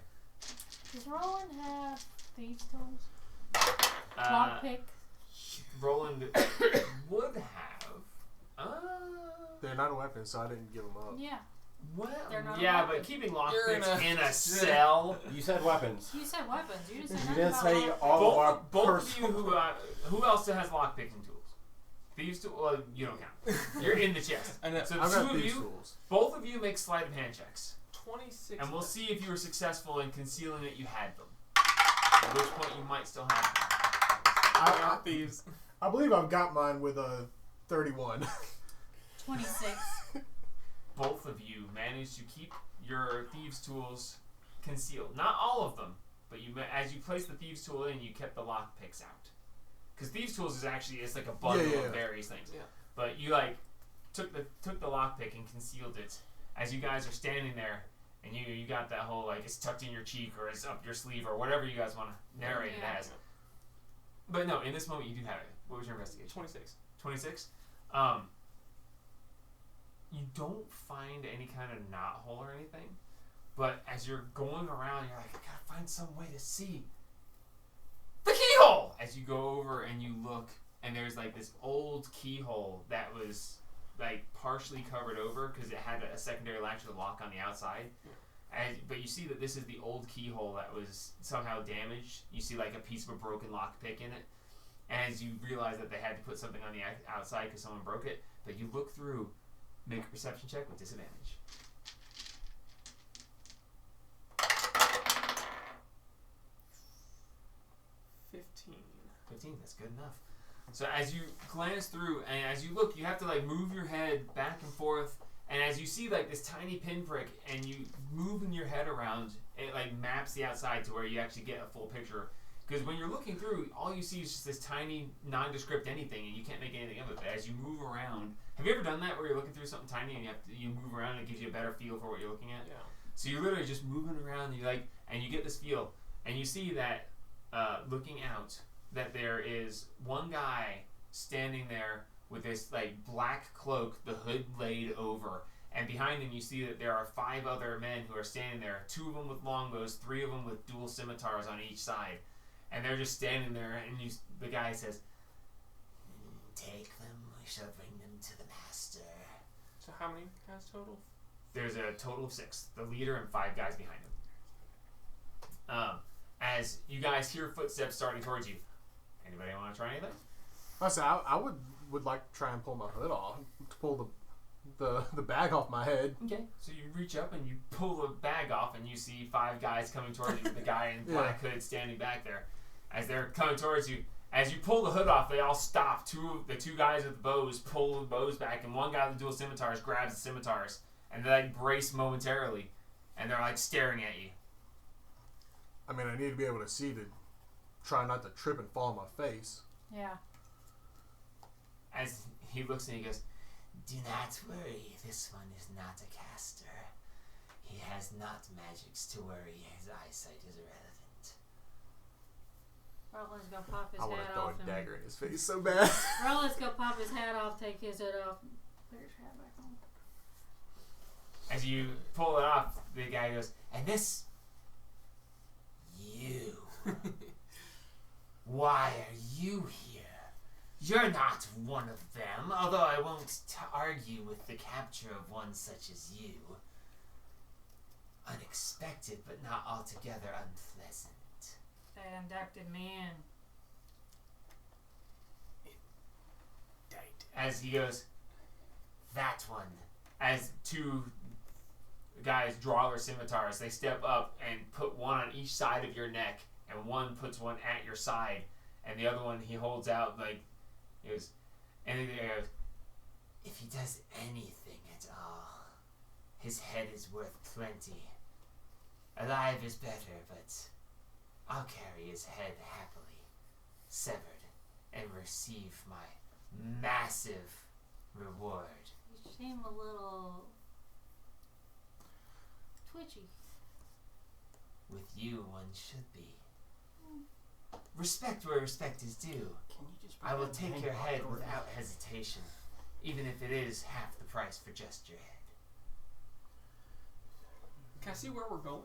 Does Roland have thieves' tools? Lockpick? Roland would have. They're not a weapon, so I didn't give them up. Yeah. Well, They're not yeah, a but weapon. keeping You're in lockpicks a- in a cell. You said weapons. You said weapons. You didn't say You nothing didn't about say lockpick. all of our Both of you personal. who else has lockpicking tools? Thieves tools. Well, you don't count. You're in the chest. I know. So the I've two got of these you, tools. both of you make sleight of hand checks, 26. and we'll see if you were successful in concealing that you had them. At which point you might still have them. I, thieves. I believe I've got mine with a 31. 26. Both of you managed to keep your thieves' tools concealed. Not all of them, but as you placed the thieves' tool in, you kept the lock picks out. Because thieves' tools is actually it's like a bundle Yeah. of various things. Yeah. But you like took the lock pick and concealed it. As you guys are standing there, and you got that whole like it's tucked in your cheek or it's up your sleeve or whatever you guys want to narrate Yeah. it as. But no, in this moment you do have it. What was your investigation? 26. 26. You don't find any kind of knot hole or anything, but as you're going around, you're like, I gotta find some way to see the keyhole. As you go over and you look, and there's like this old keyhole that was like partially covered over because it had a secondary latch with a lock on the outside. But you see that this is the old keyhole that was somehow damaged. You see like a piece of a broken lockpick in it. As you realize that they had to put something on the outside because someone broke it, but you look through, make a perception check with disadvantage. 15, that's good enough. So as you glance through and as you look, you have to like move your head back and forth, and as you see like this tiny pinprick and you moving your head around, it like maps the outside to where you actually get a full picture. Because when you're looking through, all you see is just this tiny, nondescript anything, and you can't make anything of it. But as you move around, have you ever done that where you're looking through something tiny and you move around and it gives you a better feel for what you're looking at? Yeah. So you're literally just moving around, and you get this feel, and you see that looking out, that there is one guy standing there with this like black cloak, the hood laid over, and behind him you see that there are 5 other men who are standing there. 2 of them with longbows, 3 of them with dual scimitars on each side. And they're just standing there, and the guy says, "Take them, we shall bring them to the master." So how many guys total? There's a total of 6. The leader and 5 guys behind him. As you guys hear footsteps starting towards you, anybody want to try anything? I said I would like to try and pull my hood off, to pull the bag off my head. Okay. So you reach up and you pull the bag off, and you see 5 guys coming towards you with the guy in black hood standing back there. As they're coming towards you, as you pull the hood off, they all stop. The two guys with the bows pull the bows back, and one guy with the dual scimitars grabs the scimitars, and they like brace momentarily, and they're like staring at you. I mean, I need to be able to see to try not to trip and fall on my face. Yeah. As he looks and he goes, "Do not worry, this one is not a caster. He has not magics to worry. His eyesight is irrelevant." Roland's gonna pop his I want to hat throw off. a dagger in his face so bad. Roland's gonna pop his hat off, take his hood off, put his hat back on. As you pull it off, the guy goes, "And this, you. Why are you here? You're not one of them, although I won't argue with the capture of one such as you. Unexpected, but not altogether unpleasant." They inducted me in. As he goes, "That one." As 2 guys draw their scimitars, they step up and put one on each side of your neck, and one puts one at your side, and the other one he holds out like, he goes, and he goes, "If he does anything at all, his head is worth plenty. Alive is better, but I'll carry his head happily, severed, and receive my massive reward. You seem a little twitchy. With you, one should be. Respect where respect is due. Can you just I will bring take that your dang head popcorn? without hesitation, even if it is half the price for just your head. Can I see where we're going?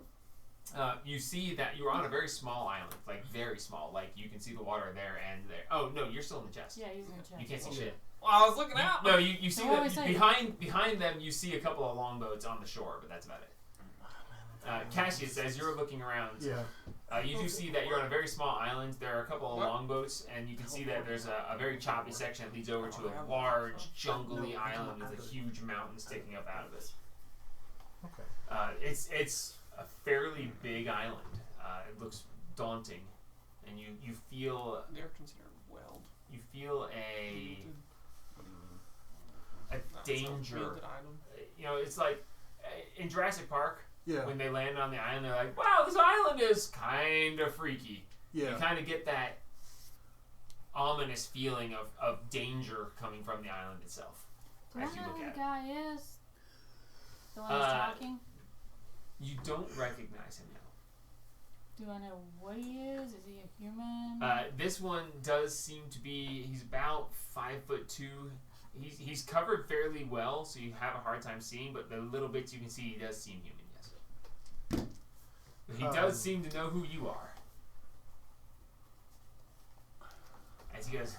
You see that you're on a very small island, like very small. Like you can see the water there and there. Oh no, you're still in the chest. Yeah, he's in the chest. You can't see Oh, shit. Well, I was looking out. No, you see So what that do I say? behind them. You see a couple of longboats on the shore, but that's about it. Cassius, as you're looking around, Yeah. you do see that you're on a very small island. There are a couple of longboats, and you can see that there's a very choppy section that leads over to a large, jungly island with a huge mountain sticking up out of it. Okay. It's a fairly big island. It looks daunting, and you feel They're considered weld. you feel a That's a danger. wielded item. You know, it's like in Jurassic Park. Yeah. When they land on the island, they're like, wow, this island is kind of freaky. Yeah. You kind of get that ominous feeling of danger coming from the island itself Do as I you know look who at the it. guy is? The one who's talking? You don't recognize him now. Do I know what he is? Is he a human? This one does seem to be, he's about 5'2". He's covered fairly well, so you have a hard time seeing, but the little bits you can see, he does seem human, yes. But he does seem to know who you are. As he goes,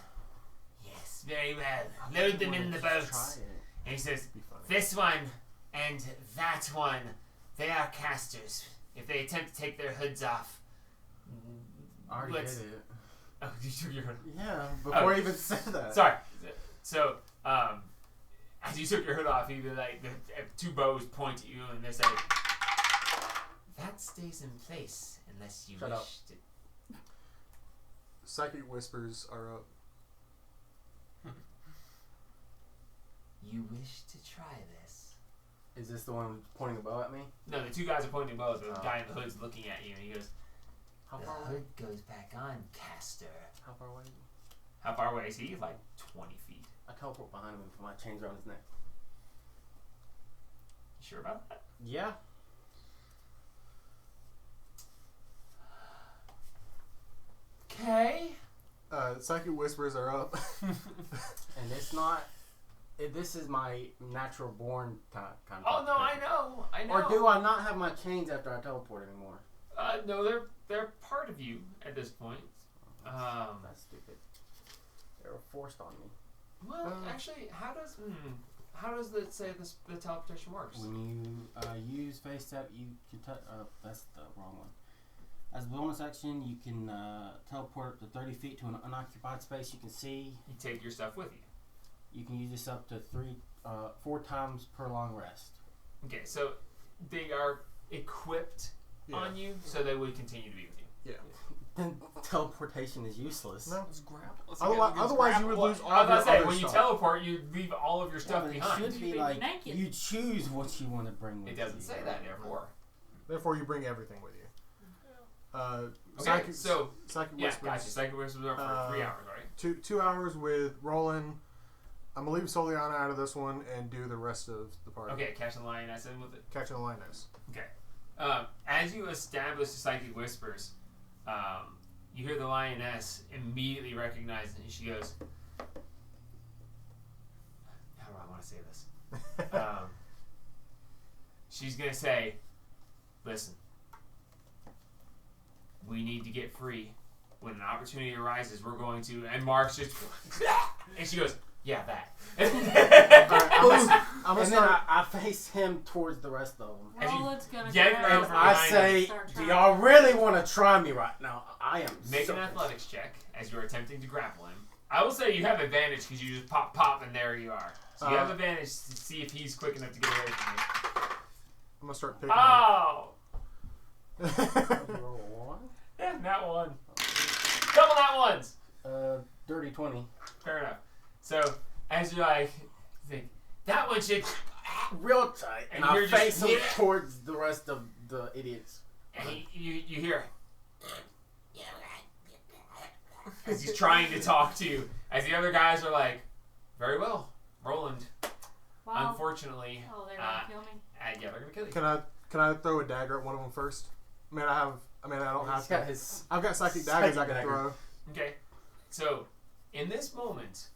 yes, very well. Load them in the boats. And he says, Be funny. this one and that one, they are casters. If they attempt to take their hoods off, I already let's- did it. Oh, you took your hood. Yeah, before I even said that. Sorry. So, as you took your hood off, he like the two bows point at you, and they say, "That stays in place unless you Shut wish up. to." Psychic whispers are up. You wish to try this? Is this the one pointing a bow at me? No, the two guys are pointing bows. The Oh. guy in the hood's looking at you, and he goes, How "The far away? hood goes back on, caster." How far away? How far away is he? Like 20 feet. I teleport behind him and put my chains around his neck. You sure about that? Yeah. Okay. Psychic whispers are up. And it's not. This is my natural born kind of. Oh no, I know. Or do I not have my chains after I teleport anymore? No, they're part of you at this point. That's stupid. They were forced on me. Well, actually, how does the teleportation works? When you use face step, you can that's the wrong one. As a bonus action, you can teleport up to 30 feet to an unoccupied space you can see. You take your stuff with you. You can use this up to 4 times per long rest. Okay, so they are equipped on you, so they would continue to be with you. Yeah. Then teleportation is useless. No. Let's grapple. Let's Otherwise you would lose all I was your about to say, other when you stuff. teleport, you leave all of your stuff Yeah, but behind. It should be You'd be like naked. you choose what you want to bring with It you. doesn't say that, therefore. Therefore, you bring everything with you. Okay, so psychic yeah, whispers. gotcha. Psychic whispers are for 3 hours, right? 2 hours with Roland. I'm gonna leave Soliana out of this one and do the rest of the party. Okay, catching the lioness in with it. Catching the lioness. Okay. As you establish the psychic whispers, you hear the lioness immediately recognize it, and she goes, how do I want to say this? She's going to say, listen, we need to get free. When an opportunity arises, we're going to, and Mark's just, and she goes, yeah, that. I'm gonna And then start. I face him towards the rest of them. As you Roland's gonna yank grab her out him from I behind say, Start do trying. y'all really want to try me right now? I am make so an athletics check as you're attempting to grapple him. I will say you have advantage because you just pop, and there you are. So you have advantage to see if he's quick enough to get away from you. I'm gonna start picking. Oh! Roll one. Yeah, that one. Double that ones! Dirty 20. Fair enough. So, as you like, think, that one should. Real tight. And And I you're face just- him towards the rest of the idiots. And you hear as he's trying to talk to you, as the other guys are like, very well, Roland. Wow. Unfortunately, Oh, they're gonna kill me. yeah, they're gonna kill you. Can I throw a dagger at one of them first? I don't have He's got to. his I've got psychic daggers I can dagger. throw. Okay, so in this moment,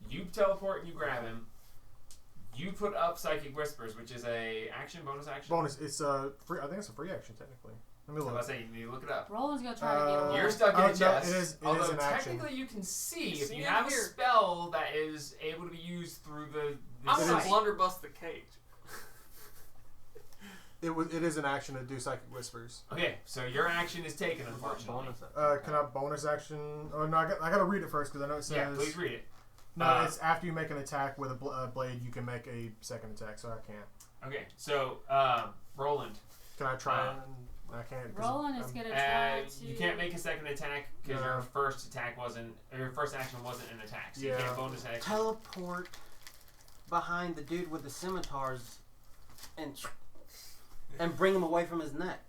you teleport and you grab him. You put up Psychic Whispers, which is a bonus action. Bonus. It's free. I think it's a free action technically. Let me So look. I say you look it up. Roland's gonna try to get away. You're stuck in a no, chest. it is although an action. technically you can see if See you it have a here. spell that is able to be used through the I'm gonna sight. blunderbuss the cage. It is an action to do Psychic Whispers. Okay, so your action is taken, unfortunately. Can I bonus action? Oh no, I gotta read it first because I know it says. Yeah, please read it. No, it's after you make an attack with a blade, you can make a second attack, so I can't. Okay, so Roland. Can I try it? I can't. 'cause Roland is I'm- gonna try to. You can't make a second attack because No. your first action wasn't an attack, so you Yeah. can't bonus action. Teleport behind the dude with the scimitars and bring him away from his neck.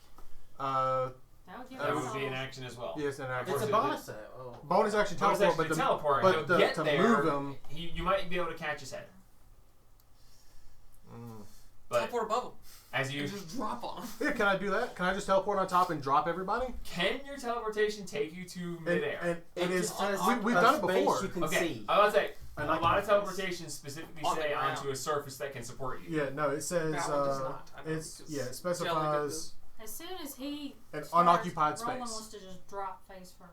That would give That us would be all- an action as well. Yes, and It's a Unfortunately, bonus. Oh. bonus action Bonus teleport, action but to teleport, but he'll the- get to there. move him. You might be able to catch his head, but Teleport above him. as you You just drop on him. Yeah, can I do that? Can I just teleport on top and drop everybody? can your teleportation take you to midair? And it is. says We've a done it space before. You can Okay, see. I was say a And I lot of can- teleportations specifically On the say ground. onto a surface that can support you. Yeah, no, it says That one does not. I know, it's because yeah, it Jelly specifies As soon as he an starts, unoccupied Roland space. wants to just drop face first.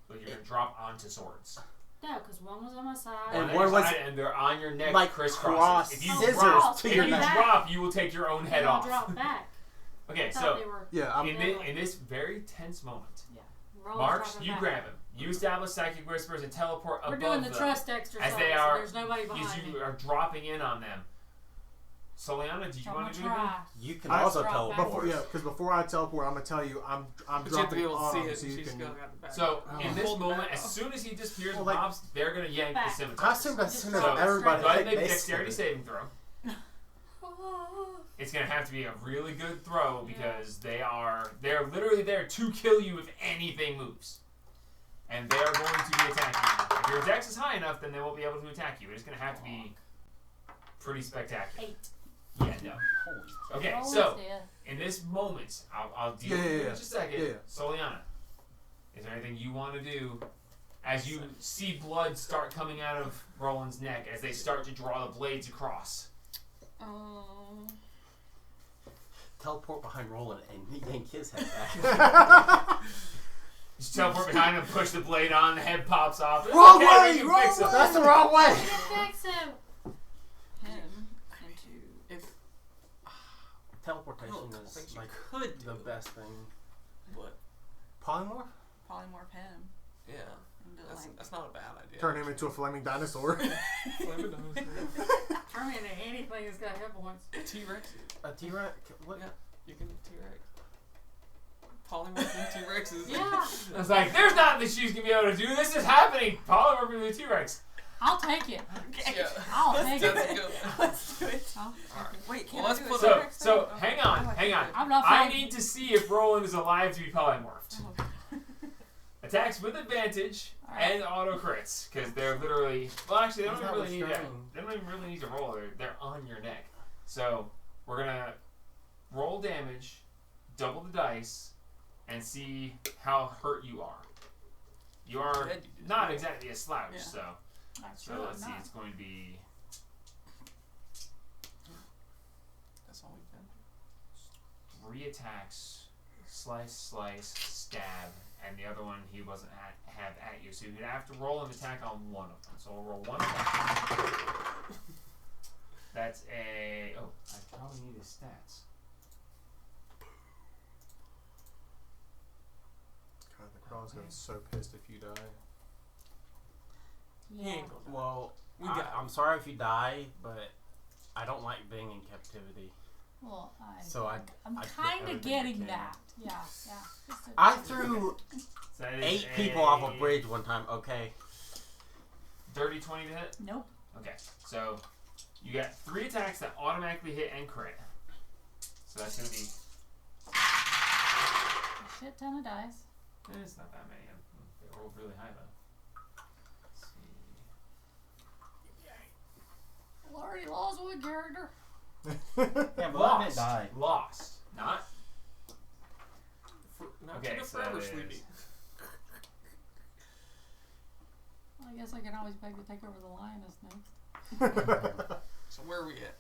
But you're gonna drop onto swords. No, because one was on my side. And on one your was side, and they're on your neck, like crisscrossing. cross If you scissors drop, to if your you neck. drop, you will take your own head I'll off. drop back. Okay, I thought so they were. Yeah, in this very tense moment, Roland's March, dropping you back. grab him. You establish Psychic Whispers and teleport We're above doing the them trust exercise. as they are. There's nobody as behind you me. are dropping in on them. Soliana, did you I'm want gonna to do anything? try. You can I also drop teleport. back. before I teleport, I'm gonna tell you I'm But you have to dropping be able to on see him it. so And you she's can. going out the back. So Oh. in this Hold moment, back. as soon as he disappears Well, with like- pops, they're gonna yank Back. the I scimitar. assumed as soon as So, everybody Go ahead and hit make a base. dexterity saving throw. It's gonna have to be a really good throw because they're literally there to kill you if anything moves. And they are going to be attacking you. If your dex is high enough, then they won't be able to attack you. It's gonna have to be pretty spectacular. 8. Yeah, no. Okay, Roland's so dead. in this moment, I'll deal with Yeah, you yeah, in just a second. yeah. Soliana, is there anything you want to do as you see blood start coming out of Roland's neck as they start to draw the blades across? Teleport behind Roland and yank his head back. Just teleport behind him, push the blade on, the head pops off. It's Wrong okay, way, we can wrong fix it. way. That's the wrong way. Fix him. him into if Teleportation I don't is think you like could do the it, best thing. but Polymorph? Polymorph him yeah, into that's like not a bad idea. Turn him into a flaming dinosaur. Turn me into anything that's got hit points. T-Rex. A T-Rex? What? Yeah, you can T-Rex. Polymorph T-Rexes. Yeah. I was like, there's nothing that she's gonna be able to do. This is happening. Polymorphing the T-Rex. I'll take it. Yeah. I'll take it. That's good. let's do it. I'll Alright. Wait, can Well, I let's do put a So, T-Rex so thing? hang on, Oh, I hang can on. do it. I'm not I fighting. need to see if Roland is alive to be polymorphed. Oh, Attacks with advantage Alright. and auto crits because they're literally. Well, actually, they don't He's even not really need that. restraining. They don't even really need to roll. They're on your neck. So we're gonna roll damage, double the dice, and see how hurt you are. You are Dead, you did. not exactly a slouch, Yeah. so. I'm So sure let's see. not. It's going to be That's all we can do. 3 attacks: slice, slice, stab, and the other one he wasn't have at you. So you'd have to roll an attack on one of them. So we'll roll one attack. That's a. Oh, I probably need his stats. God, the crowd's gonna be so pissed if you die. He ain't gonna die. Well, We got I'm sorry if you die, but I don't like being in captivity. Well, So I'm I did kind of everything I getting can. that. Yeah, yeah. Just a- I threw So that is 8 people off a bridge one time. Okay. Dirty 20 to hit? Nope. Okay, so you got 3 attacks that automatically hit and crit. So that's going to be shit ton of dice. It's not that many. They rolled really high though. Let's see. Well, already lost one character. Yeah, but I didn't die. Lost. Not? Not Okay, to the so forever, it is- sweetie. Well, I guess I can always beg to take over the lioness next. So where are we at?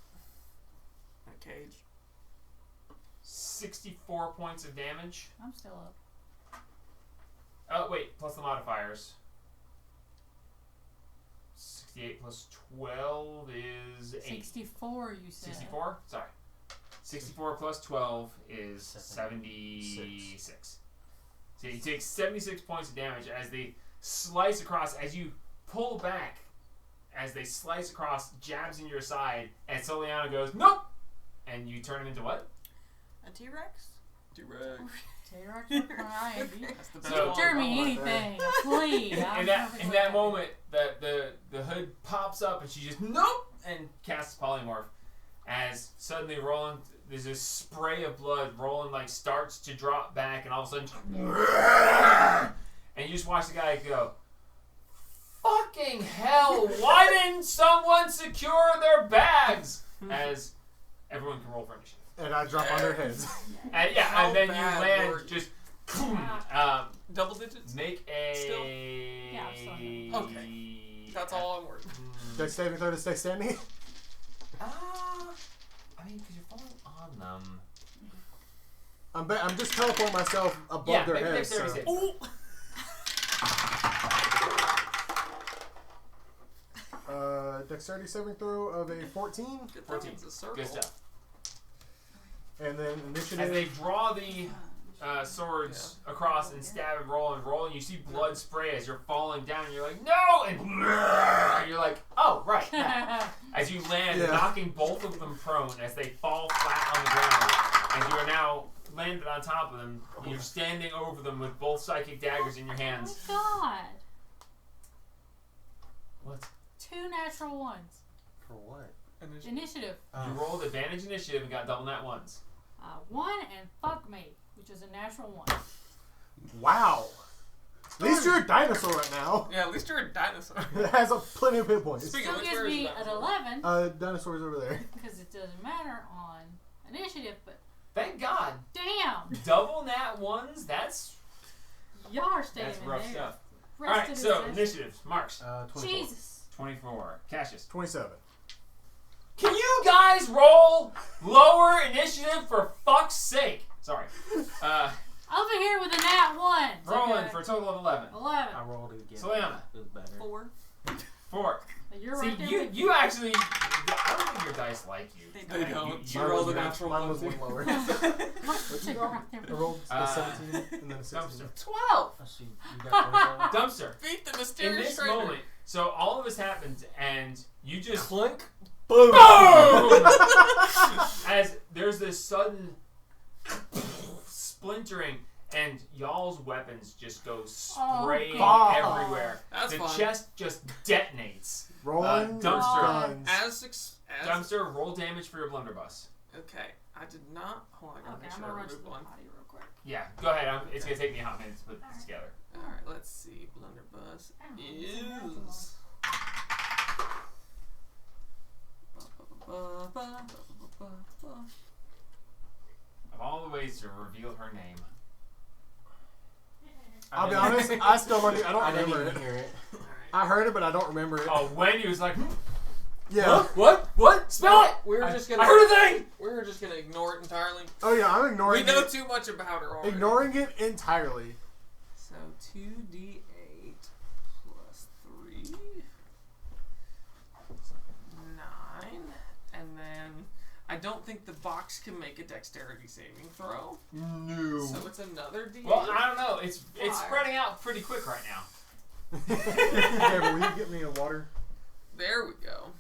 In a cage. 64 points of damage. I'm still up. Oh, wait. Plus the modifiers. 68 plus 12 is 8. 64, you said. 64? Sorry. 64 plus 12 is 76. So you take 76 points of damage as they slice across, as you pull back, as they slice across, jabs in your side, and Soliana goes, nope! And you turn him into what? A T-Rex? T-Rex. T-Rex would cry. That's the best So- one. Turn me I like anything. A flea. In that moment, the hood pops up and she just nope and casts polymorph. As suddenly Roland, there's this spray of blood. Roland like starts to drop back, and all of a sudden, and you just watch the guy go, "Fucking hell! Why didn't someone secure their bags?" As everyone can roll for initiative. And I drop on their heads. And yeah, How and then you bad land were you? just. Double digits? Make Still? a. Yeah, still. Okay. That's all I'm worried. Dex saving throw to stay standing. I mean, because you're falling on them. I'm just teleporting myself above Yeah, their make heads. dexterity So. save. Dexterity saving throw of a 14, Good 14. thing it's a circle. Good stuff. and then As initiative. they draw the swords across and stab and roll, and you see blood spray as you're falling down, and you're like, no! And you're like, oh, right. that. As you land, Yeah. knocking both of them prone as they fall flat on the ground, and you are now landed on top of them. You're standing over them with both psychic daggers in your hands. Oh my god. What? 2 natural ones. For what? Initiative. You rolled advantage initiative and got double nat ones. 1 and fuck me, which is a natural 1. Wow. At least you're a dinosaur right now. Yeah, at least you're a dinosaur. It has plenty of hit points. Speaking Still of which, gives where is me that? an 11 Dinosaurs over there. because it doesn't matter on initiative, but Thank God. damn, Double nat ones? That's y'all are staying rough in there. stuff. Rest Alright, of so this session. initiatives. Marks. 24. Jesus. 24. Cassius. 27. Can you guys roll lower initiative for fuck's sake? Sorry. Over here with a nat 1. Roland for a total of 11. 11. I rolled it again. Soliana. It was better. 4. 4. You're See, right there. you you actually, I don't think your dice like you. They They don't. You You rolled was a one- natural mine was one. one lower. You're right there. I rolled a Uh, 17 and then a 16. Dumpster. 12! Oh, so you got 27? Dumpster. Beat the In mysterious this trader. moment, so all of this happens, and you just Clink. Boom! boom! As there's this sudden splintering, and y'all's weapons just go spraying God. everywhere. That's The fun. chest just detonates. Rolling Dumpster. guns. As Dumpster, roll damage for your blunderbuss. Okay, I did not. Hold on, I gotta Okay, make I'm sure gonna I run to remove the one. potty real quick. Yeah, go ahead. It's gonna take me a hot minute to put this together. Alright, let's see. Blunderbuss is. Of all the ways to reveal her name, I'll be honest, I still don't. I don't I didn't remember even it. hear it. I heard it, but I don't remember it. oh, when he was like, Yeah. what? Spell it! We were I- just gonna. I heard a thing. We were just gonna ignore it entirely. Oh yeah, I'm We ignoring know it. too much about her already. Ignoring it entirely. So 2d8 plus 3. 9. And then I don't think the box can make a dexterity saving throw. No. So it's another d8. Well, I don't know. It's Fire. spreading out pretty quick right now. Gabriel, will you get me a water? There we go.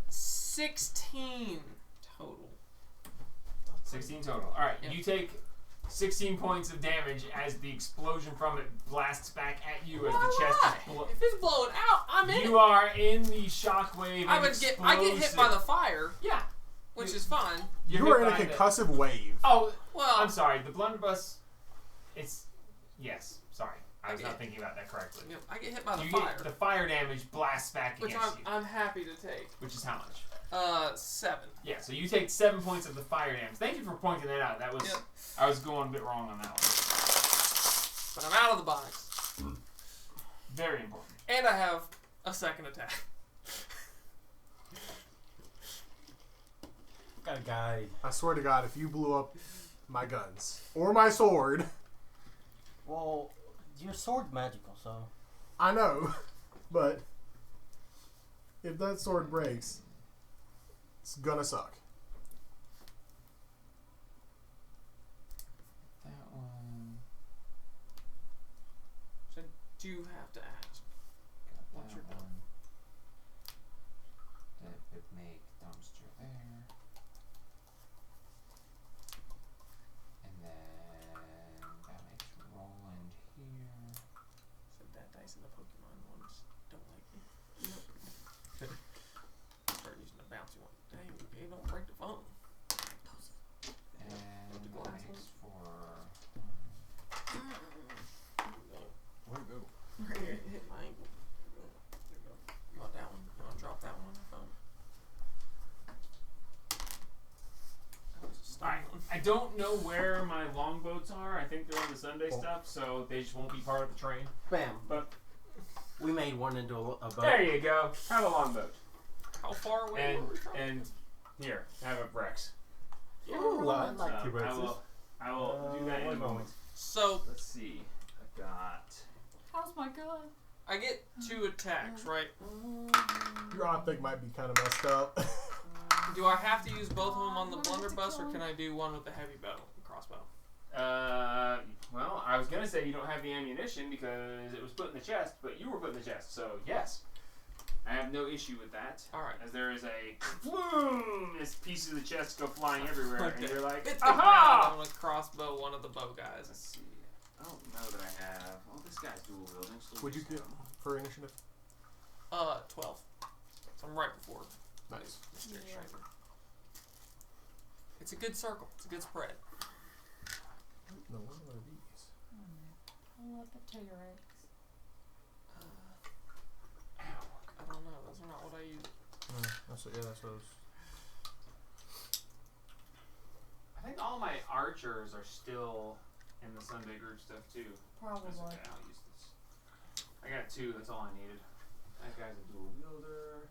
16 total. 16 total. All right, Yep. you take 16 points of damage as the explosion from it blasts back at you as the chest is If it's blowing out, I'm in You it. are in the shockwave. I and get hit by the fire. Yeah. which is fine. You were in a concussive wave. Oh, Well, I'm sorry. The blunderbuss. It's yes. Sorry, I was not thinking about that correctly. you know, I get hit by the You fire, get the fire damage blasts back which against you, I'm happy to take. which is how much? 7. Yeah, so you take 7 points of the fire damage. Thank you for pointing that out. That was Yep. I was going a bit wrong on that one. But I'm out of the box, Very important. and I have a second attack. Got a guy. I swear to God, if you blew up my guns or my sword, Well, your sword's magical, so. I know, but if that sword breaks, it's gonna suck. That one. So do you have to ask? Got Once that you're done. one. That would make dumpster there. And then that makes Roland here. So that dice and the Pokemon ones don't like me. Start using the bouncy one. Dang, you don't break the phone. And the that glass makes for Where'd it go? Hit my ankle. There you go. You want that one? You want to drop that one on your phone? That was a stun Alright, one. I don't know where my longboats are. I think they're on the Sunday stuff, so they just won't be part of the train. Bam. But We made one into a boat. there you go. Have a longboat. How far away were we from? And here, have a Rex. Ooh, I like So T-Rexes. I will do that in a moment. So Let's see. I got. How's my gun? I get 2 attacks, right? Your optic might be kind of messed up. Do I have to use both of them on the blunderbuss, or can I do one with the heavy bow, crossbow? Well, I was gonna say you don't have the ammunition because it was put in the chest, but you were put in the chest, so yes. I have no issue with that. Alright. As there is a boom, this pieces of the chest go flying everywhere, and Okay. you're like, Hit the aha! ground. I'm gonna crossball one of the bow guys. Let's see. I don't know that I have. Well, this guy's dual wielding. So Would you get for initiative? 12. So I'm right before. Nice. Mr. Yeah. Schreiber. It's a good circle. It's a good spread. No, what are these? I love the T-Rex. I don't know. Those are not what I use. That's what, yeah, that's what I was. I think all my archers are still in the Sunday group stuff too. Probably. That's okay, I'll use this. I got 2, that's all I needed. That guy's a dual wielder.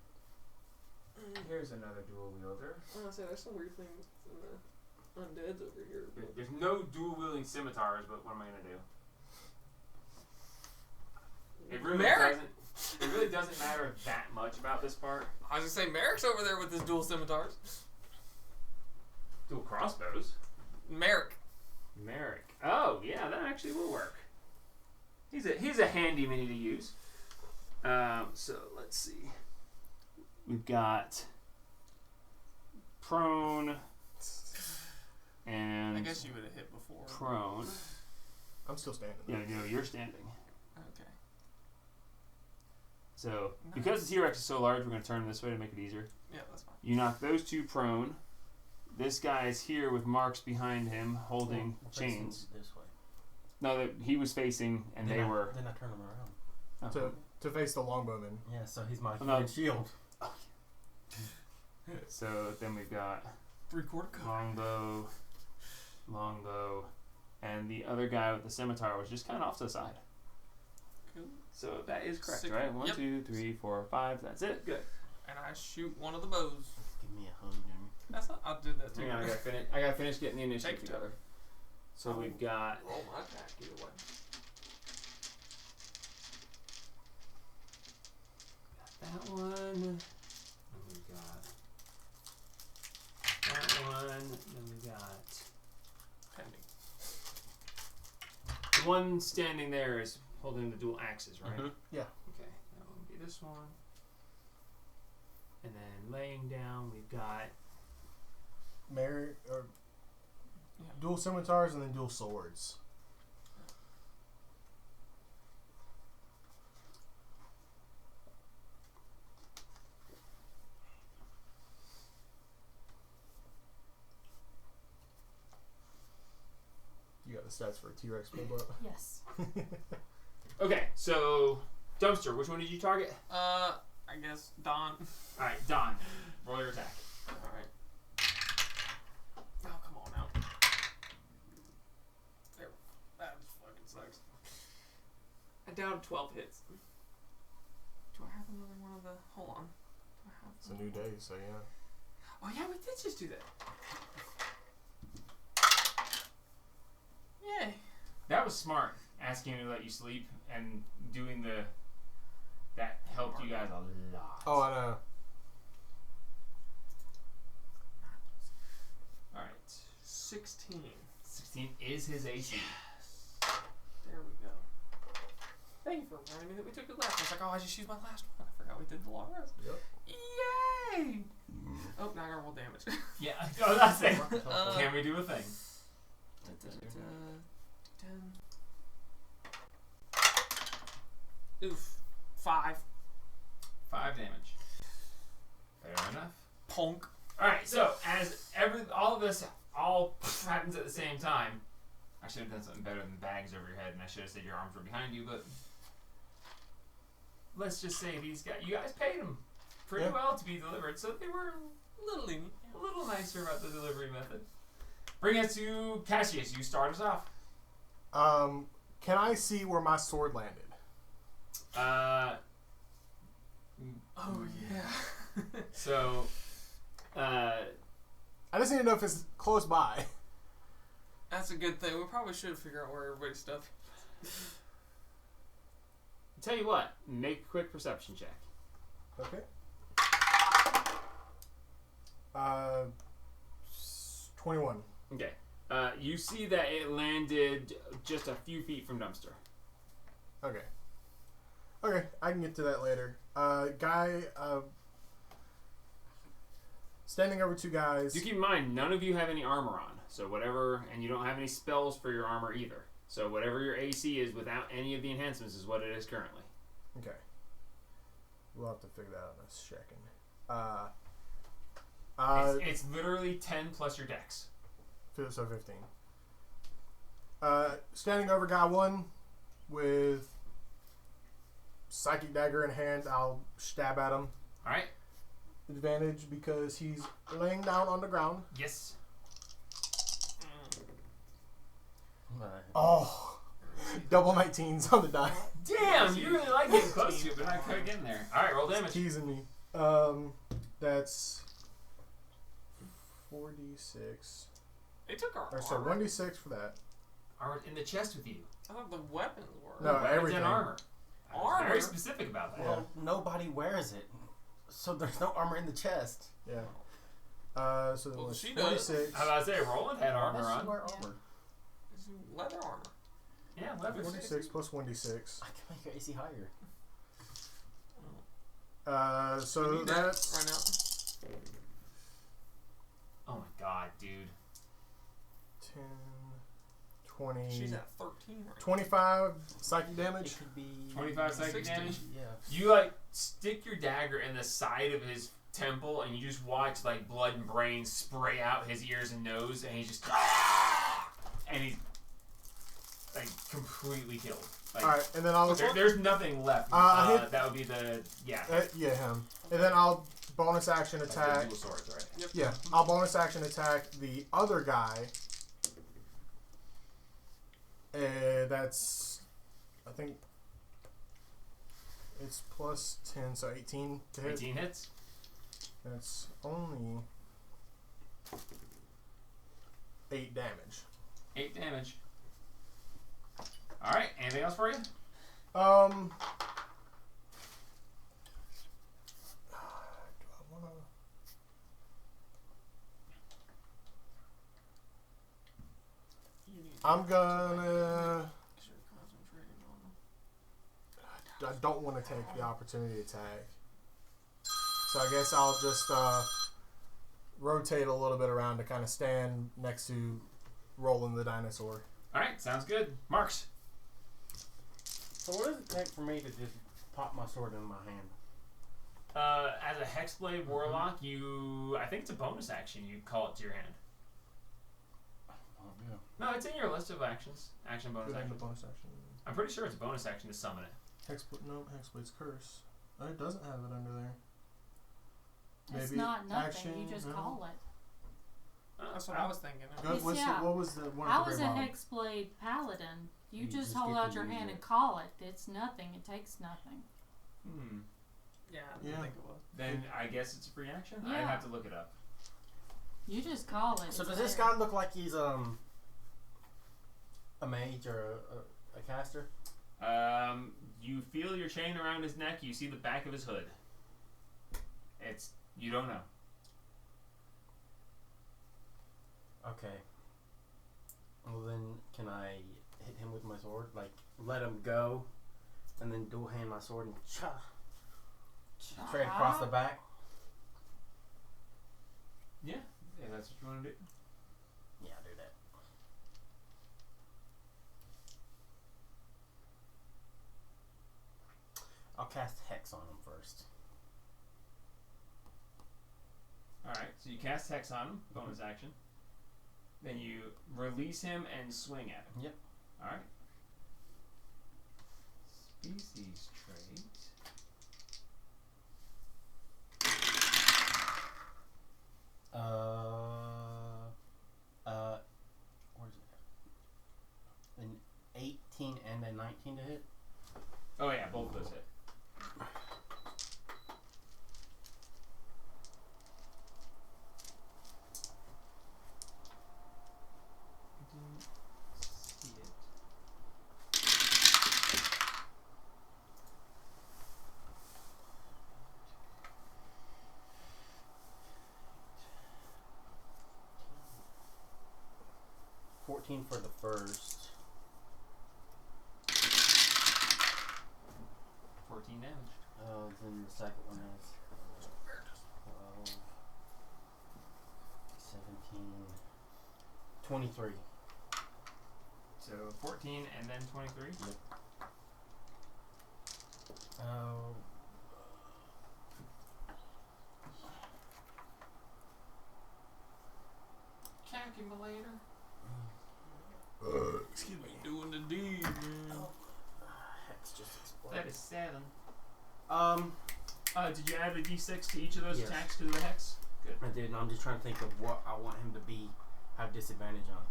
Here's another dual wielder. I was gonna say, there's some weird things in the undeads over here. There's no dual wielding scimitars, but what am I gonna do? It really Merrick! doesn't. It really doesn't matter that much about this part. I was gonna say, Merrick's over there with his dual scimitars. Dual crossbows. Merrick. Merrick. Oh yeah, that actually will work. He's a handy mini to use. So let's see. We've got prone and I guess you would have hit before. prone. I'm still standing. Yeah, no, you're standing. Okay. So because the T-Rex is so large, we're going to turn this way to make it easier. Yeah, that's fine. You knock those 2 prone. This guy is here with marks behind him holding We're facing chains. This way. No, he was facing, and Then they I- were. Then I turn him around. Oh. To face the longbowman. Yeah, so he's my Oh, no. human shield. So then we've got 3/4 cut. longbow, and the other guy with the scimitar was just kind of off to the side. Cool. So that is correct, 6. right? 1, Yep. 2, 3, 4, 5. That's it. Good. And I shoot one of the bows. Give me a hug, Jimmy. That's not. I'll do that too. Hang on, I gotta finish getting the initiative Take your together. So Oh. we've got Roll my attack either way. that one. And we've got that one. Then we got Pending. the one standing there is holding the dual axes, right? Mhm. Yeah. Okay, that one would be this one. And then laying down, we've got Dual scimitars and then dual swords. got the stats for a T-Rex pulled up. Yes. Okay, so Dumpster, which one did you target? I guess Don. Alright, Don. Roll your attack. Alright. Oh, come on now. There. That just fucking sucks. I downed 12 hits. Do I have another one of the... Hold on. Do I have It's a new day, so yeah. Oh, yeah, we did just do that. Yay. That was smart, asking him to let you sleep and doing the... That helped you guys a lot. Oh, I know. Alright. 16. 16 is his AC. There we go. Thank you for reminding me that we took it last. I was like, oh, I just used my last one. I forgot we did the long rest. Yep. Yay! Oh, now I gotta roll damage. Yeah, I was not saying. Can we do a thing? 10. Oof. 5. 5 damage. Fair enough. Punk. Alright, so as all of this all happens at the same time, I should have done something better than bags over your head, and I should have said your arms were behind you, but let's just say you guys paid them pretty well to be delivered, so they were a little nicer about the delivery method. Bring us to Cassius. You start us off. Can I see where my sword landed? Oh, yeah. So, I just need to know if it's close by. That's a good thing. We probably should figure out where everybody's stuff is. tell you what, make a quick perception check. Okay. 21. Okay. You see that it landed just a few feet from Dumpster. Okay. Okay, I can get to that later. Standing over two guys. Do keep in mind, none of you have any armor on. So whatever, and you don't have any spells for your armor either. So whatever your AC is without any of the enhancements is what it is currently. Okay. We'll have to figure that out in a second. It's literally 10 plus your dex. So 15. Standing over guy one with psychic dagger in hand, I'll stab at him. Alright. Advantage because he's laying down on the ground. Yes. Oh. Double 19s on the die. Damn, you really like getting close to it, but not quite getting there. Alright, roll damage. Teasing me. That's 4d6. They took our Or so armor. 1d6 for that. Armor in the chest with you. I thought the weapons were. No, Weapons everything. and armor. I was Armor? very specific about that. Well, nobody wears it, so there's no armor in the chest. Yeah. So then Well, was she does. 46. How about I say, Roland had armor Unless you on. wear armor. It's leather armor. Yeah, leather. 46 plus 1d6. I can make your AC higher. So We need that that's right now. Oh my god, dude. 10, 20, She's at 13 right 25 psychic damage. It could be 25 psychic 60. damage? Yeah. You like stick your dagger in the side of his temple, and you just watch like blood and brains spray out his ears and nose, and he's just and he's like completely killed. Like, All right, and then I'll there's nothing left. That would be the yeah him, and then I'll bonus action That's attack. the dual swords, right? Yep. Yeah, I'll bonus action attack the other guy. That's, I think, it's plus 10, so 18 to hit. 18 hits. That's only 8 damage. 8 damage. All right. Anything else for you? Do I wanna? You need I'm gonna. because you're concentrating on them. I don't want to take the opportunity attack. So I guess I'll just rotate a little bit around to kind of stand next to Roland the dinosaur. All right. Sounds good. Marks. So what does it take for me to just pop my sword in my hand? As a Hexblade Warlock, I think it's a bonus action. You call it to your hand. Yeah. No, it's in your list of actions. Action bonus Put it in action. the bonus action. I'm pretty sure it's a bonus action to summon it. Hexblade's curse. Oh, it doesn't have it under there. It's Maybe not nothing. action, You just no. call it. That's what I was thinking. Go- It's- what's yeah. what was the one I at the was very a bottom? Hexblade Paladin. You You just just hold get out to your use hand it. and call it. It's nothing. It takes nothing. Yeah, I didn't Yeah. think it was. Then I guess it's a free action. I Yeah. have to look it up. You just call it. So It's does this there. guy look like he's a mage or a caster? You feel your chain around his neck. You see the back of his hood. You don't know. Okay. Well then, can I hit him with my sword? Like, let him go, and then dual hand my sword and straight across the back? Yeah, if that's what you want to do. Yeah, I'll do that. I'll cast Hex on him first. Alright, so you cast Hex on him, bonus action. Then you release him and swing at him. Yep. Alright. Species trait. Where's it? An 18 and a 19 to hit? Oh yeah, both of those hit. See it. For the first. 14 damage. Then the second one is 12, 17, 23. So 14 and then 23. Oh. Calculator. Excuse me. Doing the deed, man. Hex just exploded. That is 7. Did you add a d6 to each of those Yes. attacks to the hex? Good. I did, and I'm just trying to think of what I want him to have disadvantage on.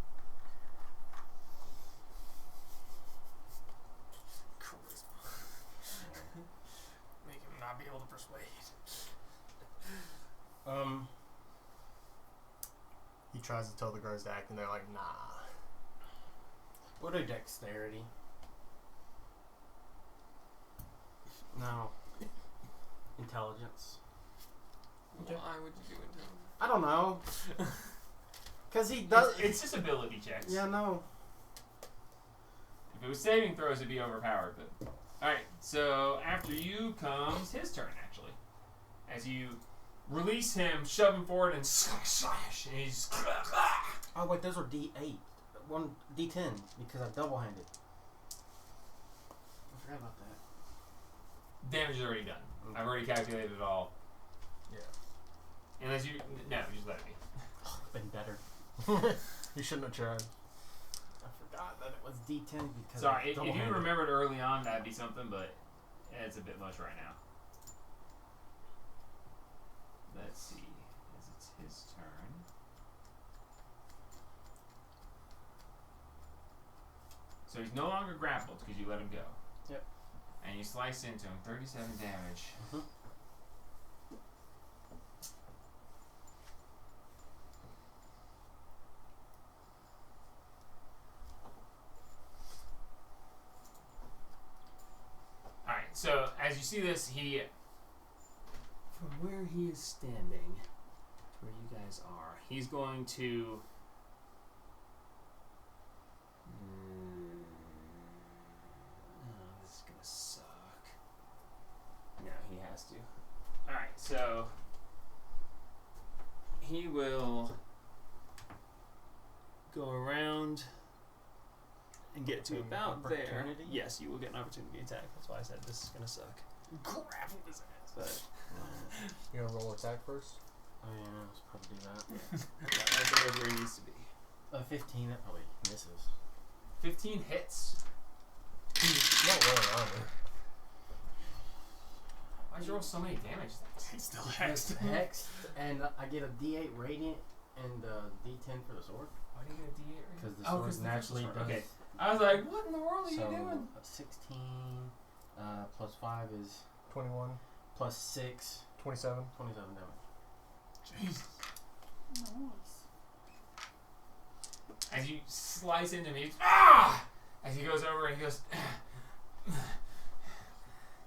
Make him not be able to persuade. He tries to tell the guards to act, and they're like, nah. What a dexterity. No. Intelligence. Okay. Why would you do intelligence? I don't know. Because he does. It's just ability checks. Yeah, no. If it was saving throws, it'd be overpowered. But alright, so after you comes his turn, actually. As you release him, shove him forward, and slash, and he's... Oh, wait, those are D8. One D10, because I double-handed. I forgot about that. Damage is already done. I've already calculated it all. Yeah. Unless you... No, just let it be. Been better. You shouldn't have tried. I forgot that it was D10 because Sorry, if you double-handed. remembered early on, that'd be something, but it's a bit much right now. Let's see. As it's his turn. So he's no longer grappled because you let him go. Yep. And you slice into him. 37 damage. Mhm. Alright, so as you see this, from where he is standing, to where you guys are, he's going to... Oh, this is gonna suck. No, he has to. Alright, so... He will go around and get to An about there. opportunity? Yes, you will get an opportunity attack. That's why I said this is gonna suck. Grapple his ass. But You gonna roll attack first? Oh, yeah, let's probably do that. right there is where he needs to be. 15, that probably misses. 15 hits. Not wearing armor. Why'd you roll so many damage dice? He's still It's hexed. hexed, and I get a D8 radiant and a D10 for the sword. Why do you get a D8? Because the Oh, sword 'cause the naturally sword, does. okay. I was like, what in the world are So, you doing? 16 plus 5 is 21, plus 6, 27. 27 damage. Jesus. Nice. As you slice into me, ah! As he goes over and he goes,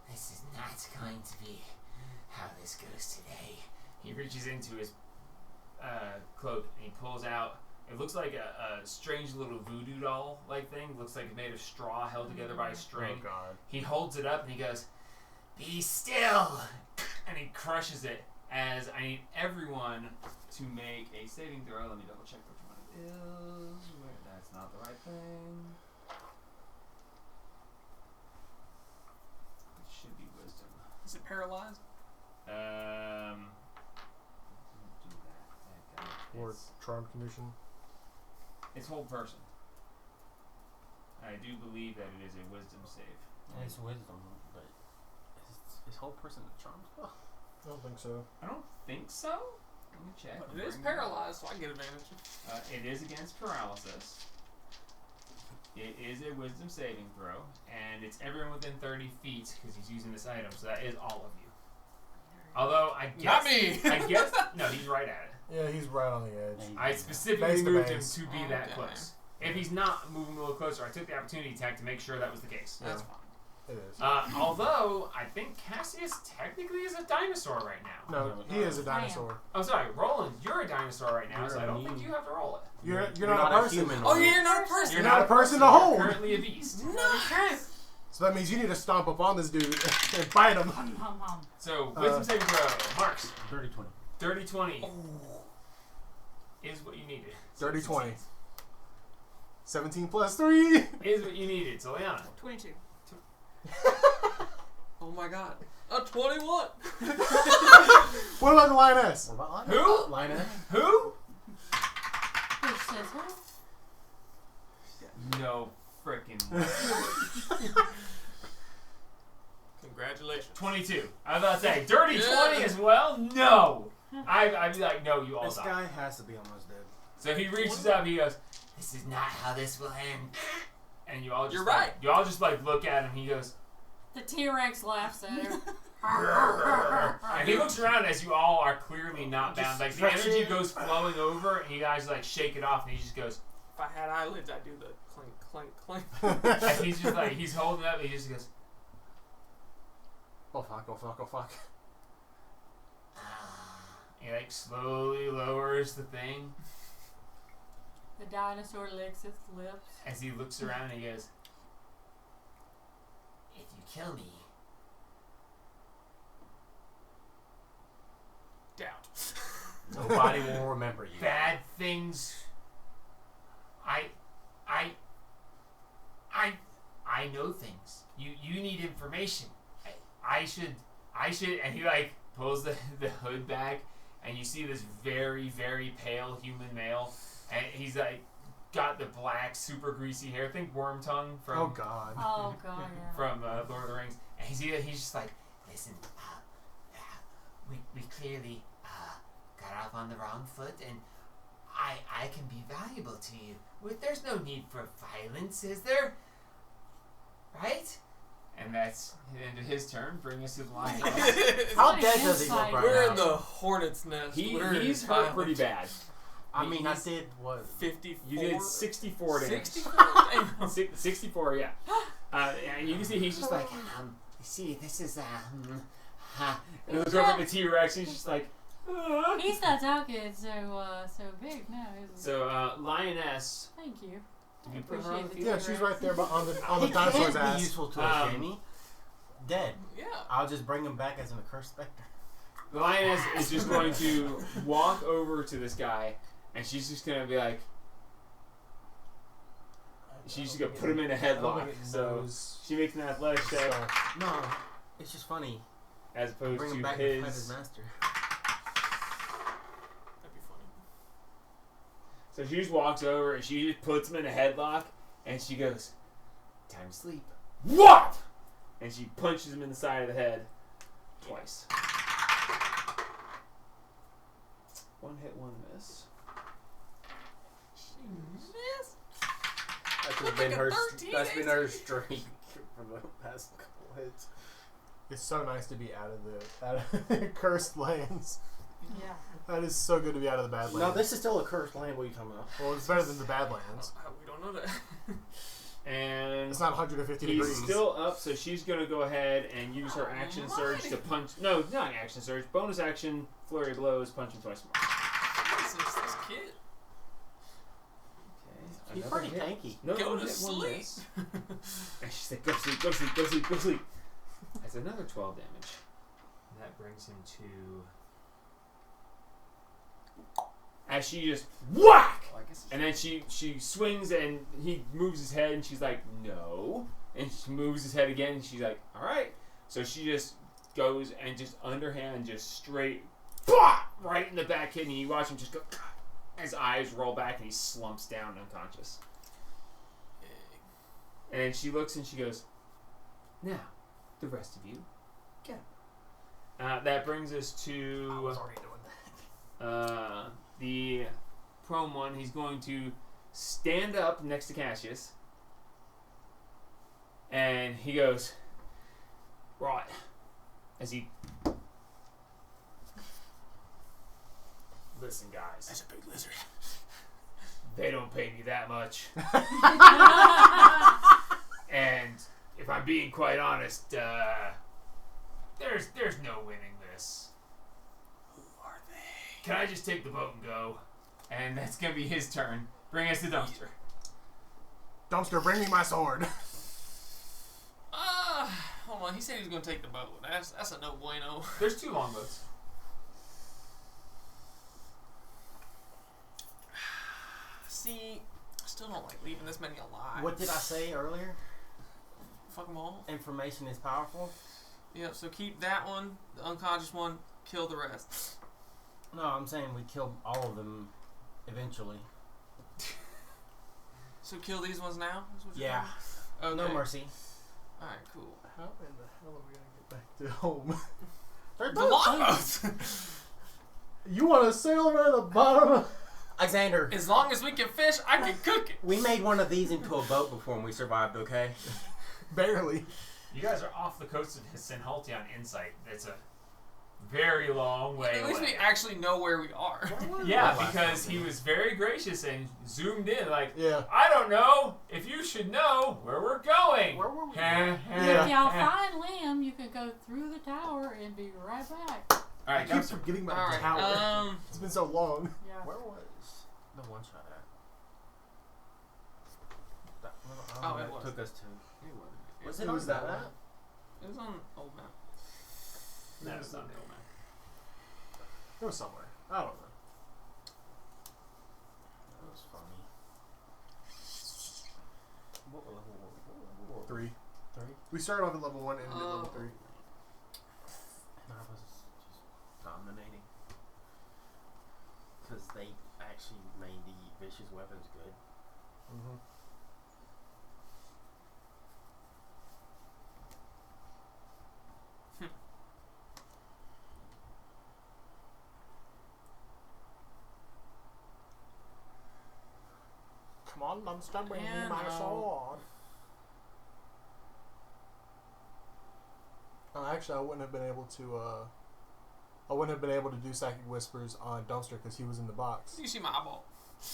this is not going to be how this goes today. He reaches into his cloak and he pulls out, it looks like a strange little voodoo doll like thing. Looks like it's made of straw held together by a string. Oh god. He holds it up and he goes, be still! And he crushes it as I need everyone to make a saving throw. Let me double check which one it is. That's not the right thing. It should be wisdom. Is it paralyzed? Don't do that. Or It's, charm condition. it's whole person. I do believe that it is a wisdom save. And it's wisdom, but is whole person a charm spell? I don't think so. I don't think so. Let me check. But it is paralyzed, so I get advantage. It is against paralysis. It is a wisdom saving throw, and it's everyone within 30 feet because he's using this item, so that is all of you. Although I guess Not me. I guess no, he's right at it. Yeah, he's right on the edge. I specifically Base to moved him base. to be that Okay. close. If he's not moving a little closer, I took the opportunity attack to make sure that was the case. That's fine. It is. Although I think Cassius technically is a dinosaur right now. No, he is a dinosaur. Oh, sorry, Roland, you're a dinosaur right now, You're so I don't think immune. you have to roll it. You're not a person. human. Oh, you're not a person. You're not a person to You're hold. currently a beast. Nice. So that means you need to stomp up on this dude and bite him. Hum, hum, hum. So wisdom saving throw, marks. 30-20. 30-20 is what you needed. 30-20. 17 plus 3. Is what you needed. So Leanna. 22. Oh my god. A 21. What about the lioness? What about Lioness? Who? Lioness. Who? Which says who? No freaking. Congratulations. 22. I was about to say dirty Yeah. 20 as well. No. I'd be like, no, you all This die. guy has to be almost dead. So he reaches up. He goes, "This is not how this will end." And you all just You're like, right. You all just like look at him. He goes, The T-Rex laughs at him. and he looks around as you all are clearly not bound. Like the stretch energy it. goes flowing over, and you guys like shake it off, and he just goes. If I had eyelids, I'd do the clink, clink, clink. And he's just like he's holding up. And he just goes. Oh fuck, oh fuck, oh fuck. He like slowly lowers the thing The dinosaur licks its lips. as he looks around and he goes, "If you kill me, Doubt. Nobody will remember you. bad things. I know things. You need information. I should, and he like pulls the hood back, and you see this very, very pale human male, and he's like got the black, super greasy hair. Think Worm Tongue from Oh god. Oh god, yeah. from Lord of the Rings, and he's just like, listen, we clearly got off on the wrong foot, and I can be valuable to you. There's no need for violence, is there? Right? And that's the end of his turn. Bring us to the line. How What dead an does he look insight. right We're now? in the hornet's nest. We're he's in hurt pretty bad. I mean, I he's- did what? 54. You did 64 damage. 64. Damn. 64, yeah. And you can see he's just like, see, this is and he looks over at the T-Rex, and he's just like, He's not talking so big now, is he? So, Lioness, Thank you. did you I put her on the appreciate Yeah, the she's right there but on the He dinosaur's can't ass. be useful to us, Um, Jamie. Dead. Yeah. I'll just bring him back as an accursed specter. The Lioness is just going to walk over to this guy, and she's just going to be like, she's just going to put him in a headlock. So, she makes an athletics check No, it's just funny. as opposed Bring him to back and fight his his. master. That'd be funny. So she just walks over and she just puts him in a headlock and she goes, "Time to sleep." What? And she punches him in the side of the head twice. One hit, one miss. She missed. That's Look been like a her. 13 That's been her AC. streak for the past couple hits. It's so nice to be out of the cursed lands. Yeah. That is so good to be out of the Badlands. No, this is still a cursed land. What are you talking about? Well, it's better than the Badlands. We don't know that. And It's not 150 he's degrees. still up, so she's going to go ahead and use her action surge to punch. No, not action surge. Bonus action, flurry of blows, punch him twice more. This kid. Okay. He's another pretty hit. tanky. No, Go one to hit, one sleep. miss. And she's like, "Go sleep, go sleep, go sleep, go sleep." That's another 12 damage. And that brings him to. As she just whack! Well, I guess And then she swings and he moves his head and she's like, "No." And she moves his head again and she's like, "All right." So she just goes and just underhand, just straight, right in the back hit. And you watch him just go, his eyes roll back and he slumps down unconscious. And then she looks and she goes, "Now, the rest of you, get up." That brings us to I was already doing that. the prone one. He's going to stand up next to Cassius. And he goes, "Right." As he... "Listen, guys. That's a big lizard. They don't pay me that much. And if I'm being quite honest, there's no winning this. Who are they? Can I just take the boat and go?" And that's going to be his turn. Bring us the dumpster. Dumpster, bring me my sword. Hold on. He said he was going to take the boat. That's a no bueno. There's 2 longboats. See, I still don't like leaving this many alive. What did I say earlier? Fuck them all. Information is powerful. Yeah. So keep that one, the unconscious one. Kill the rest. No, I'm saying we kill all of them eventually. So kill these ones now. That's what you're Yeah. doing? No Okay. mercy. All right. Cool. How in the hell are we going to get back to home? They're The longboats. You want to sail around the bottom of... Alexander, As long as we can fish, I can cook it. we made one of these into a boat before and we survived, okay? Barely. You guys are off the coast of Sinhalti on Insight. It's a very long way At least away. we actually know where we are. Yeah, Last because time, he yeah. was very gracious and zoomed in like, Yeah. "I don't know if you should know where we're going." Where were we? Yeah. If y'all find Liam, you can go through the tower and be right back. All I right, keep dumpster. forgetting my All right. tower. It's been so long. Yeah. Where was the one shot at? That, Oh, it it was. took us to. It wasn't. Was It it was on that that one. map? It was on old map. No, it's not the old man. It was somewhere. I don't know. That was funny. What level were we? 3. 3? We started off at level 1 and ended at level 3. And I was just dominating. Because they actually made the vicious weapons good. Mm-hmm. Come on, dumpster, bring me Yeah, my no. sword. Actually, I wouldn't have been able to do psychic whispers on dumpster because he was in the box. You see my eyeball.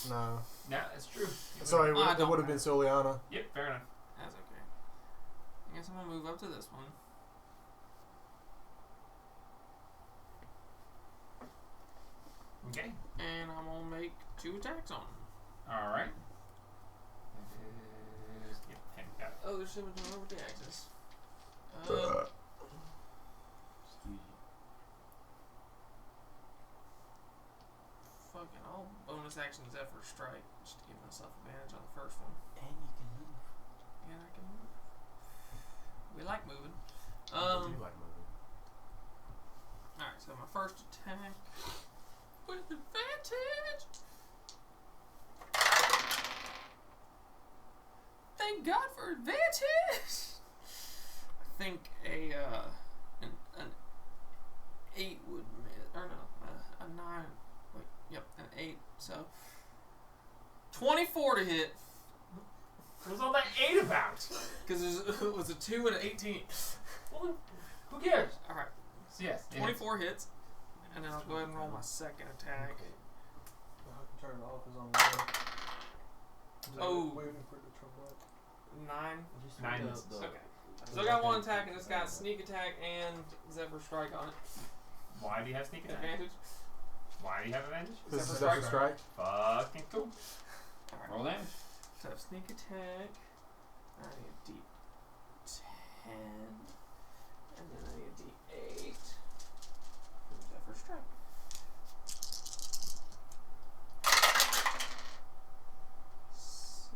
No, No, that's true. sorry, it I would don't have been Soliana. Yep, fair enough. That's okay. I guess I'm gonna move up to this one. Okay. And I'm gonna make 2 attacks on him. All right. Yep, hang it out. Oh, there's so much more with the axes. Excuse you. Fucking all bonus actions effort strike. Just to give myself advantage on the first one. And you can move. And I can move. We like moving. I do like moving. Alright, so my first attack with advantage. God for advantage. I think an 8 would miss, or no, a 9. Wait, yep, an 8. So 24 to hit. What was all that 8 about? Because it was a 2 and an 18. Well, who cares? All right, So yes, 24 hits, and then I'll go ahead and roll my second attack. I can turn it off as on. Oh. Waiting for it to turn up. 9. 9 misses. Okay. So I got 1 attack, and it's got sneak attack and Zephyr Strike on it. Why do you have sneak attack? Advantage. Why do you have advantage? This is Zephyr Zephyr Strike. Fucking cool. Alright. Roll damage. So I have sneak attack. I need a D10. And then I need a D8. For Zephyr Strike. 6,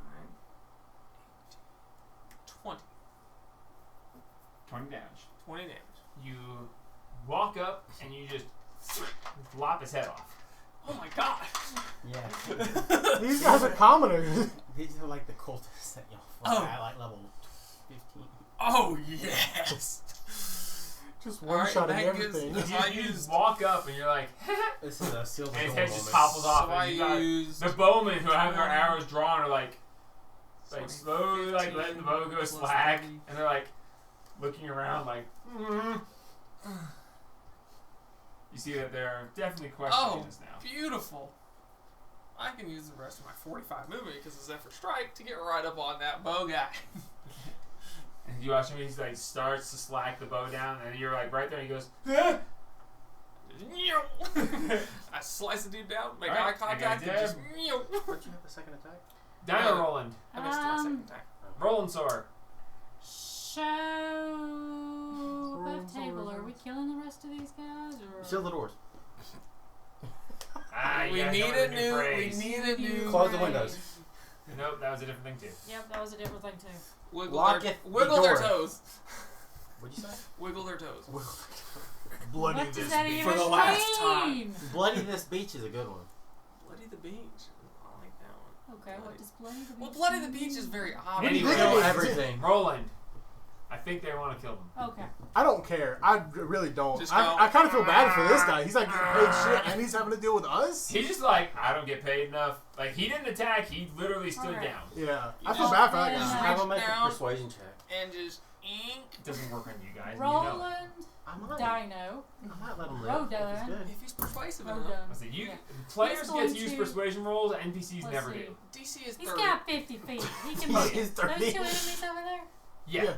9, 8, 20. 20 damage. 20 damage. You walk up and you just lop his head off. Oh my god! Yeah. These guys are commoners. These are like the cultists that y'all Oh. fought at like level 15. Oh yes! Just All one right, shot of that gives- everything. So I You used- just walk up and you're like, This is a seal the and his door head just moment. topples off. So And I you got used the bowmen who have their arrows drawn are like 20, slowly like 15 letting the bow go plus slack, 30. and they're like looking around like. You see that they're definitely questioning Oh, us now. beautiful! I can use the rest of my 45 movement because of Zephyr Strike to get right up on that bow guy. And you watch him, he's like starts to slack the bow down, and you're like right there, and he goes, "Ah!" I slice the dude down, make Alright, eye contact, I and got just. Where'd you have the second attack? Dino Roland. I missed my second attack. Roland Sore. So, above table, are we killing the rest of these guys? Or? Seal the doors. Ah, We yeah, need no, a new new. We phrase. need a new. Close the windows. Nope, that was a different thing too. Yep, that was a different thing too. Wiggle Lock their, it the wiggle their door. toes. What'd you say? Wiggle their toes. Bloody What does this that beast. even For the last time. mean? Bloody this beach is a good one. Bloody the beach. I like that one. Okay, what does bloody the beach Well, Bloody the mean? beach is very obvious. Anyway, Kill everything. Roland. I think they want to kill him. Okay. I don't care. I really don't. Just go, I kind of feel bad for this guy. He's like getting paid shit, and he's having to deal with us. He's just like, I don't get paid enough. Like, he didn't attack, he literally stood Alright. down. Yeah, You I feel just- bad for that Yeah. guy. Have him make down. a persuasion check. And just ink. It doesn't work on you guys. and you know it. Roland, I might. Dino, I might let him live. Rodon. If he's good. If he's persuasive enough. Rodon. I said, you Yeah. players He's get going to use to- persuasion rolls, NPCs Let's never see. do. DC is He's 30. got 50 feet. He can He's make it. 30. Those two enemies over there? Yeah, Yeah.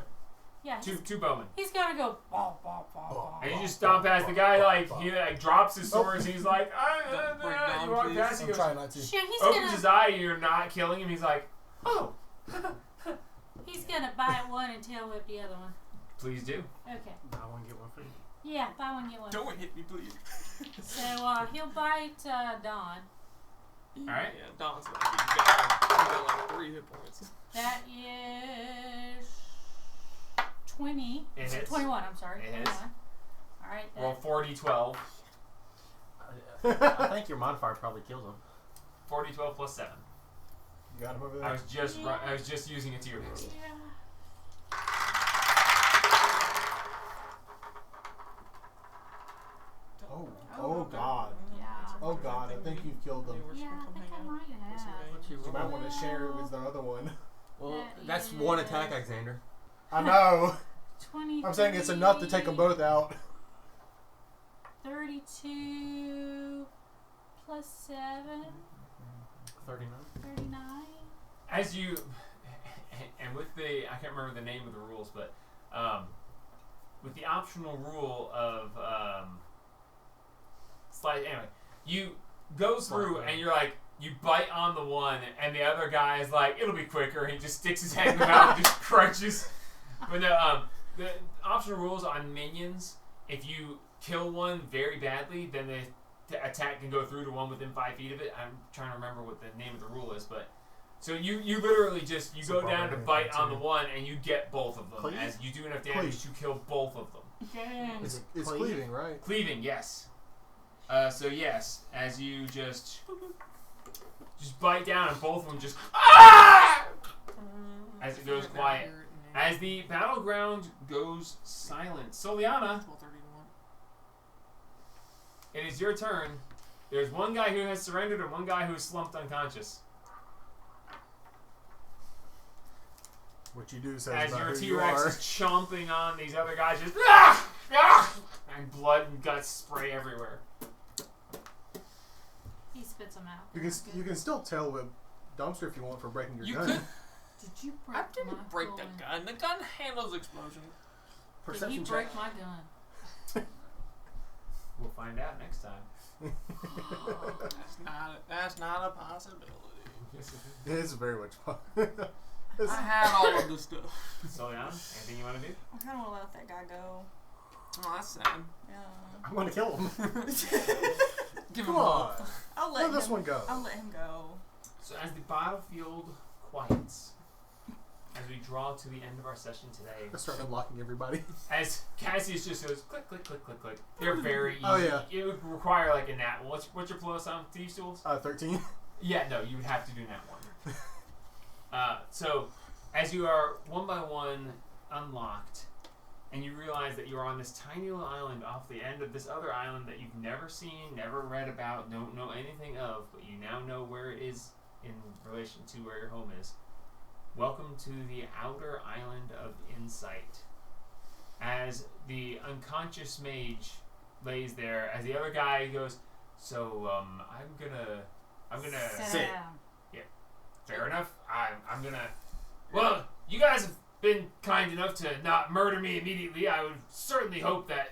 Yeah, two bowmen. he's gonna go. Bah, bah, bah, bah, And you bah. just stomp past the guy, like, he like drops his swords, and he's like, Don't break down, you walk please. past, he I'm goes, trying not to. Shit, he's opens gonna. his eye, you're not killing him, he's like, oh, He's gonna bite one and tail whip the other one. please do. Okay. Buy one, get one free. Yeah, buy one get one. Don't hit me, please. So he'll bite Don. Alright. Yeah, Don's gonna be got like 3 hit points. That is 20. It hits. 21. I'm sorry. It hits. 21. All right. Roll 40-12. I think your modifier probably kills him. 40-12 plus 7. You got him over I there. was just using it to your list. Yeah. Oh God. Yeah. Oh God. I think you've killed them. Yeah, I think I might have. You might want to share it with the other one. Well, That that's is- one attack, Alexander. I know. 23. I'm saying it's enough to take them both out. 32 plus 7. 39. 39. As you, and with the, I can't remember the name of the rules, but with the optional rule of slide, anyway, you go through and you're like, you bite on the one, and the other guy is like, it'll be quicker, and he just sticks his head in the mouth and just crunches. But no, the optional rules on minions, if you kill one very badly, then the attack can go through to one within 5 feet of it. I'm trying to remember what the name of the rule is, but so you literally just It's go a down to barbarian bite thing, on too. the one, and you get both of them Cleave? as you do enough damage to kill both of them. Dang. Is it It's cleave? cleaving, right? Cleaving, yes. So yes, as you just just bite down, and both of them just as it goes quiet. As the battleground goes silent. Soliana, 12:31. it is your turn. There's one guy who has surrendered and one guy who is slumped unconscious. What you do says As about your who you T-Rex are. is chomping on these other guys, just and blood and guts spray everywhere. He spits them out. You can still tell with Dumpster if you want for breaking your You gun. could. Did you break I my didn't break the gun? gun. The gun handles explosion. Did he Perception break check. my gun? We'll find out next time. That's not a possibility. It is very much fun. I had all of the stuff. Soliana, anything you want to do? I kind of want to let that guy go. Oh, that's sad. Yeah. I'm gonna kill him. Give Come him on. I'll Let this one go. I'll let him go. So as the battlefield quiets, as we draw to the end of our session today, Let's start unlocking everybody. as Cassius just goes click, click, click, click, click. They're very easy. Oh, yeah. It would require like a nat. What's your plus on Thieves' Tools? 13. Yeah, no, you would have to do nat 1. So as you are one by one unlocked, and you realize that you're on this tiny little island off the end of this other island that you've never seen, never read about, don't know anything of, but you now know where it is in relation to where your home is. Welcome to the outer island of Insight. As the unconscious mage lays there, as the other guy goes, so I'm gonna Sit down. fair enough. I'm gonna. Well, you guys have been kind enough to not murder me immediately. I would certainly hope that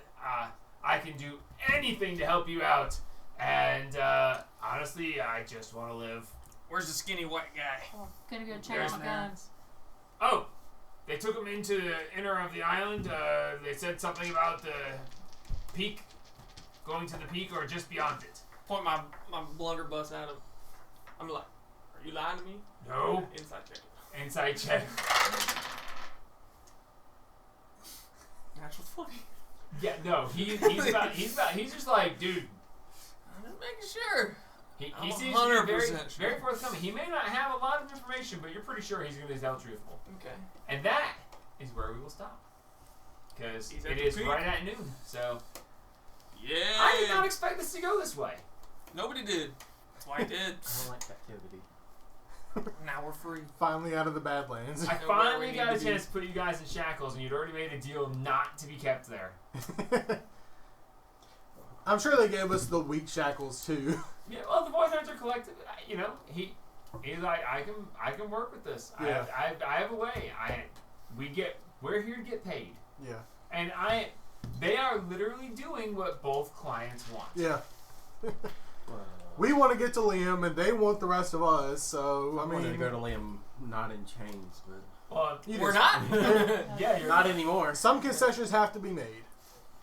I can do anything to help you out. And honestly, I just want to live. Where's the skinny white guy? Oh, gonna go check There's my guns. Oh, they took him into the inner of the island. They said something about the peak, going to the peak or just beyond it. Point my blunderbuss at him. I'm like, are you lying to me? No. Inside check. Inside check. Natural 20. Yeah, no. He's just like, dude. I'm just making sure. He I'm seems to be very, 100% sure. very forthcoming. He may not have a lot of information, but you're pretty sure he's going to tell truthful. Okay. And that is where we will stop. Because He's at it the is peak. right at noon. So Yeah. I did not expect this to go this way. Nobody did. That's why I did. I don't like captivity. Now we're free. Finally out of the Badlands. I know where finally we got need a to chance to put you guys in shackles, and you'd already made a deal not to be kept there. I'm sure they gave us the weak shackles too. Yeah, well, the Voice Hunter Collective, you know, he's like, I can work with this. Yeah. I have a way. We're here to get paid, Yeah. and they are literally doing what both clients want. Yeah. We want to get to Liam, and they want the rest of us. So I I wanted to mean, go to Liam, not in chains, but Well, We're not. yeah, you're not anymore. some concessions have to be made.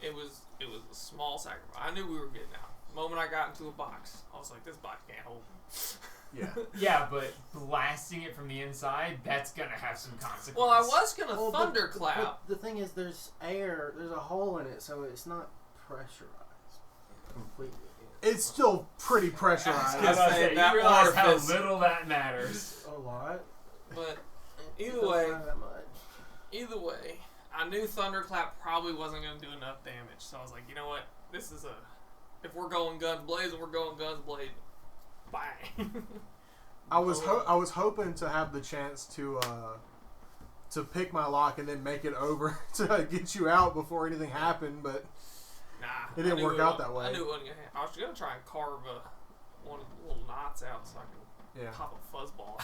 It was a small sacrifice. I knew we were getting out. The moment I got into a box, I was like, this box can't hold me. Yeah. Yeah, but blasting it from the inside, that's gonna have some consequences. Well, I was gonna Well, thunderclap. But the thing is, there's air. There's a hole in it, so it's not pressurized completely. It's still pretty I was pressurized. gonna say, Say, that you realize how orifice. little that matters. A lot. But either Don't way, matter that much. either way, I knew thunderclap probably wasn't gonna do enough damage. So I was like, you know what? This is if we're going guns blazing, we're going guns blazing. Bang. I was hoping to have the chance to pick my lock and then make it over to get you out before anything happened, but Nah, It didn't I knew work out that way. I knew it wasn't gonna happen. I was gonna try and carve one of the little knots out so I can yeah, pop a fuzzball.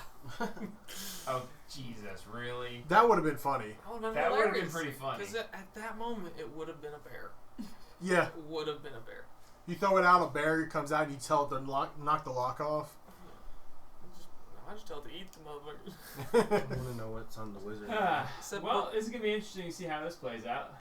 Oh, Jesus, really? that would have been funny. That would have been pretty funny. Because at that moment, it would have been a bear. Yeah, It would have been a bear. you throw it out, a barrier comes out, and you tell it to knock the lock off. I just tell it to eat the motherfuckers. I want to know what's on the wizard. Ah, Except well, it's gonna be interesting to see how this plays out.